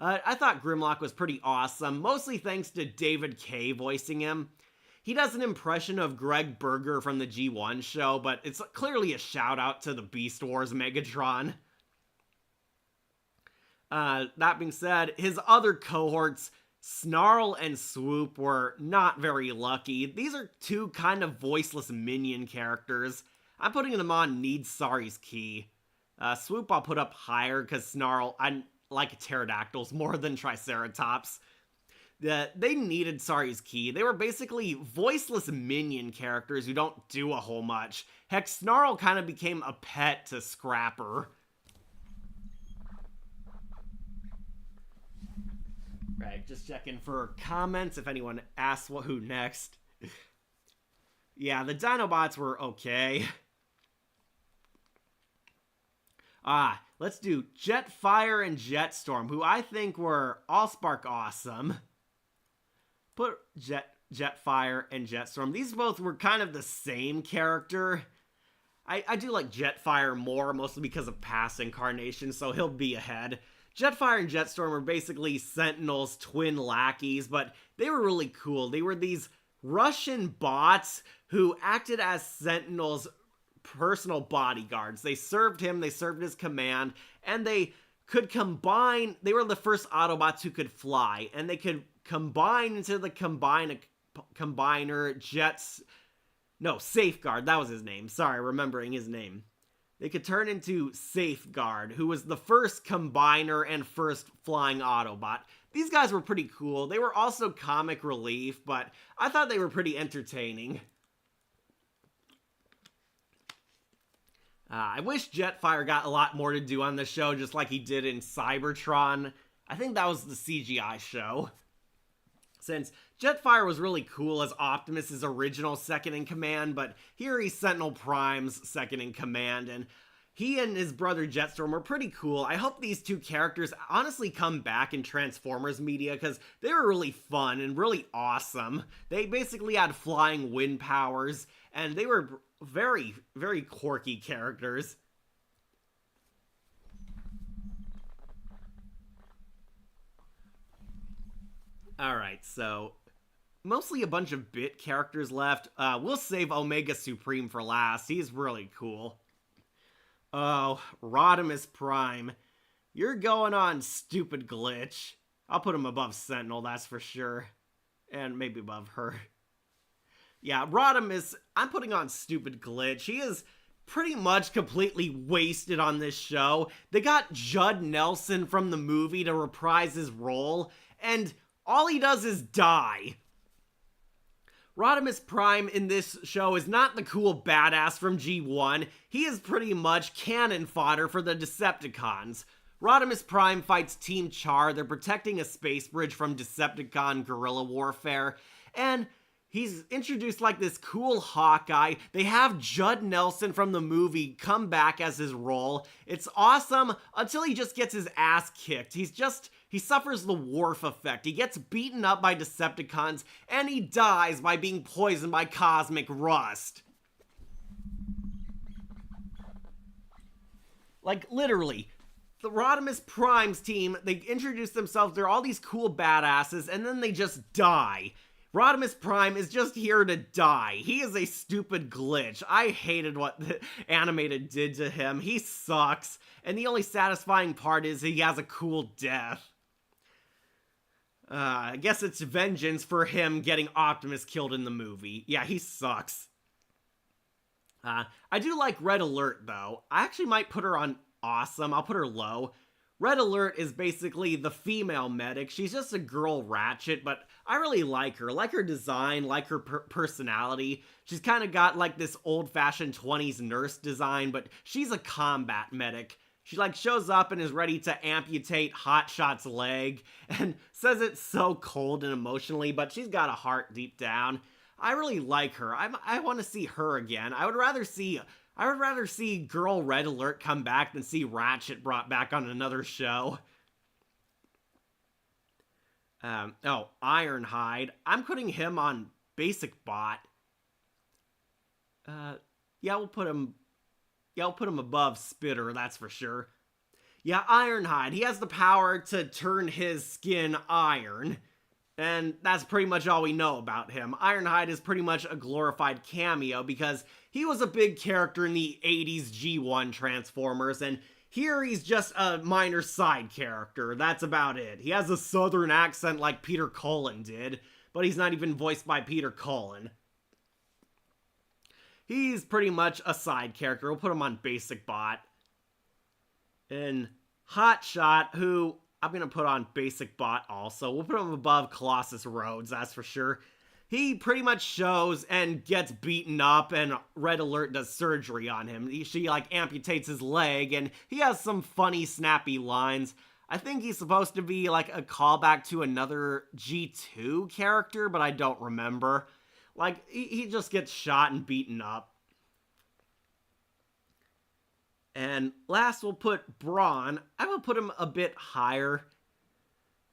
Speaker 1: I thought Grimlock was pretty awesome, mostly thanks to David Kaye voicing him. He does an impression of Greg Berger from the G1 show, but it's clearly a shout out to the Beast Wars Megatron. That being said, his other cohorts, Snarl and Swoop, were not very lucky. These are two kind of voiceless minion characters. I'm putting them on Need Sari's Key. Swoop I'll put up higher because Snarl, I like pterodactyls more than Triceratops. They needed Sari's Key. They were basically voiceless minion characters who don't do a whole much. Heck, Snarl kind of became a pet to Scrapper. Right, just checking for comments if anyone asks who next. Yeah, the Dinobots were okay. Let's do Jetfire and Jetstorm, who I think were Allspark awesome. Put Jetfire and Jetstorm. These both were kind of the same character. I do like Jetfire more, mostly because of past incarnations, so he'll be ahead. Jetfire and Jetstorm were basically Sentinel's twin lackeys, but they were really cool. They were these Russian bots who acted as Sentinel's personal bodyguards. They served him, they served his command, and they could combine. They were the first Autobots who could fly, and they could combine into the combiner Safeguard, that was his name. Sorry, remembering his name. They could turn into Safeguard, who was the first combiner and first flying Autobot. These guys were pretty cool. They were also comic relief, but I thought they were pretty entertaining. I wish Jetfire got a lot more to do on the show, just like he did in Cybertron. I think that was the CGI show. Since Jetfire was really cool as Optimus' original second-in-command, but here he's Sentinel Prime's second-in-command, and he and his brother Jetstorm were pretty cool. I hope these two characters honestly come back in Transformers media, because they were really fun and really awesome. They basically had flying wind powers, and they were very, very quirky characters. Alright, so mostly a bunch of bit characters left. We'll save Omega Supreme for last. He's really cool. Oh, Rodimus Prime. You're going on Stupid Glitch. I'll put him above Sentinel, that's for sure. And maybe above her. Yeah, Rodimus, I'm putting on Stupid Glitch. He is pretty much completely wasted on this show. They got Judd Nelson from the movie to reprise his role, and all he does is die. Rodimus Prime in this show is not the cool badass from G1. He is pretty much cannon fodder for the Decepticons. Rodimus Prime fights Team Char. They're protecting a space bridge from Decepticon guerrilla warfare, and he's introduced like this cool Hawkeye. They have Judd Nelson from the movie come back as his role. It's awesome until he just gets his ass kicked. He suffers the Worf effect. He gets beaten up by Decepticons, and he dies by being poisoned by cosmic rust. Like, literally. the Rodimus Prime's team, they introduce themselves, they're all these cool badasses, and then they just die. Rodimus Prime is just here to die. He is a stupid glitch. I hated what the animated did to him. He sucks. And the only satisfying part is he has a cool death. I guess it's vengeance for him getting Optimus killed in the movie. Yeah, he sucks. I do like Red Alert, though. I actually might put her on awesome. I'll put her low. Red Alert is basically the female medic. She's just a girl Ratchet, but I really like her. Like her design, like her personality. She's kind of got like this old-fashioned 20s nurse design, but she's a combat medic. She like shows up and is ready to amputate Hotshot's leg and says it's so cold and emotionally, but she's got a heart deep down. I really like her. I want to see her again. I would rather see Girl Red Alert come back than see Ratchet brought back on another show. Ironhide. I'm putting him on Basic Bot. We'll put him above Spitter, that's for sure. Yeah, Ironhide. He has the power to turn his skin iron. And that's pretty much all we know about him. Ironhide is pretty much a glorified cameo because he was a big character in the 80s G1 Transformers, and here he's just a minor side character. That's about it. He has a southern accent like Peter Cullen did, but he's not even voiced by Peter Cullen. He's pretty much a side character. We'll put him on Basic Bot. And Hotshot, who I'm going to put on Basic Bot also. We'll put him above Colossus Rhodes, that's for sure. He pretty much shows and gets beaten up, and Red Alert does surgery on him. She, like, amputates his leg, and he has some funny, snappy lines. I think he's supposed to be, like, a callback to another G2 character, but I don't remember. Like, he just gets shot and beaten up. And last, we'll put Brawn. I will put him a bit higher.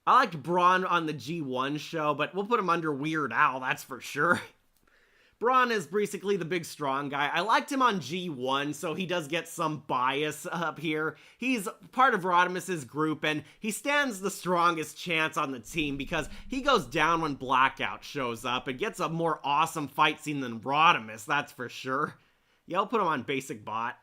Speaker 1: I liked Brawn on the G1 show, but we'll put him under Weird Al, that's for sure. Brawn is basically the big strong guy. I liked him on G1, so he does get some bias up here. He's part of Rodimus's group, and he stands the strongest chance on the team because he goes down when Blackout shows up and gets a more awesome fight scene than Rodimus, that's for sure. Yeah, I'll put him on Basic Bot.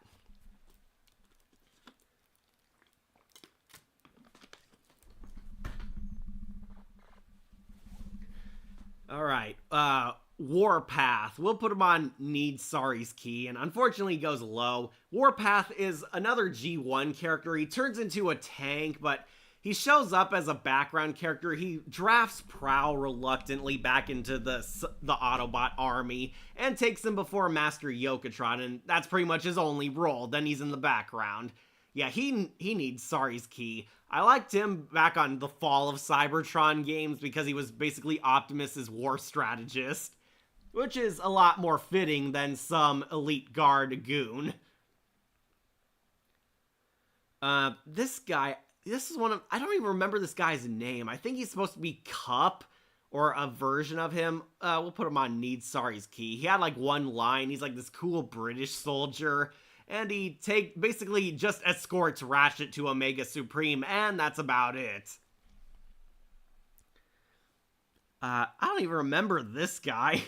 Speaker 1: Alright, Warpath. We'll put him on Need Sorry's Key, and unfortunately he goes low. Warpath is another G1 character. He turns into a tank, but he shows up as a background character. He drafts Prowl reluctantly back into the Autobot army and takes him before Master Yokotron, and that's pretty much his only role. Then he's in the background. Yeah, he needs Sorry's Key. I liked him back on the Fall of Cybertron games because he was basically Optimus's war strategist, which is a lot more fitting than some elite guard goon. This guy, this is one of, I don't even remember this guy's name. I think he's supposed to be Cup or a version of him. We'll put him on Need Sorry's Key. He had like one line. He's like this cool British soldier. And he basically just escorts Ratchet to Omega Supreme, and that's about it. I don't even remember this guy.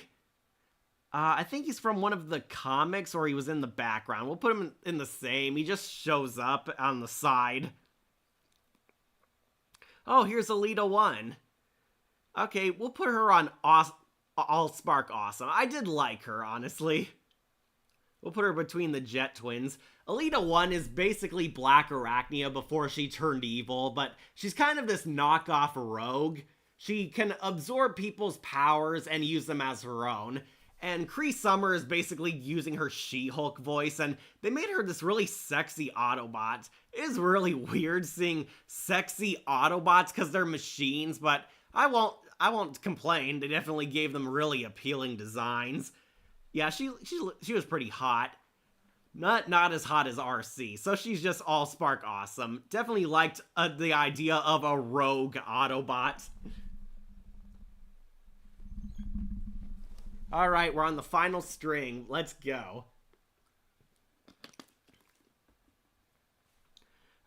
Speaker 1: I think he's from one of the comics, or he was in the background. We'll put him in the same. He just shows up on the side. Oh, here's Alita 1. Okay, we'll put her on Allspark Awesome. I did like her, honestly. We'll put her between the Jet Twins. Alita 1 is basically Black Arachnia before she turned evil, but she's kind of this knockoff rogue. She can absorb people's powers and use them as her own. And Cree Summer is basically using her She-Hulk voice, and they made her this really sexy Autobot. It is really weird seeing sexy Autobots because they're machines, but I won't complain. They definitely gave them really appealing designs. Yeah, she was pretty hot. Not as hot as RC, so she's just Allspark Awesome. Definitely liked the idea of a rogue Autobot. Alright, we're on the final string. Let's go.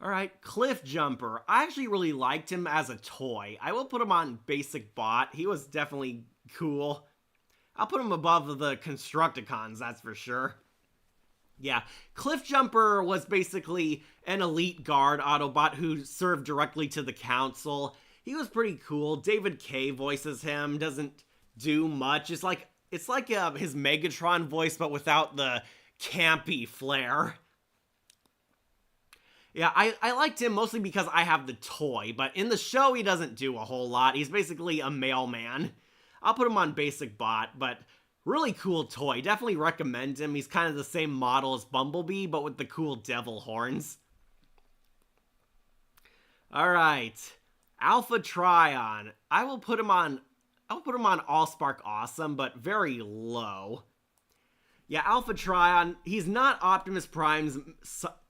Speaker 1: Alright, Cliff Jumper. I actually really liked him as a toy. I will put him on Basic Bot. He was definitely cool. I'll put him above the Constructicons, that's for sure. Yeah, Cliff Jumper was basically an elite guard Autobot who served directly to the Council. He was pretty cool. David Kaye voices him, doesn't do much. It's like his Megatron voice, but without the campy flair. Yeah, I liked him mostly because I have the toy, but in the show he doesn't do a whole lot. He's basically a mailman. I'll put him on Basic Bot, but really cool toy. Definitely recommend him. He's kind of the same model as Bumblebee, but with the cool devil horns. Alright, Alpha Trion. I'll put him on Allspark Awesome, but very low. Yeah, Alpha Trion, he's not Optimus Prime's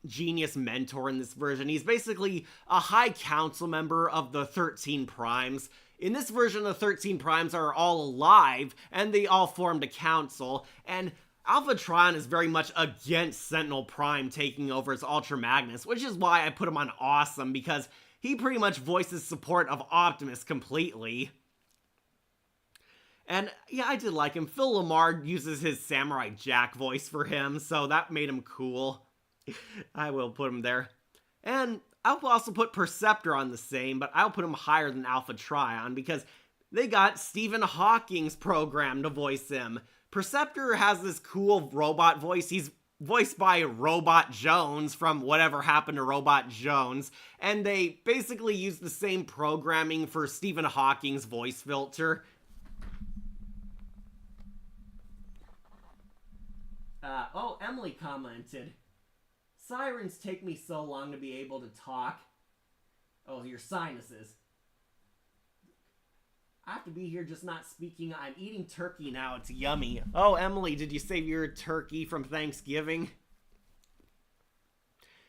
Speaker 1: genius mentor in this version. He's basically a high council member of the 13 Primes. In this version, the 13 Primes are all alive, and they all formed a council, and Alpha Trion is very much against Sentinel Prime taking over as Ultra Magnus, which is why I put him on Awesome, because he pretty much voices support of Optimus completely. And yeah, I did like him. Phil Lamar uses his Samurai Jack voice for him, so that made him cool. I will put him there. And I'll also put Perceptor on the same, but I'll put him higher than Alpha Trion because they got Stephen Hawking's program to voice him. Perceptor has this cool robot voice. He's voiced by Robot Jones from Whatever Happened to Robot Jones, and they basically use the same programming for Stephen Hawking's voice filter. Oh, Emily commented, "Sirens take me so long to be able to talk." Oh, your sinuses. I have to be here just not speaking. I'm eating turkey now. It's yummy. Oh, Emily, did you save your turkey from Thanksgiving?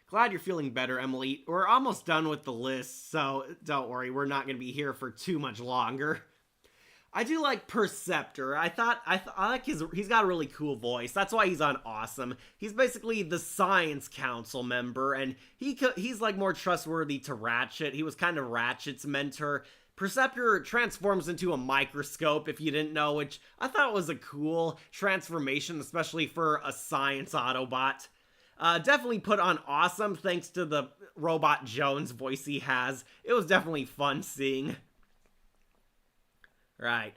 Speaker 1: Glad you're feeling better, Emily. We're almost done with the list, so don't worry. We're not going to be here for too much longer. I do like Perceptor. I like he's got a really cool voice. That's why he's on Awesome. He's basically the Science Council member, and he's like more trustworthy to Ratchet. He was kind of Ratchet's mentor. Perceptor transforms into a microscope, if you didn't know, which I thought was a cool transformation, especially for a science Autobot. Definitely put on Awesome thanks to the Robot Jones voice he has. It was definitely fun seeing. Right.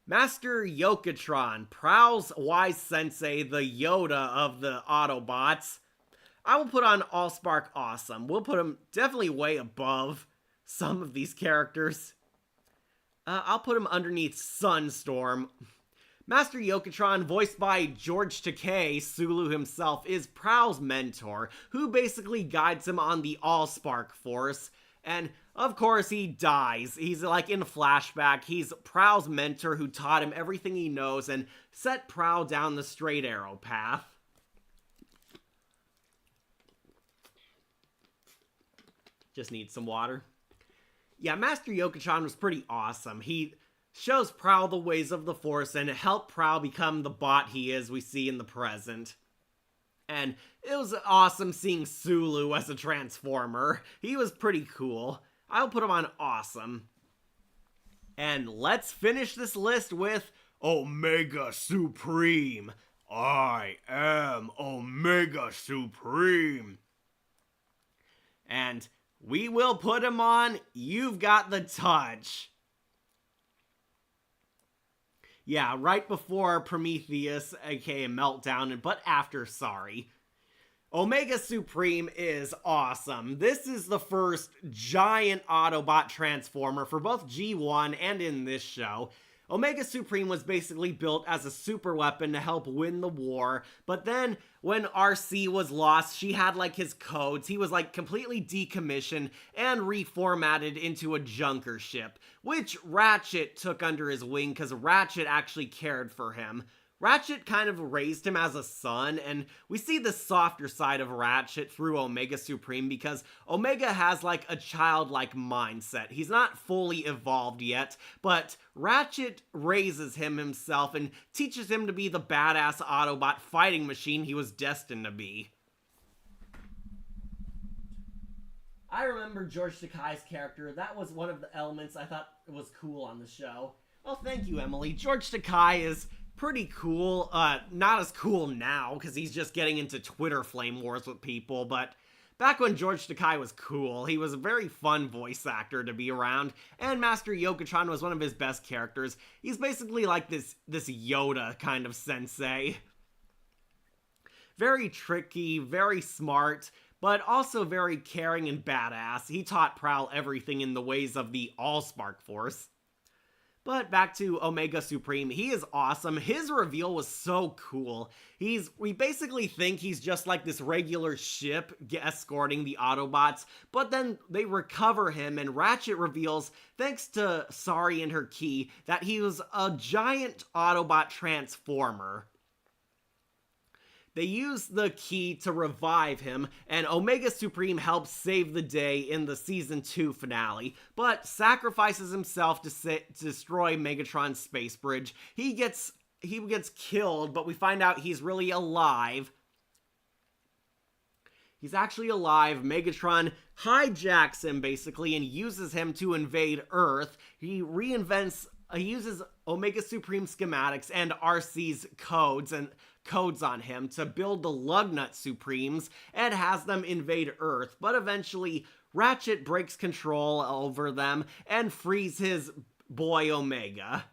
Speaker 1: Master Yokotron, Prowl's wise sensei, the Yoda of the Autobots. I will put on Allspark Awesome. We'll put him definitely way above some of these characters. I'll put him underneath Sunstorm. Master Yokotron, voiced by George Takei, Sulu himself, is Prowl's mentor, who basically guides him on the Allspark Force. And, of course, he dies. He's, like, in a flashback. He's Prowl's mentor who taught him everything he knows and set Prowl down the straight arrow path. Just need some water. Yeah, Master Yokotron was pretty awesome. He shows Prowl the ways of the Force and helped Prowl become the bot he is we see in the present. And it was awesome seeing Sulu as a Transformer. He was pretty cool. I'll put him on Awesome. And let's finish this list with Omega Supreme. I am Omega Supreme. And we will put him on You've Got the Touch. Yeah, right before Prometheus, aka Meltdown, but after, sorry. Omega Supreme is awesome. This is the first giant Autobot Transformer for both G1 and in this show. Omega Supreme was basically built as a super weapon to help win the war, but then when RC was lost, she had like his codes. He was like completely decommissioned and reformatted into a junker ship, which Ratchet took under his wing because Ratchet actually cared for him. Ratchet kind of raised him as a son, and we see the softer side of Ratchet through Omega Supreme because Omega has like a childlike mindset. He's not fully evolved yet, but Ratchet raises him himself and teaches him to be the badass Autobot fighting machine he was destined to be.
Speaker 2: I remember George Takei's character. That was one of the elements I thought was cool on the show.
Speaker 1: Well, thank you, Emily. George Takei is pretty cool. Not as cool now, because he's just getting into Twitter flame wars with people, but back when George Takei was cool, he was a very fun voice actor to be around, and Master Yokotron was one of his best characters. He's basically like this Yoda kind of sensei. Very tricky, very smart, but also very caring and badass. He taught Prowl everything in the ways of the All-Spark Force. But back to Omega Supreme, he is awesome. His reveal was so cool. We basically think he's just like this regular ship escorting the Autobots, but then they recover him and Ratchet reveals, thanks to Sari and her key, that he was a giant Autobot transformer. They use the key to revive him, and Omega Supreme helps save the day in the Season 2 finale, but sacrifices himself to destroy Megatron's space bridge. He gets killed, but we find out he's really alive. He's actually alive. Megatron hijacks him, basically, and uses him to invade Earth. He uses Omega Supreme schematics and RC's codes on him to build the Lugnut Supremes and has them invade Earth, but eventually Ratchet breaks control over them and frees his boy Omega.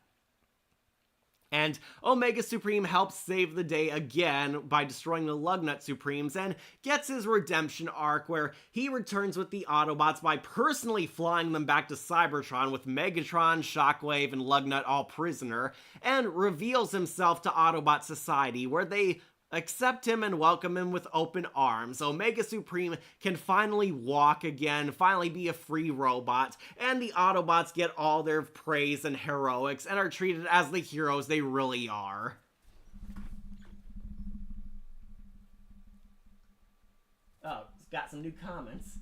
Speaker 1: And Omega Supreme helps save the day again by destroying the Lugnut Supremes and gets his redemption arc where he returns with the Autobots by personally flying them back to Cybertron with Megatron, Shockwave, and Lugnut all prisoner, and reveals himself to Autobot Society where they accept him and welcome him with open arms. Omega Supreme can finally walk again, finally be a free robot, and the Autobots get all their praise and heroics and are treated as the heroes they really are.
Speaker 2: Oh, it's got some new comments.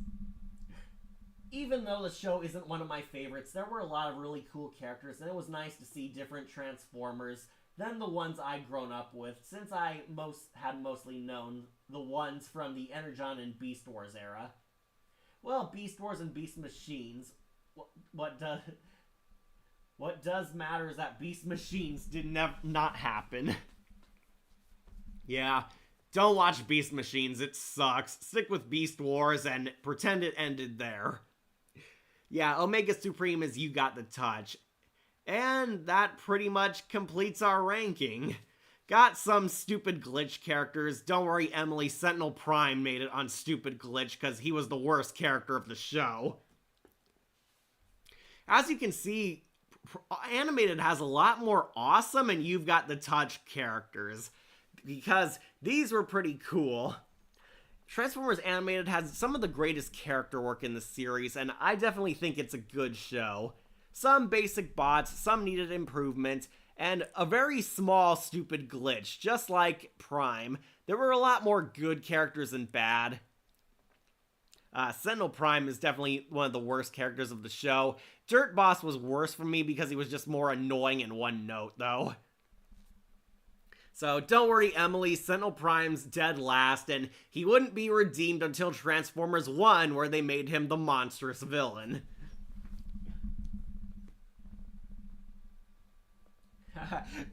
Speaker 2: Even though the show isn't one of my favorites, there were a lot of really cool characters, and it was nice to see different Transformers than the ones I'd grown up with, since I had mostly known the ones from the Energon and Beast Wars era. Well, Beast Wars and Beast Machines, what does matter is that Beast Machines did not happen.
Speaker 1: Yeah, don't watch Beast Machines, it sucks. Stick with Beast Wars and pretend it ended there. Yeah, Omega Supreme is You Got the Touch. And that pretty much completes our ranking. Got some stupid glitch characters. Don't worry, Emily, Sentinel Prime made it on stupid glitch because he was the worst character of the show. As you can see, Animated has a lot more awesome and You've Got the Touch characters, because these were pretty cool. Transformers Animated has some of the greatest character work in the series, and I definitely think it's a good show. Some basic bots, some needed improvement, and a very small stupid glitch, just like Prime. There were a lot more good characters than bad. Sentinel Prime is definitely one of the worst characters of the show. Dirt Boss was worse for me because he was just more annoying in one note, though. So don't worry, Emily, Sentinel Prime's dead last, and he wouldn't be redeemed until Transformers 1, where they made him the monstrous villain.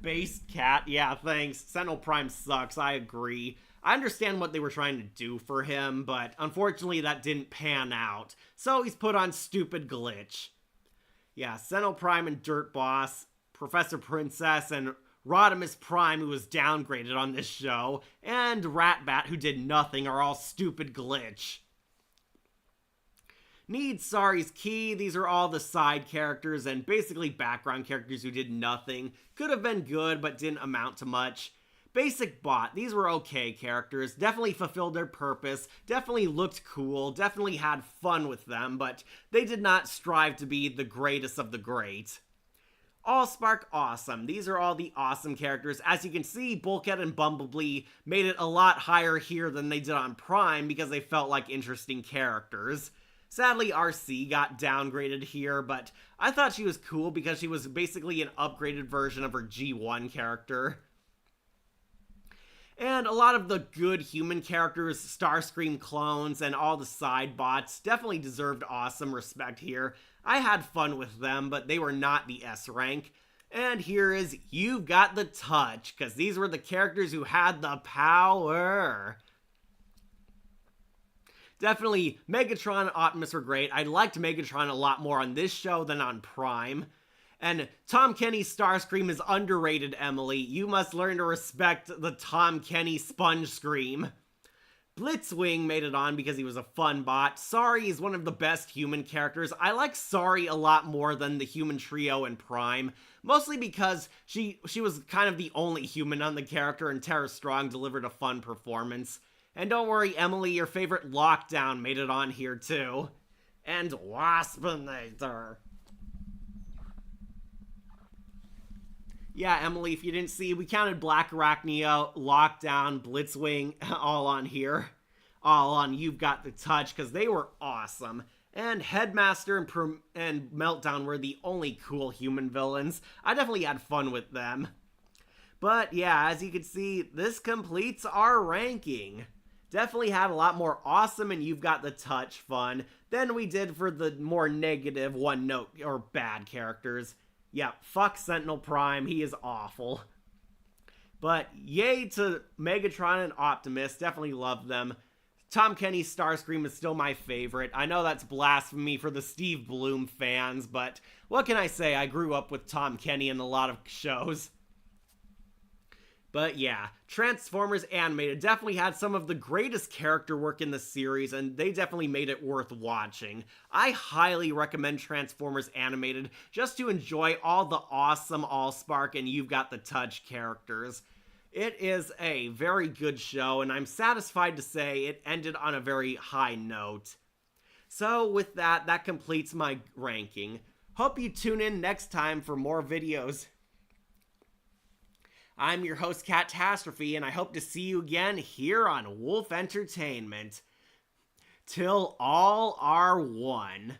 Speaker 1: Based Cat, yeah, thanks. Sentinel Prime sucks, I agree. I understand what they were trying to do for him, but unfortunately that didn't pan out. So he's put on stupid glitch. Yeah, Sentinel Prime and Dirt Boss, Professor Princess, and Rodimus Prime, who was downgraded on this show, and Ratbat, who did nothing, are all stupid glitch. Need Sari's Key, these are all the side characters and basically background characters who did nothing. Could have been good, but didn't amount to much. Basic Bot, these were okay characters, definitely fulfilled their purpose, definitely looked cool, definitely had fun with them, but they did not strive to be the greatest of the great. Allspark Awesome, these are all the awesome characters. As you can see, Bulkhead and Bumblebee made it a lot higher here than they did on Prime because they felt like interesting characters. Sadly, RC got downgraded here, but I thought she was cool because she was basically an upgraded version of her G1 character. And a lot of the good human characters, Starscream clones, and all the side bots definitely deserved awesome respect here. I had fun with them, but they were not the S rank. And here is You've Got the Touch, because these were the characters who had the power. Definitely, Megatron and Optimus were great. I liked Megatron a lot more on this show than on Prime. And Tom Kenny's Starscream is underrated, Emily. You must learn to respect the Tom Kenny Sponge Scream. Blitzwing made it on because he was a fun bot. Sorry is one of the best human characters. I like Sorry a lot more than the human trio in Prime. Mostly because she was kind of the only human on the character, and Tara Strong delivered a fun performance. And don't worry, Emily, your favorite Lockdown made it on here too. And Waspinator. Yeah, Emily, if you didn't see, we counted Black Arachnia, Lockdown, Blitzwing, all on here. All on You've Got the Touch, because they were awesome. And Headmaster and Meltdown were the only cool human villains. I definitely had fun with them. But yeah, as you can see, this completes our ranking. Definitely had a lot more awesome and You've Got the Touch fun than we did for the more negative one-note or bad characters. Yeah, fuck Sentinel Prime, he is awful. But yay to Megatron and Optimus, definitely love them. Tom Kenny's Starscream is still my favorite. I know that's blasphemy for the Steve Blum fans, but what can I say? I grew up with Tom Kenny in a lot of shows. But yeah, Transformers Animated definitely had some of the greatest character work in the series, and they definitely made it worth watching. I highly recommend Transformers Animated just to enjoy all the awesome Allspark and You've Got the Touch characters. It is a very good show, and I'm satisfied to say it ended on a very high note. So with that, that completes my ranking. Hope you tune in next time for more videos. I'm your host, Catastrophe, and I hope to see you again here on Wolf Entertainment. Till all are one.